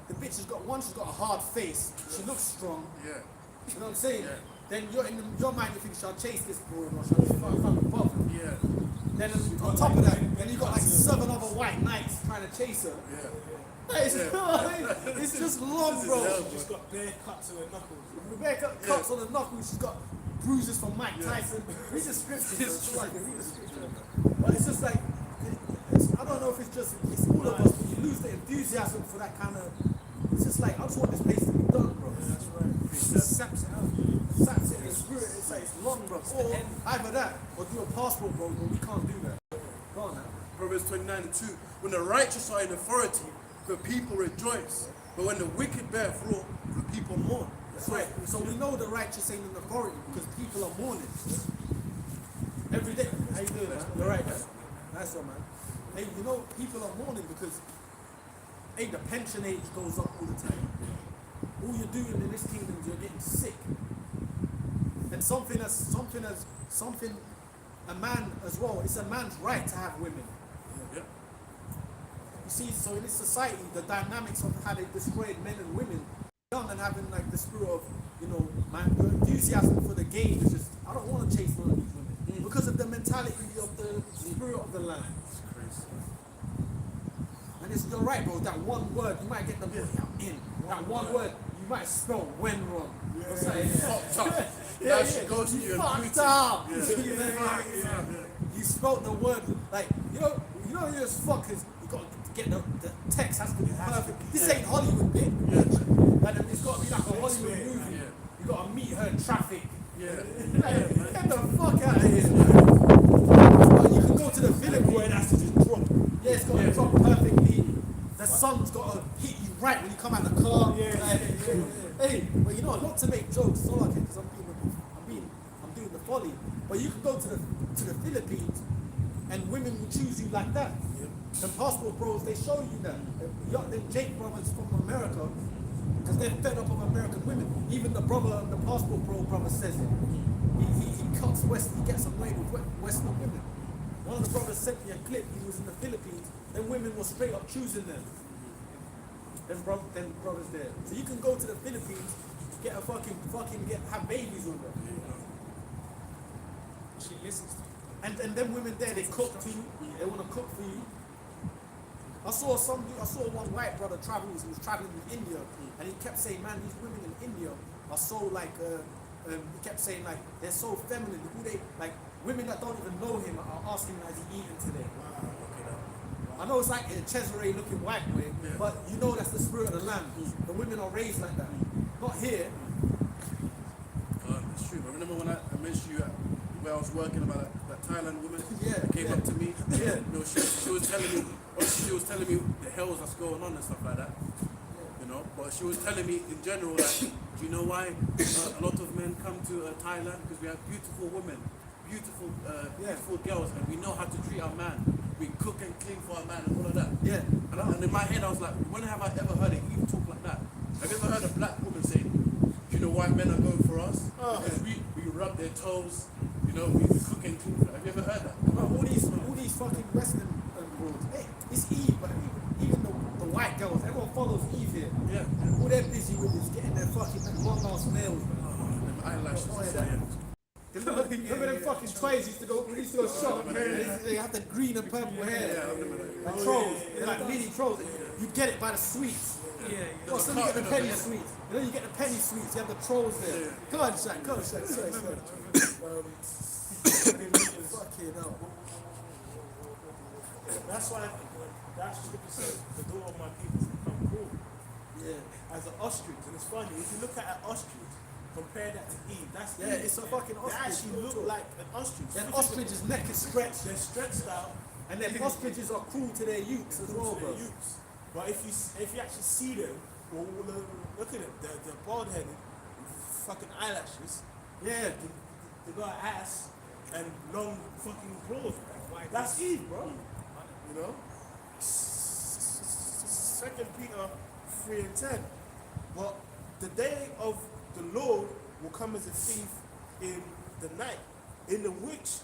the bitch has got one. She's got a hard face. She looks strong. Yeah. You know what I'm saying? then your mind you think, shall I chase this broad or shall I fucking bother? Yeah. Then on top of that, then you got like 7 other white knights trying to chase her. Yeah. It's just long, bro. She's got bare cuts to her knuckles. Rebecca cuts on the knuckles, she's got bruises from Mike Tyson. Read the scripture. Read the scripture. But it's just like, I don't know if it's all of us, but you lose the enthusiasm for that kind of, it's just like, I just want this place to be done, bro. That's right. It saps it out. Saps it in the spirit, it's like, it's long, bro. Or either that, or do a passport, bro, but we can't do that. Go on now. Proverbs 29:2. When the righteous are in authority, the people rejoice. But when the wicked bear fruit, the people mourn. That's right. So we know the righteous ain't in authority because people are mourning. Every day. How you doing, man? You're right, man. Nice one, man. Hey, you know, people are mourning because, hey, the pension age goes up all the time. All you're doing in this kingdom is you're getting sick. And a man as well, it's a man's right to have women. Yeah. You see, so in this society, the dynamics of how they destroyed men and women, young and having like the spirit of, you know, your enthusiasm for the game is just, I don't want to chase none of these women. Because of the mentality of the spirit of the land. It's crazy. And you're right, bro, that one word, you might get the in. That one word, you might spell when wrong. Fucked up. Yeah, Now she goes to you and fucked greets up. Yeah. You spelled the word like you know you're as fuck as you got to get the text has to be perfect. This ain't Hollywood, bit. Like it's got to be like a Hollywood movie. You got to meet her in traffic. Yeah. Get the fuck out of here, man. You can go to the Philippines where it has to just drop. Yeah, it's got to drop perfectly. The sun's got to hit you right when you come out of the car. Hey, but you know, not to make jokes, it's all okay because I'm doing the folly. But you can go to the Philippines and women will choose you like that. The passport bros, they show you that. The Jake brothers from America, because they're fed up of American women. Even the passport bro brother says it. He cuts he gets away with Western women. One of the brothers sent me a clip, he was in the Philippines, and women were straight up choosing them. Them brothers there. So you can go to the Philippines, get a have babies with them. She listens to you. And them women there, they cook for you. They want to cook for you. I saw one white brother he was traveling in India, and he kept saying, man, these women in India are so like, he kept saying like, they're so feminine. Women that don't even know him are asking him, has he eaten today? I know it's like a Cesare looking white boy, but you know that's the spirit of the land. The women are raised like that. Not here. It's true. I remember when I mentioned you where I was working about that Thailand woman that came up to me. Yeah. You know, she was telling me the hells that's going on and stuff like that. You know, but she was telling me in general that, do you know why a lot of men come to Thailand? Because we have beautiful women, beautiful girls, and we know how to treat our man. We cook and clean for our man and all of that. Yeah. And in my head I was like, when have I ever heard an Eve talk like that? Have you ever heard a black woman say, do you know why men are going for us? Because we rub their toes, you know, we cook and clean for them. Have you ever heard that? All these fucking Western rules. Hey, it's Eve, but even the white girls, everyone follows Eve here. Yeah. All they're busy with is getting their fucking long-ass nails. Them eyelashes. Remember them fucking twice used to go shop. They have the green and purple hair. The trolls, they're like mini trolls. You get it by the sweets. Well, so you get the penny sweets. You know, you get the penny sweets. You have the trolls there. Come on, Shaq. Sorry. Fucking hell. That's why that scripture says the door of my people has become cool. Yeah. As an ostrich. And it's funny, if you look at an ostrich, compare that to Eve. That's Yeah, Eve. it's a fucking ostrich. They actually look like an ostrich. An ostrich's neck is stretched. They're stretched out. And then ostriches are cruel to their youths as well, bro. But if you actually see them, well, look at them. They're bald headed, fucking eyelashes. Yeah. They got an ass and long fucking claws. That's Eve, bro. You know? 2 Peter 3:10. But the day of the Lord will come as a thief in the night, in the which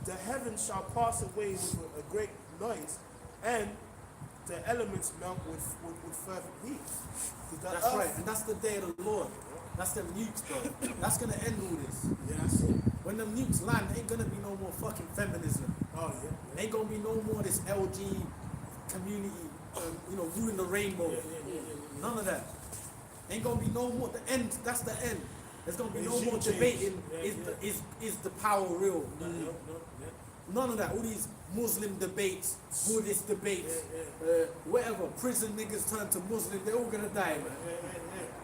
the heavens shall pass away with a great noise, and the elements melt with fervent heat. That's right, and that's the day of the Lord. That's them nukes, bro. That's gonna end all this. Yeah, that's it. When them nukes land, ain't gonna be no more fucking feminism. Oh, yeah. Ain't gonna be no more this LG community, ruin the rainbow. None of that. Ain't gonna be no more. The end. That's the end. There's gonna be no Regime more change. debating. Yeah, Is the power real? No, yeah. None of that. All these Muslim debates, Buddhist debates, whatever. Prison niggas turn to Muslim. They're all gonna die, man.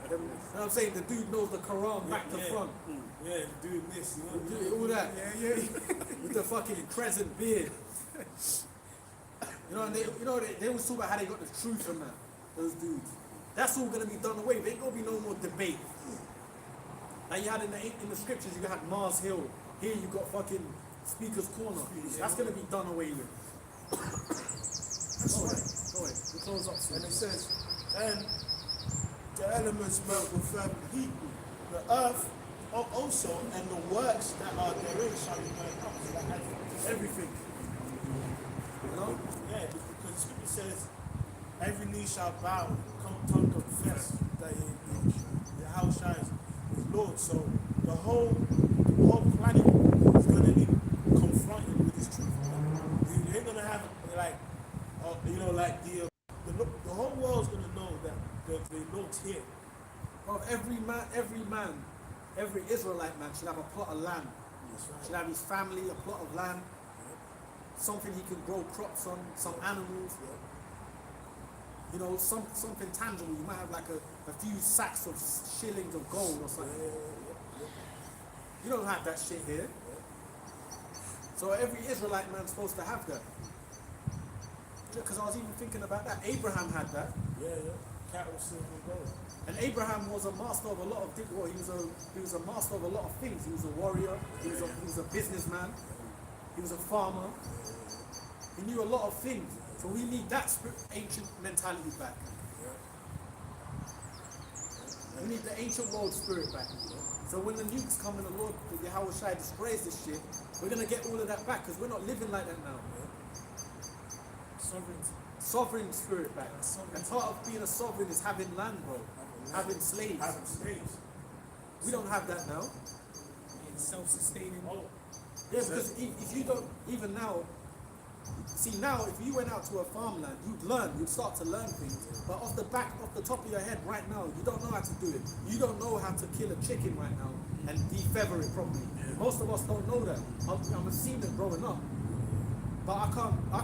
You know what I'm saying? The dude knows the Quran back to front. Yeah, doing this, you know. All that. With the fucking crescent beard. And they always talk about how they got the truth from that. Those dudes. That's all gonna be done away. There ain't gonna be no more debate. Like you had in the scriptures, you had Mars Hill. Here you got fucking Speaker's Corner. That's gonna be done away with. That's right. Go ahead. We close up soon. And it says, and the elements melt with fervent heat. The earth also and the works that are therein shall be burned up. So that adds everything. You know? Yeah, because the scripture says, every knee shall bow, tongue confess that the house shines is Lord. So the whole planet is going to be confronted with this truth. Man. You ain't going to have the whole world's going to know that the Lord's here. Well, every Israelite man should have a plot of land. That's right. Should have his family, a plot of land, something he can grow crops on, some animals. Something tangible. You might have like a few sacks of shillings of gold or something. You don't have that shit here. So every Israelite man's supposed to have that. Because I was even thinking about that. Abraham had that. Yeah. Cattle, silver, gold. And Abraham was a master of a lot of things. Well, he was a master of a lot of things. He was a warrior. He was a businessman. He was a farmer. He knew a lot of things. So we need that ancient mentality back. We need the ancient world spirit back. So when the nukes come and the Lord, the Yahweh Shai destroys this shit, we're going to get all of that back because we're not living like that now. Sovereign spirit back. And part of being a sovereign is having land, bro. Having slaves. We don't have that now. Being self-sustaining. Yeah, because if you don't, even now, see now, if you went out to a farmland, you'd start to learn things. But off the top of your head right now, you don't know how to do it. You don't know how to kill a chicken right now and defeather it properly. Most of us don't know that. I'm seeing it growing up. But I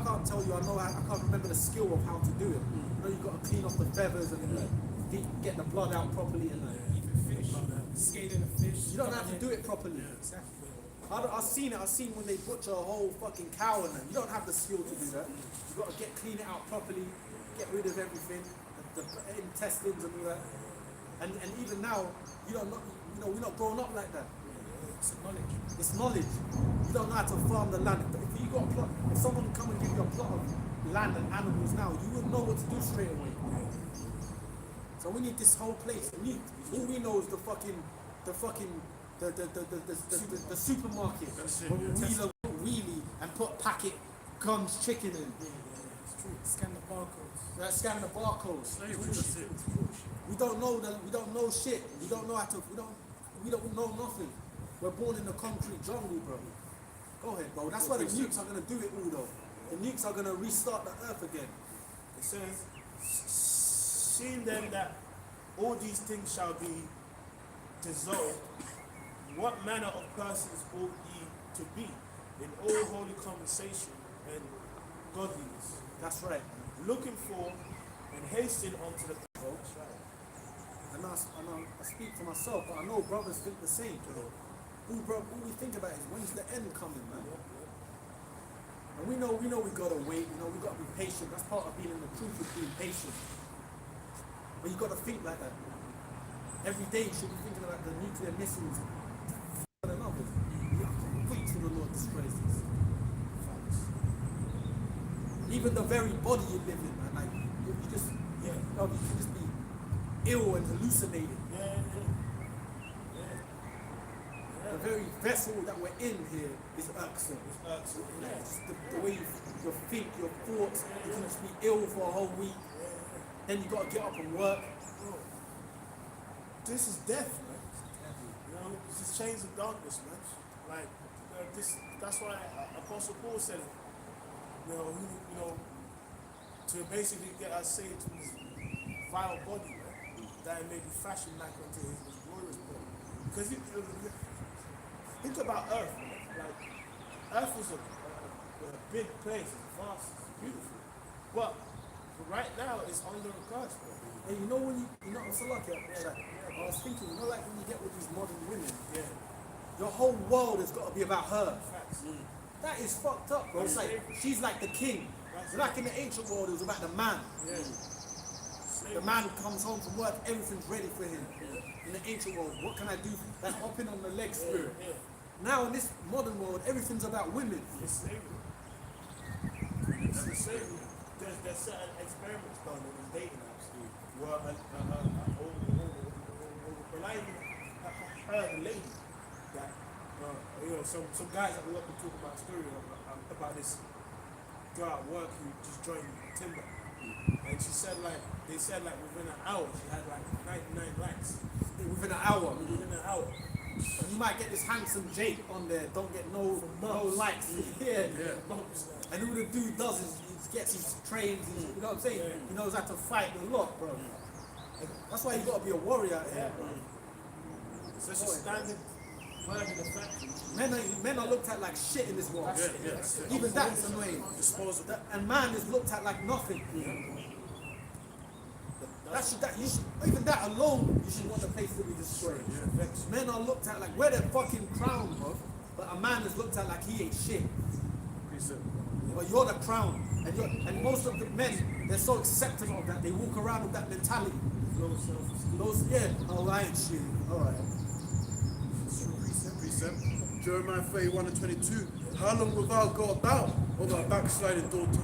can't tell you, I can't remember the skill of how to do it. You've got to clean off the feathers and get the blood out properly and Even fish, scaling a fish. you don't have to do it properly. Exactly. I've seen when they butcher a whole fucking cow and that. You don't have the skill to do that. You've got to clean it out properly, get rid of everything, the intestines and all that. And even now, we're not growing up like that. It's knowledge. It's knowledge. You don't know how to farm the land. If you got a plot, if someone come and give you a plot of land and animals now, you wouldn't know what to do straight away. So we need this whole place. All we know is the supermarket where we wheelie and put packet guns chicken in. It's true. Scan the barcodes. Scan the barcodes. We don't know shit. We don't know how to. We don't know nothing. We're born in the concrete jungle, bro. Go ahead, bro. That's why the nukes are gonna do it all, though. The nukes are gonna restart the earth again. It says, seeing then that all these things shall be dissolved, what manner of persons ought ye to be in all holy conversation and godliness? That's right. Looking for and hasten unto the That's right. And I speak for myself, but I know brothers think the same. All we think about is when's the end coming, man. And we know we gotta wait. We gotta be patient. That's part of being in the truth, is being patient. But you gotta think like that. Every day you should be thinking about the nuclear missiles and others. You have to wait till the Lord destroys this. Even the very body you live in, man. Like you can just be ill and hallucinating. The very vessel that we're in here is irksome. Just the way you think, your thoughts, you can just be ill for a whole week. Then you got to get up and work. This is death, man. This is chains of darkness, man. Like this. That's why Apostle Paul said it. To basically get us saved from this vile body, man, that it may be fashioned like unto his glorious body. Because think about Earth, man. Like Earth is a big place, it's vast, it's beautiful, but right now it's under a curse, bro. And you know when you know, I'm so lucky. I was thinking, you know, like when you get with these modern women, your whole world has got to be about her. Facts. That is fucked up, bro. It's like she's like the king. Like in the ancient world, it was about the man. Yeah. The man comes home from work, everything's ready for him. In the ancient world, what can I do? Like hopping on the leg spirit. Now in this modern world, everything's about women. It's slavery. It's slavery. There's certain experiments done in the dating apps where I even heard a lady that some guys that we up and talk about a story about this girl at work who just joined Timber, and she said they said within an hour she had like 99 likes. Within an hour. Within an hour. And you might get this handsome Jake on there, don't get no likes. Yeah. And all the dude does is he gets his trains, you know what I'm saying? He knows how to fight a lot, bro. That's why you gotta be a warrior out here, bro. It's just a standard word in the factory. Men are looked at like shit in this world. Even that's annoying. Disposable. And man is looked at like nothing. Even that alone, you should want the place to be destroyed. Men are looked at like, we're the fucking crown, bro. But a man is looked at like he ain't shit. But you're the crown. And most of the men, they're so accepting of that. They walk around with that mentality. Oh, I ain't shit. Alright. Precept. Jeremiah 31:22. How long wilt thou go about, O thou backsliding daughter?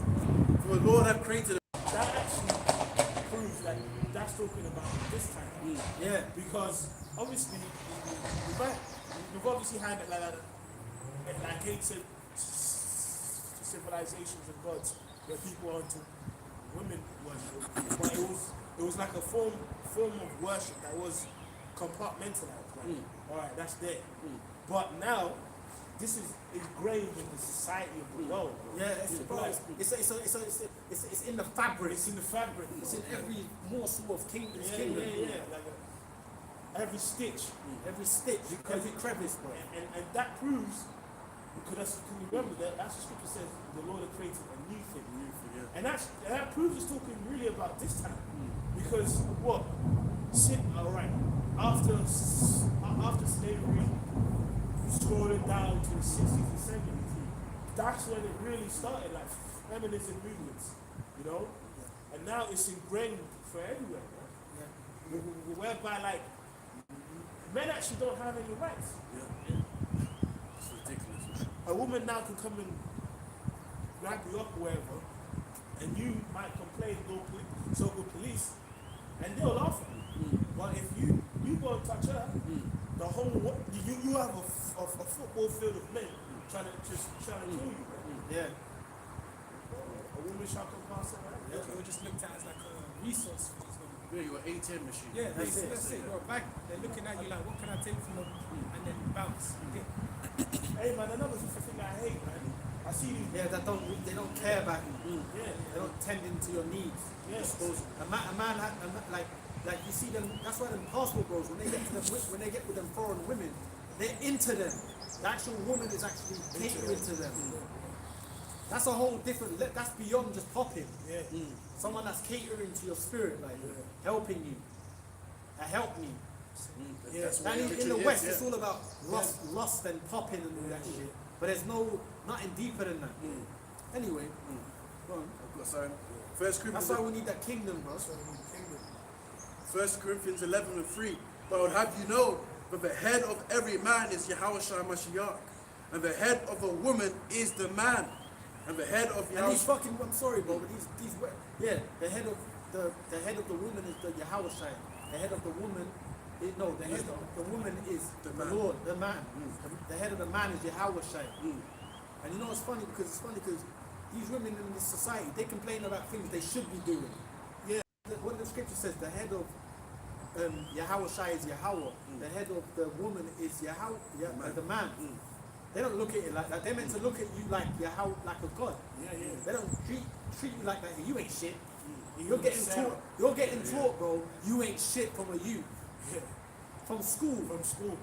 For the Lord hath created. That actually proves that that's talking about this time. Yeah. Because obviously we've obviously had like ancient civilizations and gods where people are into women worship, but it was like a form of worship that was compartmentalized. Like, all right, that's there. But now this is engraved in the society of the world. Bro. Yeah, it's in the fabric. It's in the fabric. It's in every morsel of kingdom. Like every stitch. Every stitch, every crevice, bro. And that proves, because remember that's the scripture says the Lord had created a new thing. And that proves it's talking really about this time. Because what? Alright, after slavery, scrolling down to the 60s and 70s, that's when it really started, like feminism movements, you know? And now it's ingrained for everywhere, right? Whereby like men actually don't have any rights. It's ridiculous. A woman now can come and grab you up or wherever, and you might complain, so-called police, and they'll laugh at you. But if you go and touch her, the whole you have a football field of men trying to kill you. Yeah. A woman shall come past her, right? You're just looked at as like a resource for these women. Yeah, you're an ATM machine. Yeah, that's it. You're a bank. They're looking at you like, what can I take from them? And then bounce. Hey man, another thing I hate, man. I see these. Yeah, they don't care about you. Yeah. They don't tend into your needs. Yeah. A man, like you see them. That's why them passport bros, when they get with them foreign women, they're into them. The actual woman is actually catering to them. That's a whole different. That's beyond just popping. Yeah. Someone that's catering to your spirit, like helping you. Help me. That's And what in the West, is, it's all about lust and popping and all that shit. But there's nothing deeper than that. Anyway, go on. I've got something. First That's Corinthians, why we need that kingdom, bro. 1 Corinthians 11:3. But I would have you know that the head of every man is Yahushua Mashiach, and the head of a woman is the man, and the head of And these Yahushua. fucking, I'm sorry, bro, but the head of the woman is the Yahushua. The head of the woman, the head of the woman is the Lord, the man. The head of the man is Yahushua. And you know what's funny? Because these women in this society, they complain about things they should be doing. Yeah. What the scripture says, the head of Yahweh Shai is Yahweh. The head of the woman is Yahweh, the man. They don't look at it like that. They're meant to look at you like Yahweh, like a god. They don't treat you like that. You ain't shit. You're getting taught. You're getting taught, bro. You ain't shit from a you. From school. From school.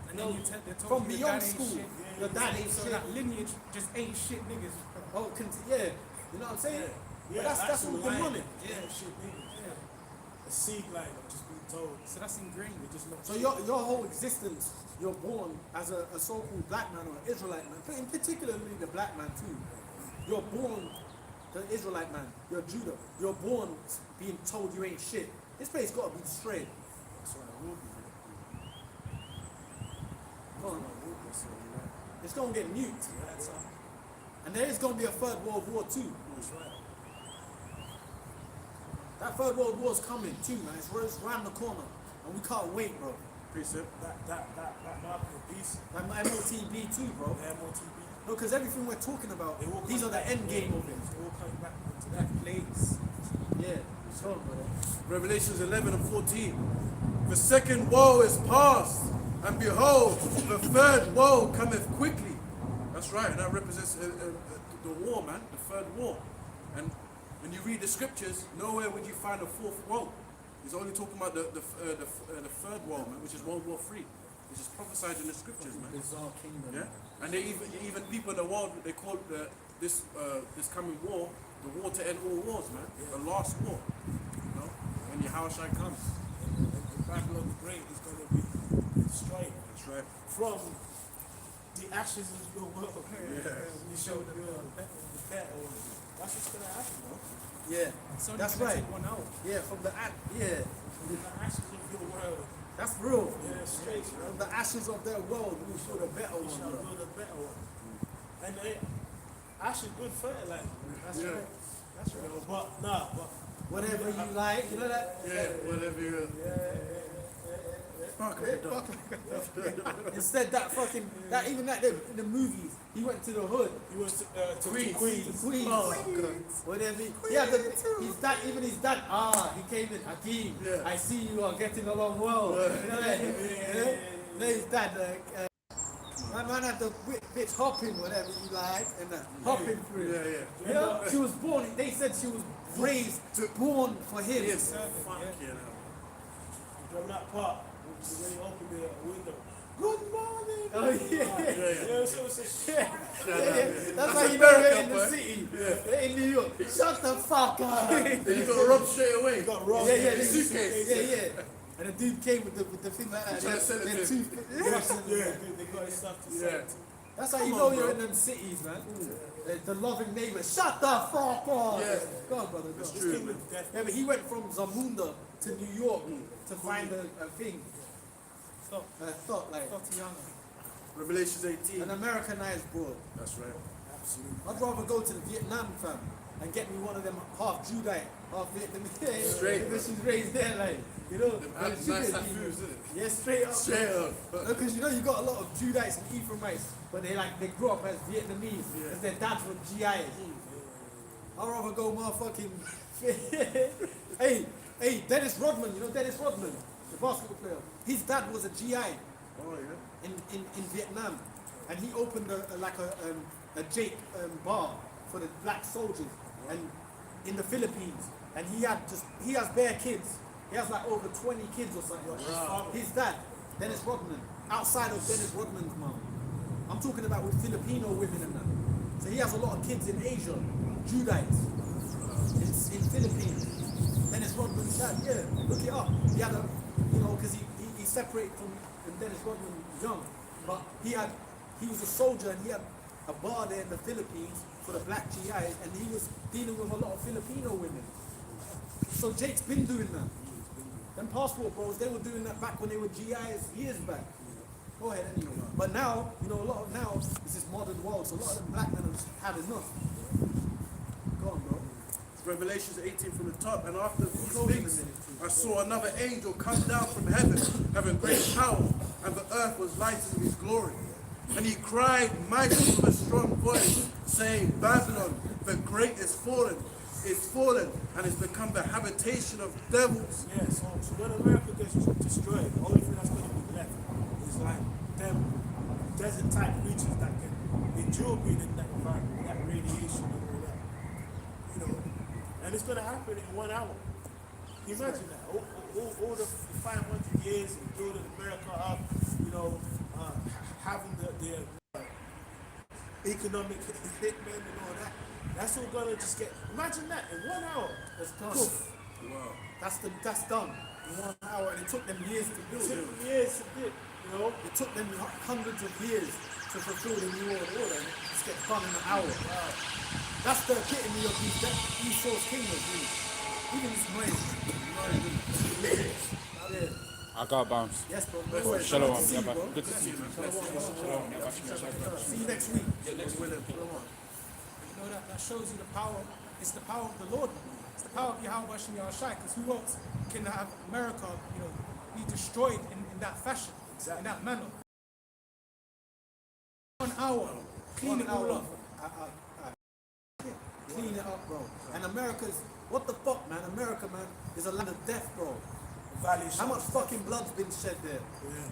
And then they're From told you your beyond dad ain't school. shit. Your dad ain't So shit. that lineage just ain't shit niggas. Oh, yeah. You know what I'm saying? Yeah, But that's all demonic. Yeah, shit, nigga. A seed line, just being told. So that's ingrained. They just not So your whole existence, you're born as a so-called black man or an Israelite man, but in particularly the black man too. You're born the Israelite man. You're Judah. You're born being told you ain't shit. This place got to be straight. That's what I will be. Go on. So, you know, It's going to get nuked. that's how. And there is going to be a third world war too. That's right. That third world war is coming too, man. It's around the corner. And we can't wait, bro. Precept. That mark of the beast, Like my MOTB too, bro. the MOTB, No, because everything we're talking about, they will these come are the back. end game of it. It's all coming back to that place. Yeah. Go on, brother. Revelations 11 and 14. The second woe is past, and behold, the third woe cometh quickly. That's right, and that represents the war, man, the third war. And when you read the scriptures, nowhere would you find a fourth woe. He's only talking about the third woe, man, which is World War III, which is prophesied in the scriptures, man. Bizarre kingdom. Yeah, and they even people in the world, they call this coming war the war to end all wars, man. The last war. You know, when Yahushua comes. And Babylon the Great is going to be destroyed That's right. from the ashes of your world. You show them the better one. That's what's going to happen, bro. Yeah. So That's you can right. take one out. Yeah, from the yeah. From the ashes of your world. That's real. Yeah, straight, bro. From the ashes of their world, we will build a better We one, shall bro. build a better one. And ash is good fertilizer. That's Yeah. right. That's right. But Whatever you like, you know that? Yeah, whatever you. Fuck it, dog. Instead, that even that in the movies, he went to the hood. he was to Queens. Queens. Oh, God. Whatever. His dad, even his dad. He came in. Hakeem, Yeah. I see you are getting along well. You know that? You know his dad. My man had the bitch hopping, whatever you like, and hopping through. Yeah. You know, she was born. They said she was raised, born for him. Yes. Fuck yeah. From that part, when you open the window. Good morning. Oh yeah. Yeah, so it's a Yeah. That's how you know America, they're in the boy. city. They're in New York. Shut the fuck up. Then you got robbed straight away. got wrong. Yeah, The suitcase. yeah. And the dude came with the thing like that. Trying to sell it They're to him. Yeah, they got his stuff to Yeah. sell. That's how you Come know on, you're bro. in them cities, man. The loving neighbor. Shut the fuck up. Yeah. Go on, brother. Go on. true. Kingdom of death. Yeah, but he went from Zamunda to New York to find a thing. Stop. Thought like Tatiana. Revelations 18. an Americanized broad. That's right. Absolutely. I'd rather go to the Vietnam fam and get me one of them half Judite, half Vietnamese. Straight, Because she's raised there, like, you know. Nice she could have be- foods, isn't it? Yeah, straight up. Straight up. Because you know you got a lot of Judites and Ephraimites, but they grew up as Vietnamese because their dads were GIs. I'd rather go motherfucking. hey, Dennis Rodman, you know Dennis Rodman, the basketball player. His dad was a GI Oh, yeah. in Vietnam, and he opened a Jake bar for the black soldiers, and in the Philippines, and he has bare kids. He has like over 20 kids or something. Wow. His dad, Dennis Rodman, outside of Dennis Rodman's mom. I'm talking about with Filipino women and that. So he has a lot of kids in Asia, Judites, in Philippines. Dennis Rodman's dad, yeah, look it up. He had a, because he separated from Dennis Rodman young, but he was a soldier and he had a bar there in the Philippines for the black GIs, and he was dealing with a lot of Filipino women. So Jake's been doing that. Them passport bros, they were doing that back when they were GIs years back. Go ahead anyway. But now, a lot of now, it's this modern world, so a lot of them black men have had enough. Go on, bro. Revelations 18 from the top, and after these things, I saw another angel come down from heaven, having great power, and the earth was lightened with his glory. And he cried mightily with a strong voice, saying, Babylon, the great is fallen, it's fallen and it's become the habitation of devils. Yeah, so when America gets destroyed, the only thing that's going to be left is like them desert type creatures that can endure being in that environment, that radiation and all that. You know, and it's going to happen in 1 hour. Can you imagine that? All the 500 years of building America up, you know, having the economic hitmen and all that. That's all gonna just get. Imagine that in 1 hour. That's done. Poof. Wow. That's done in 1 hour, and it took them years to build Took it. them years to do. You know. It took them hundreds of years to fulfill the New World Order, and it just gets done in an hour. Wow. That's the epitome of these source kingdoms, really. Even this noise. Yeah. I got bounce. Yes, bro. Shalom. Good to see you, bro. Good to see you. See you next week. You know that shows you the power. It's the power of the Lord. It's the power of Yahweh Hashem Yahushai. Because who else can have America, be destroyed in that fashion, in that manner? 1 hour, clean it all up. Clean it up, bro. And America's, what the fuck, man? America, man, is a land of death, bro. How much fucking blood's been shed there? Yeah.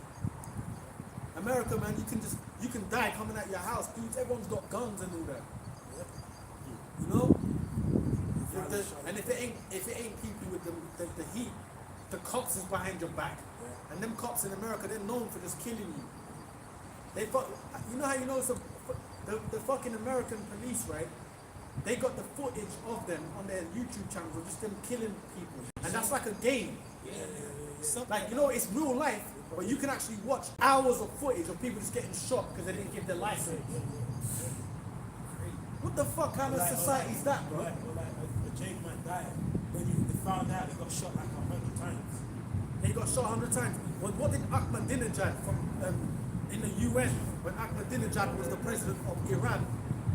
America, man, you can die coming out your house, dudes. Everyone's got guns and all that. You know? And if it ain't people with the heat, the cops is behind your back. And them cops in America, they're known for just killing you. You know how you know it's the fucking American police, right? They got the footage of them on their YouTube channels of just them killing people. And that's like a game. Like, it's real life, but you can actually watch hours of footage of people just getting shot because they didn't give their license. What the fuck kind of society is that, bro? Like a Jake man died. Then they found out he got shot like 100 times. They got shot 100 times. What did Ahmadinejad from in the UN, when Ahmadinejad was the president of Iran,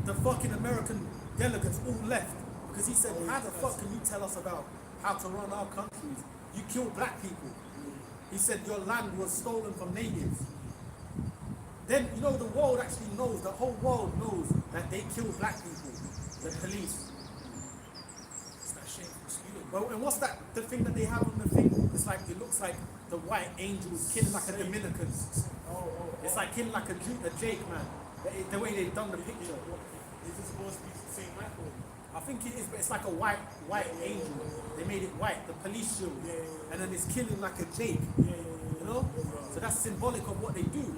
the fucking American delegates all left because he said, how the fuck can you tell us about how to run our countries? You kill black people. He said your land was stolen from natives. Then, the world actually knows, the whole world knows that they kill black people, the police. It's that shameful. Well, and what's that, the thing that they have on the thing? It's like, it looks like the white angels killing like a Dominican. It's like killing like a Jake, man. The way they've done the picture. Is this supposed to be the same record? I think it is, but it's like a white angel. They made it white, the police shield. And then it's killing like a Jake. You know? So that's symbolic of what they do.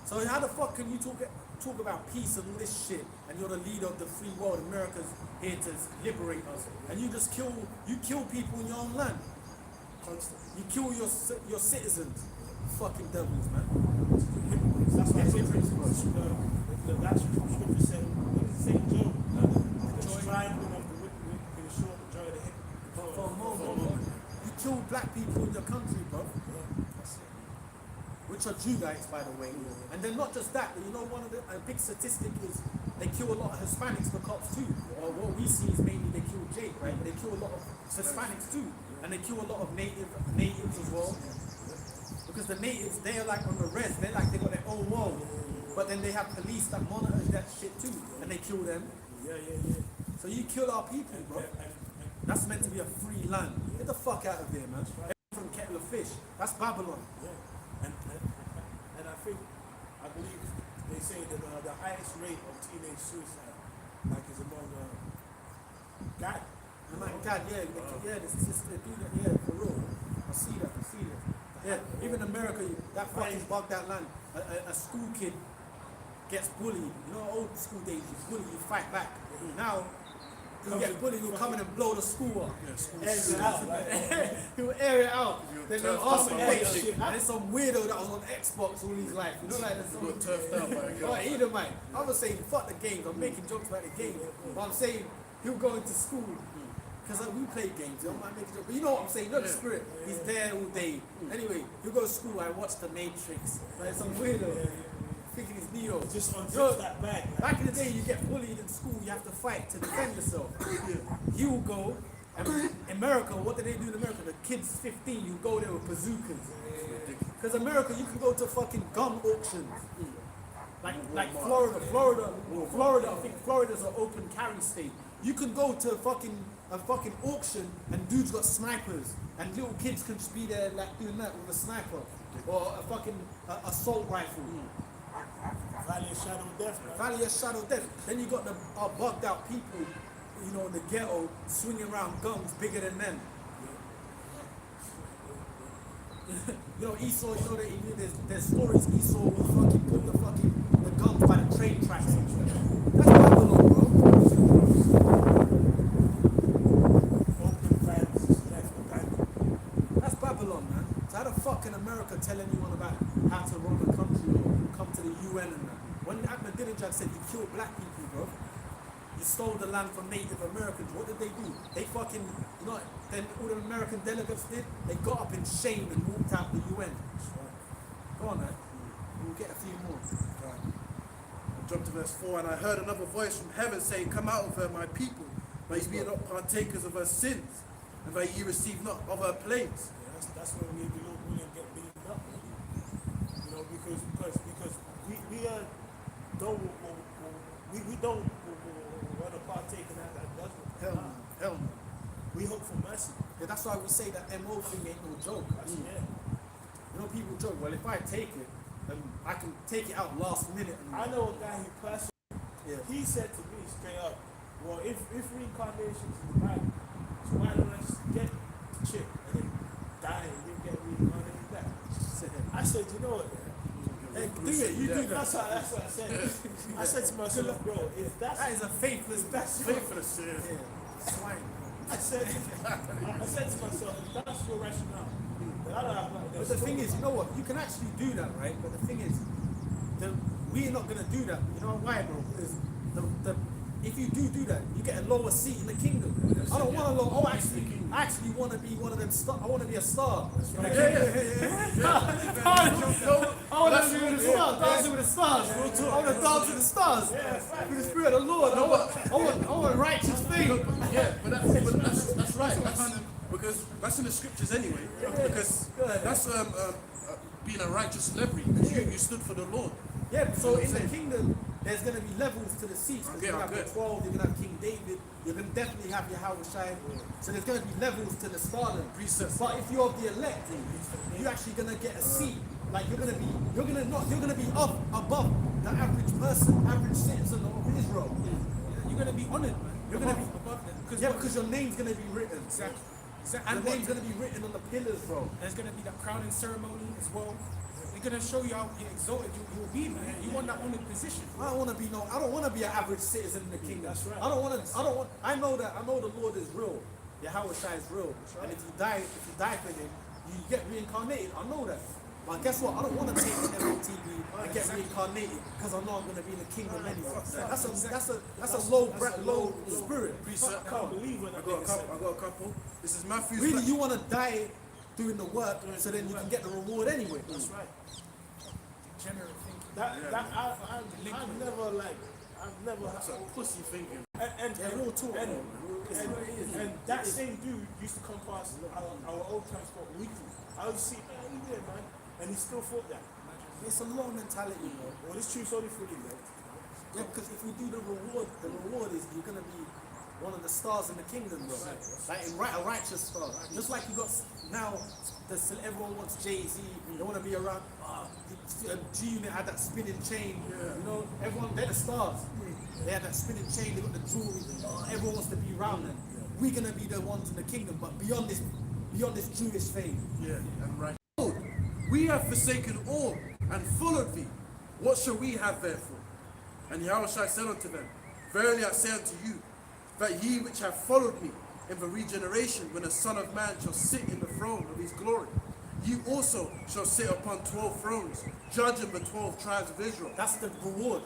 So how the fuck can you talk about peace and all this shit, and you're the leader of the free world, America's here to liberate us, and you just kill people in your own land? You kill your citizens. Fucking devils, man. That's why the actual scripture said, what does it say, Job? The striving of the wicked can assure the joy of the hypocrite. For a moment, you kill black people in your country, bro. Which are Judites, by the way. And then not just that, but one of the big statistic is they kill a lot of Hispanics for cops too. Or what we see is mainly they kill Jake, right? But they kill a lot of Hispanics too. And they kill a lot of natives as well. Because the natives, they're like on the res, they got their own world. But then they have police that monitor that shit too. And they kill them. So you kill our people, bro. That's meant to be a free land. Get the fuck out of there, man. From kettle of fish. That's Babylon. And I believe they say that the highest rate of teenage suicide, is among God. God, yeah, they do that, yeah, for real. I see that. Yeah, even America, that fucking bug that land. A school kid gets bullied. Old school days, you bully, you fight back. Now, you get bullied, you'll come in and blow the school up. He'll air it out. Then they'll ask him, and there's some weirdo that was on Xbox all his life. There's some Turfed out by a girl. either, mate. I was saying, fuck the games. I'm making jokes about the game. But I'm saying, he'll go into school. Because we play games, I might make a joke. But you know what I'm saying? Not the spirit. He's there all day. Anyway, he'll go to school, I watch The Matrix. Like some weirdo. Thinking he's Neo. Just on that bag. Back in the day, you get bullied in school, you have to fight to defend yourself. You will go, and in America, what do they do in America? The kids 15, you go there with bazookas. Because America, you can go to fucking gun auctions. Like Florida. I think Florida's an open carry state. You can go to a fucking auction and dudes got snipers and little kids can just be there like doing that with a sniper or a fucking assault rifle. Valley of Shadow of Death, man. Valley of Shadow Death. Then you got the bugged out people, you know, in the ghetto swinging around guns bigger than them. You know, Esau, you know, there's stories Esau will fucking put the guns by the train tracks and shit. That's Babylon, bro. Open violence is left abandoned. That's Babylon, man. So how the fuck can America tell anyone about how to run a country or come to the UN and that? When Ahmadinejad said he killed black people, bro, he stole the land from Native Americans. What did they do? They fucking, you know, then all the American delegates did, they got up in shame and walked out the UN. Go on, man. We'll get a few more. I'll jump to verse 4. And I heard another voice from heaven saying, come out of her, my people, but ye be not partakers of her sins, and that ye receive not of her plagues. Yeah, that's when we don't get beaten up, man. You know, because we don't want to partake in that judgment. Hell no. We hope for mercy. Yeah, that's why we say that MO thing ain't no joke. Yeah. You know, people joke, well, if I take it, then I can take it out last minute. And I know a guy who personally, he said to me straight up, well, if reincarnation is in the Bible, so why don't I just get the chick and then die and then get reincarnated back? I said, you know what? Hey, do it, you do that. That's what I said. I said to myself, bro, if That is a faithless bastard. Faithless, yeah. Swine. I said to myself, if that's your rationale, then I don't have nothing But else the to thing talk is, you know what? You can actually do that, right? But the thing is, we're not gonna do that. You know why, bro? Because if you do that, you get a lower seat in the kingdom. I don't want a lower. I actually want to be one of them. I want to be a star. I want to be with the stars. Dancing with the stars. I want to dance with the stars. With the spirit of the Lord. I want righteous thing. Yeah, but that's right. Because that's in the scriptures anyway. Because that's being a righteous celebrity. Because you stood for the Lord. Yeah, so in the kingdom, there's going to be levels to the seats. You're going to have the 12, you're going to have King David, you're going to definitely have your Howard Shine. So there's going to be levels to the stardom. But if you're the elect, you're actually going to get a seat. Like you're going to be up above the average person, average citizen of Israel. You're going to be honored, man. You're going to be above them. because your name's going to be written. Exactly. And your name's going to be written on the pillars, bro. There's going to be that crowning ceremony as well. They're going to show you how exalted you will be, man. You want that honored position. I don't want to be an average citizen in the kingdom. That's right. I know the Lord is real. Yahweh Shai is real. And if you die for him, you get reincarnated. I know that. But guess what? I don't want to take the MOTB and get reincarnated because I know I'm going to be in the kingdom anyway. That's a low spirit. I can't believe when I got a couple. This is Matthew. Really, you want to die doing the work so then you can get the reward anyway. That's right. General thinking. I've never That's a pussy thinking. and real talk. And that same dude used to come past our old transport weekly. I would see, man, he there, man, and he still thought that. It's a low mentality, bro. Well, this truth's only for you, man. Yeah, because if we do the reward is you're gonna be one of the stars in the kingdom, bro. Like a righteous star. Just like you got now, everyone wants Jay-Z. They want to be around. G-Unit had that spinning chain. You know, everyone they're the stars. They had that spinning chain. They got the jewelry. Everyone wants to be around them. We're gonna be the ones in the kingdom, but beyond this Jewish fame. Yeah, and right. Lord, we have forsaken all and followed thee. What shall we have therefore? And Yahushua said unto them, verily I say unto you, that ye which have followed me in the regeneration, when the Son of Man shall sit in the throne of his glory, ye also shall sit upon 12 thrones, judging the 12 tribes of Israel. That's the reward.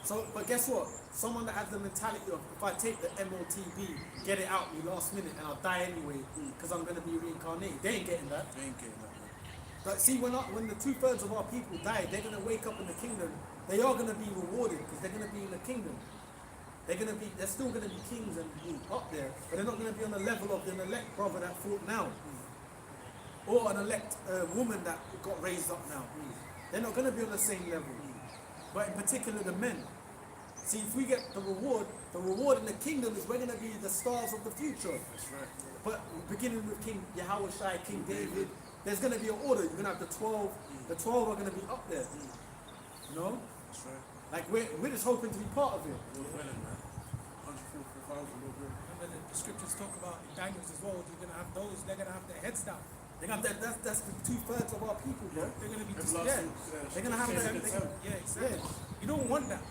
So, but guess what? Someone that has the mentality of, if I take the MOTB, get it out me last minute, and I'll die anyway because I'm going to be reincarnated. They ain't getting that. They ain't getting that, man. But see, when the 2/3 of our people die, they're going to wake up in the kingdom. They are going to be rewarded because they're going to be in the kingdom. They're still going to be kings and be up there, but they're not going to be on the level of an elect brother that fought now, or an elect woman that got raised up now. They're not going to be on the same level. but in particular the men. See, if we get the reward in the kingdom is we're going to be the stars of the future. That's right. But beginning with King Yahushua, King David, there's going to be an order. You're going to have the 12. The 12 are going to be up there. You know? That's right. Like, we're just hoping to be part of it. Lord willing, man. 144,000, Lord willing. And then the scriptures talk about in Daniels as well. You're gonna have those. They're gonna have their heads down. They got that's the 2/3 of our people, bro. They're gonna be Everlasting, They're going to have Second that. term. yeah, exactly. You don't want that.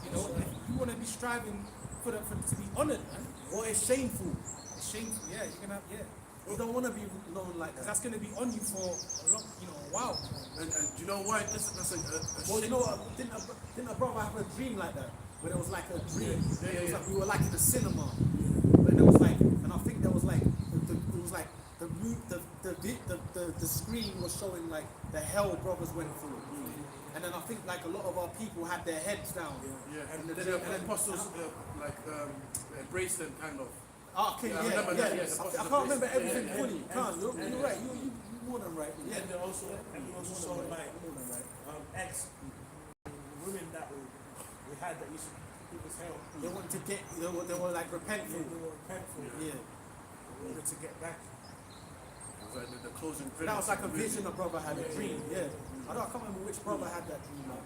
You know, if you want to be striving for to be honored, man. Or it's shameful. It's shameful. Yeah, you're gonna have You don't want to be known like that. That's gonna be on you for a long, a while. And do you know why? That's a Well, you know what? Didn't a brother have a dream like that? Where there was like a dream. Yeah. It was like we were like in the cinema. But there was like, and I think there was like, it was like the screen was showing like the hell brothers went through. And then I think like a lot of our people had their heads down. Yeah, And and the- then and then- the apostles embraced them kind of. Ah, okay, Yeah, I yeah, remember yeah. that, yes, I apostles can't remember embraced. everything Yeah, fully. Can't, you're right. You more than right. Yeah. And he also saw like More than right. ex women that we had that used to give us hell. They wanted to get, they were like repentful. They were repentful. Yeah. They wanted to get back. Like the closing That was credits like a of the movie. vision a brother had, a dream. Yeah. I can't remember which brother had that dream. Like.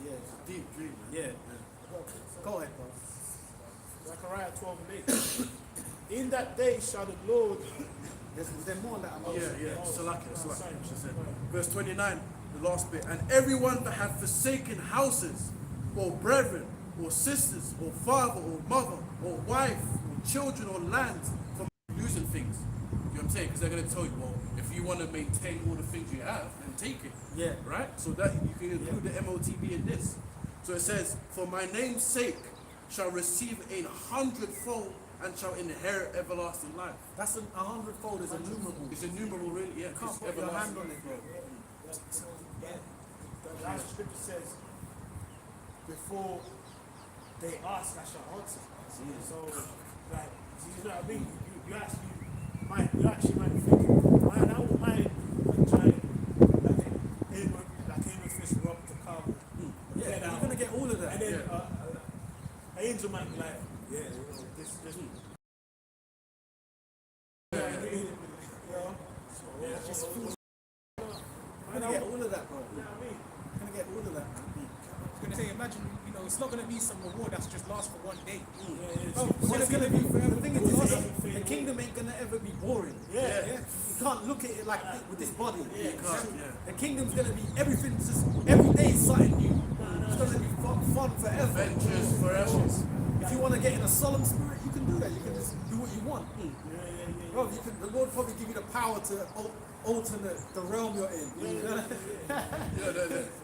Yeah. Deep dream, man. Yeah. Go ahead, bro. Zechariah 12 and 8. In that day shall the Lord. There's more on that. Yeah. Salakia. She said. Verse 29, the last bit. And everyone that hath forsaken houses, or brethren, or sisters, or father, or mother, or wife, or children, or lands, from losing things. You know what I'm saying? Because they're going to tell you, well, if you want to maintain all the things you have, then take it. Yeah. Right? So that you can include the MOTB in this. So it says, for my name's sake shall receive 100-fold and shall inherit everlasting life. That's 100-fold is innumerable. It's innumerable, really. Yeah, Can't it's put your hand everlasting. on it, bro. The last scripture says, before they ask, I shall answer. So, like, you know what I mean? You actually might think, man, I wouldn't mind trying, like aim fist rob to come. Yeah, you're going to get all of that. And then Yeah. an angel might be like, yeah, this. Yeah, I mean, You're going to get all of that, bro. you know what I mean? You're going to get all of that, man. I was gonna say, imagine, it's not gonna be some reward that's just lasts for one day. Bro, it's going to be forever. The thing is, the kingdom ain't going to ever be boring. Yeah. You can't look at it like this, with this body. You can't, yeah. The kingdom's going to be everything's just every day is something new. It's going to be fun forever. Adventures forever. If you want to get in a solemn spirit, you can do that. You can just do what you want. Bro, the Lord probably give you the power to alternate the realm you're in.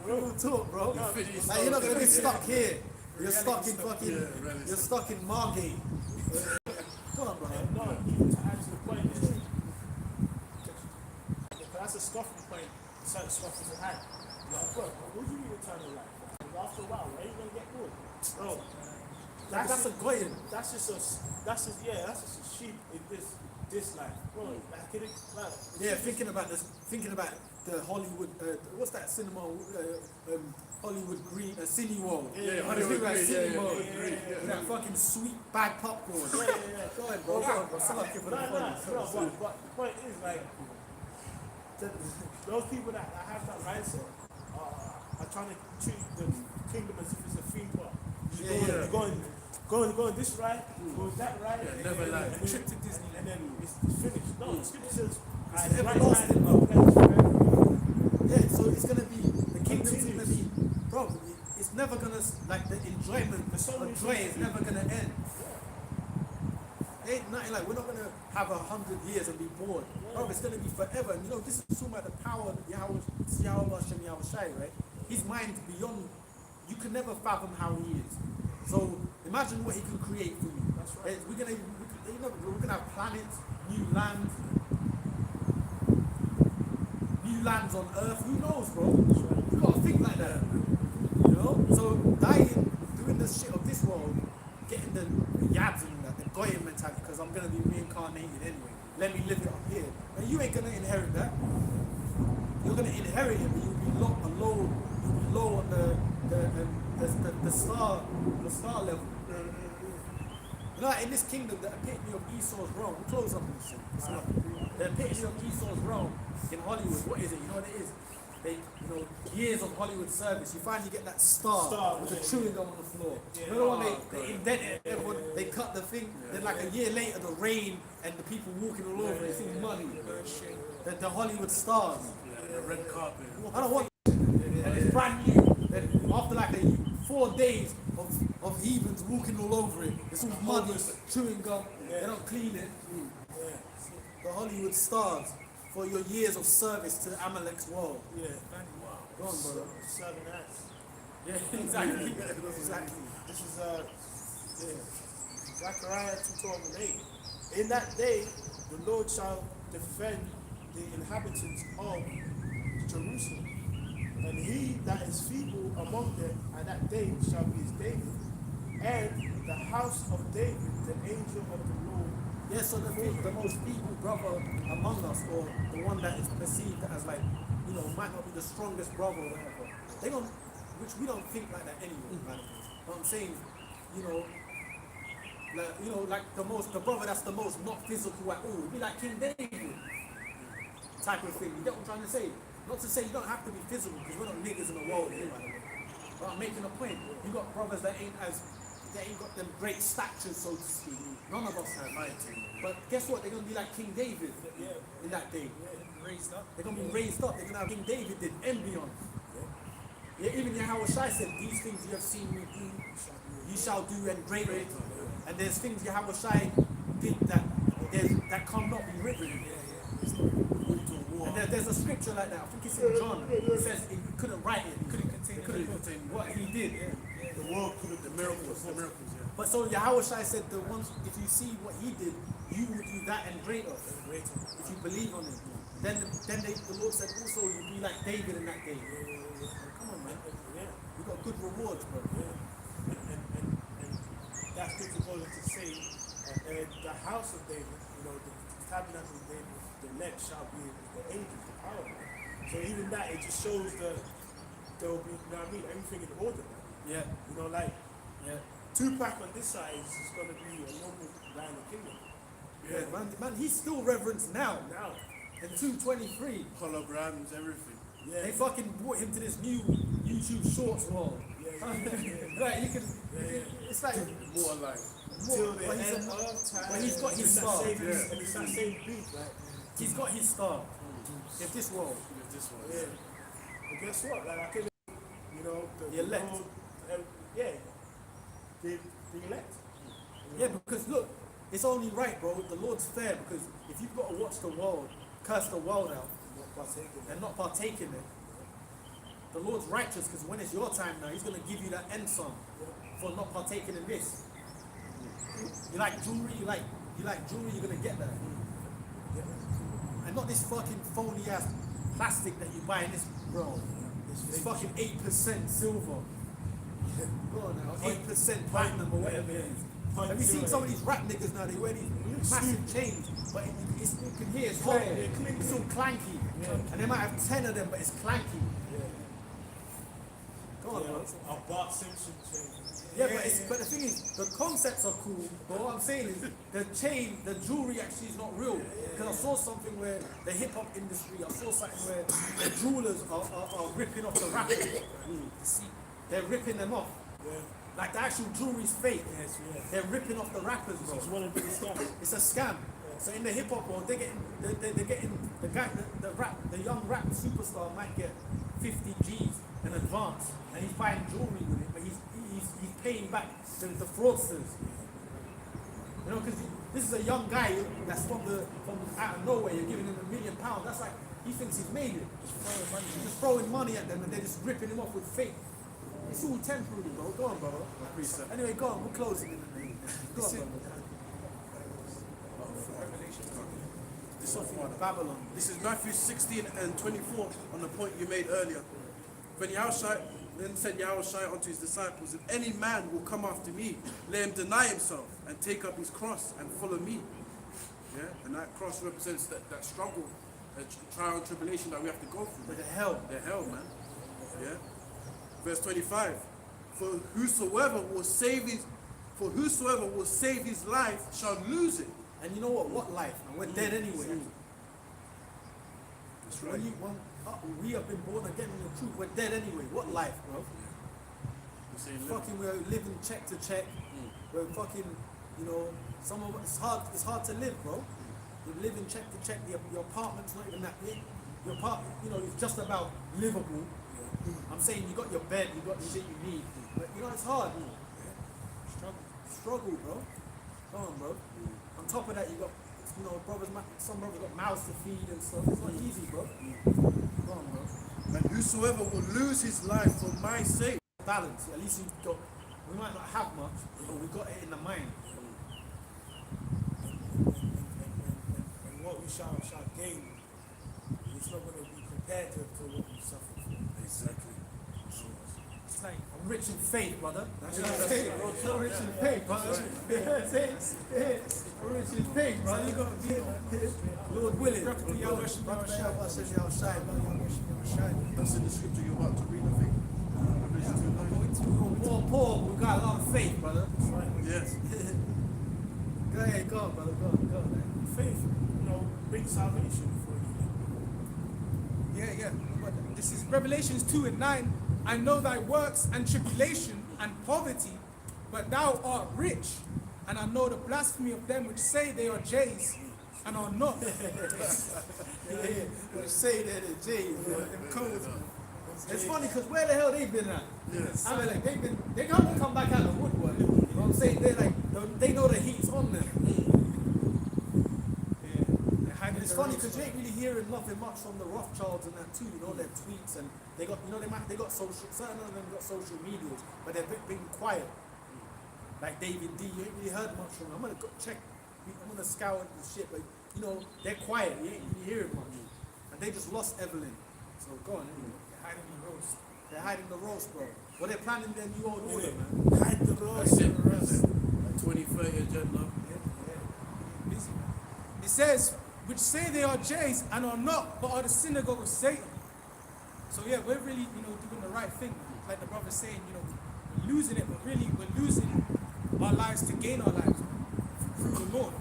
Real talk, bro. Like, you're not going to be stuck here. You're stuck in fucking. You're stuck in Margate. Come on, bro. No, to add to the point is, that's a scoffing point. Certain scoffers have had. Like, bro, what do you mean eternal life? Because after a while, are you gonna get bored? Bro, That's a goyim. that's just a sheep in this life. Bro, like, Yeah, thinking about the Hollywood. What's that cinema? Hollywood Green, Cineworld. Yeah, Hollywood Hollywood Green, yeah, Cineworld. That fucking sweet bag popcorn. yeah. Go ahead, bro. Go on, bro. Still up here for the fun. But the point is, like, those people that have that mindset are trying to treat the kingdom as if it's a theme park. You're going this ride, going that ride, Yeah, never lie. and trip to Disney, and then it's finished. No, the scripture says, It's right everlasting, hand, bro. left hand. Yeah, so it's gonna be the kingdom's gonna be, bro. It's never gonna like the enjoyment, the joy is never gonna end. Ain't nothing like we're not gonna have 100 years and be bored, bro. It's gonna be forever. And this is talking about the power of Yahweh, right? His mind beyond. You can never fathom how he is. So imagine what he can create for you. That's right. We're gonna have planets, new lands. New lands on Earth, who knows, bro? You gotta think like that, So dying, doing the shit of this world, getting the yabs and the goyim mentality, because I'm gonna be reincarnated anyway. Let me live it up here. And you ain't gonna inherit that. You're gonna inherit it, but you'll be low on the the star level. You know, like in this kingdom, the epitome of Esau's realm. We'll close up on this. It's not. The epitome of Esau's realm in Hollywood. What is it? You know what it is? They, you know, years of Hollywood service. You finally get that star with the chewing gum on the floor. You know when they indent it, everyone, they cut the thing. Then like a year later, the rain and the people walking all over. It's all muddy. The Hollywood stars. The red carpet. I don't want. And it's brand new. Then after like 4 days of heathens walking all over it, it's all muddy, chewing gum. They don't clean it. The Hollywood stars for your years of service to Amalek's world. Yeah. Go on, brother. Serving us. Yeah, exactly. Exactly. This is Zechariah 2:12-8. In that day, the Lord shall defend the inhabitants of Jerusalem, and he that is feeble among them at that day shall be as David, and the house of David, the angel of the Lord. Yeah, so the most feeble brother among us, or the one that is perceived as like, you know, might not be the strongest brother or whatever, they don't, which we don't think like that anyway. But I'm saying, like the brother that's the most not physical at all, be like King David type of thing. You get what I'm trying to say? Not to say you don't have to be physical, because we're not niggas in the world here, by the way. But I'm making a point. You got brothers that ain't got them great statures, so to speak. None of us have. But guess what? They're gonna be like King David in that day. Raised up. They're gonna be raised up. They're gonna have King David did and beyond. Yeah, even Yahweh Shai said, these things you have seen me do, you shall do and greater. And there's things Yahweh Shai did that cannot be written. And there's a scripture like that. I think it's in John. It says he couldn't write it. It couldn't contain what he did. The world could have The miracles, yeah. But so Yahweh Shai said, the ones, if you see what he did, you will do that and greater. If you believe on it. Then the Lord said also, you'll be like David in that day. Come on, man. You got good rewards, bro. And that scripture goes to say, the house of David, the tabernacle of David, the leg shall be the angels, the power. So even that, it just shows there will be, everything in order. Yeah. Tupac on this side is just going to be a normal guy in the kingdom. Yeah, man, he's still reverenced now. In 223. Holograms, everything. Yeah. They fucking brought him to this new YouTube Shorts world. Right, you can. It's like More alive. Till the but end he's of time. but he's got his It's that star. same- And it's that same beat, right? He's got his star. In this world. This one. Yeah. But guess what? Like, I can, The elect. The elect. Yeah, because look, it's only right, bro. The Lord's fair, because if you've got to watch the world, curse the world out, and not partake in it, the Lord's righteous, because when it's your time now, he's going to give you that end song for not partaking in this. You like jewelry, you like jewelry, you're going to get that. And not this fucking phony ass plastic that you buy in this, bro. It's fucking 8% silver. Go on now, 8% platinum or whatever it is. Have you seen some of these rap niggas now? They wear these massive chains, but you can hear it's hot. It's all clanky. And they might have 10 of them, but it's clanky. Go on, bro. A Bart Simpson chain. Yeah, but the thing is, the concepts are cool, but what I'm saying is, the jewelry actually is not real. Because I saw something where the hip hop industry, I saw something where the jewelers are ripping off the rappers. They're ripping them off. Like the actual jewelry's fake. They're ripping off the rappers, bro. It's a scam. So in the hip hop world, they're getting the young rap superstar might get 50 G's in advance, and he's buying jewelry with it, but he's paying back the fraudsters. Because this is a young guy that's from out of nowhere. You're giving him £1 million. That's like he thinks he's made it. He's just throwing money at them, and they're just ripping him off with fake. It's all temporary, bro. Go on, bro. Anyway, go on. We're closing in a minute. Go on, bro. This off one. Babylon. This is Matthew 16 and 24 on the point you made earlier. Then said Yahushua unto his disciples, if any man will come after me, let him deny himself and take up his cross and follow me. Yeah, and that cross represents that struggle, that trial and tribulation that we have to go through. But the hell. The hell, man. Yeah. Verse 25. For whosoever will save his life shall lose it. And you know what? What life? And we're dead anyway. That's We have been born again in the truth. We're dead anyway. What life, bro? Fucking, we're living check to check. We're fucking, you know, some of it's hard to live, bro. You're living check to check. Your apartment's not even that big. Your apartment, you know, it's just about livable. I'm saying you got your bed, you got the shit you need. But you know, it's hard. Struggle, bro. Come on, bro. On top of that, you got, you know, some brothers got mouths to feed and stuff. It's not easy, bro. Come on, bro. And whosoever will lose his life for my sake. Balance. At least we might not have much, but we got it in the mind. And what we shall gain, it's not going to be comparative to what we suffered for. Exactly. It's like, I'm rich in faith, brother. That's what I'm saying, bro. I'm rich in faith, brother. I'm rich in faith, brother. You got to be Lord willing. That's in the scripture you're about to read, I think. Paul, we got a lot of faith, brother. Yes. Go ahead, go on, brother. Go on, man. Faith, you know, brings salvation for you. yeah. But this is Revelations 2:9. I know thy works and tribulation and poverty, but thou art rich. And I know the blasphemy of them which say they are Jays and are not. We say that at J's, bro. Them codes, man. It's funny because where the hell they been at? Yes. I mean, like they can't come back out of the woodwork. You know what I'm saying? They know the heat's on them. And it's funny because you ain't really hearing nothing much from the Rothschilds and that too. You know, their tweets and they got, you know, they got social. Certain of them got social medias, but they've been quiet. Like David D, you ain't really heard much from them. I'm gonna go check. I'm gonna scour the shit, but you know, they're quiet. You ain't really hearing much, and they just lost Evelyn. So go on, anyway. They're hiding the roast, bro. Well, they're planning their new old order, man. Hide the That's road. it. That's it. 2030 agenda. Busy. It says, which say they are Jays and are not, but are the synagogue of Satan. So yeah, we're really, you know, doing the right thing. Like the brother's saying, you know, we're losing it, but really we're losing our lives to gain our lives through the Lord.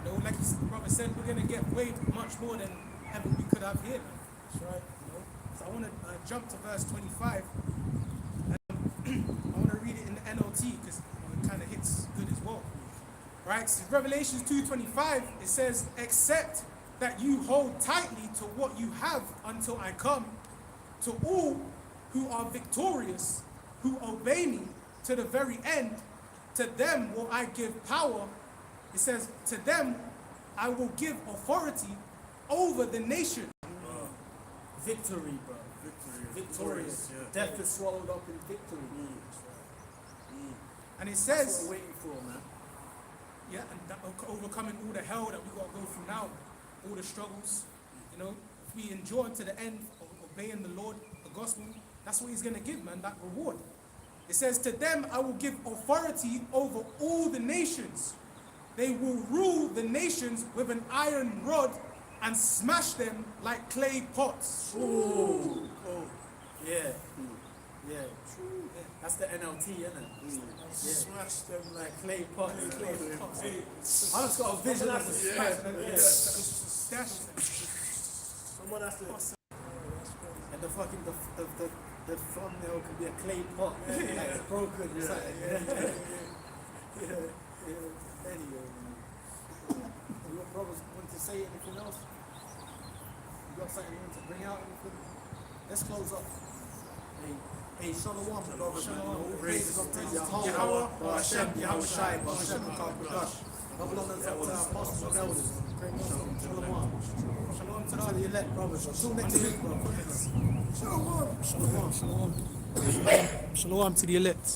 You know, like the brother said, we're gonna get way much more than ever we could have here. That's right. You know? So I want to jump to verse 25. And I want to read it in the NLT because it kind of hits good as well. Right? So Revelations 2:25, it says, except that you hold tightly to what you have until I come, to all who are victorious, who obey me to the very end, to them will I give power. It says, to them I will give authority over the nation. Victory, bro. Victorious. Yeah. Death is swallowed up in victory. And it That's says, what we're waiting for, man. yeah, and that, overcoming all the hell that we got to go through now, all the struggles, you know, if we endure to the end of obeying the Lord, the gospel, that's what he's going to give, man, that reward. It says, to them I will give authority over all the nations. They will rule the nations with an iron rod and smash them like clay pots. Ooh. Yeah. Yeah. That's the NLT, isn't it? Yeah. Smash them like Clay pot. Clay pots. I just got a vision of the smash. Stash them. someone has to. And the fucking the thumbnail could be a clay pot, like broken. It's like, Anyway, man. You brothers want to say anything else? You got something you want to bring out? Anything? Let's close up. Hey, Shalom, brothers. Shalom. Praises up to Yahweh, Hashem, Yahweh Shai, Hashem, Kadosh. Double honors up to our apostles and elders. Shalom. Shalom to To the the elect brothers. Until next week, brothers. Shalom to the elect.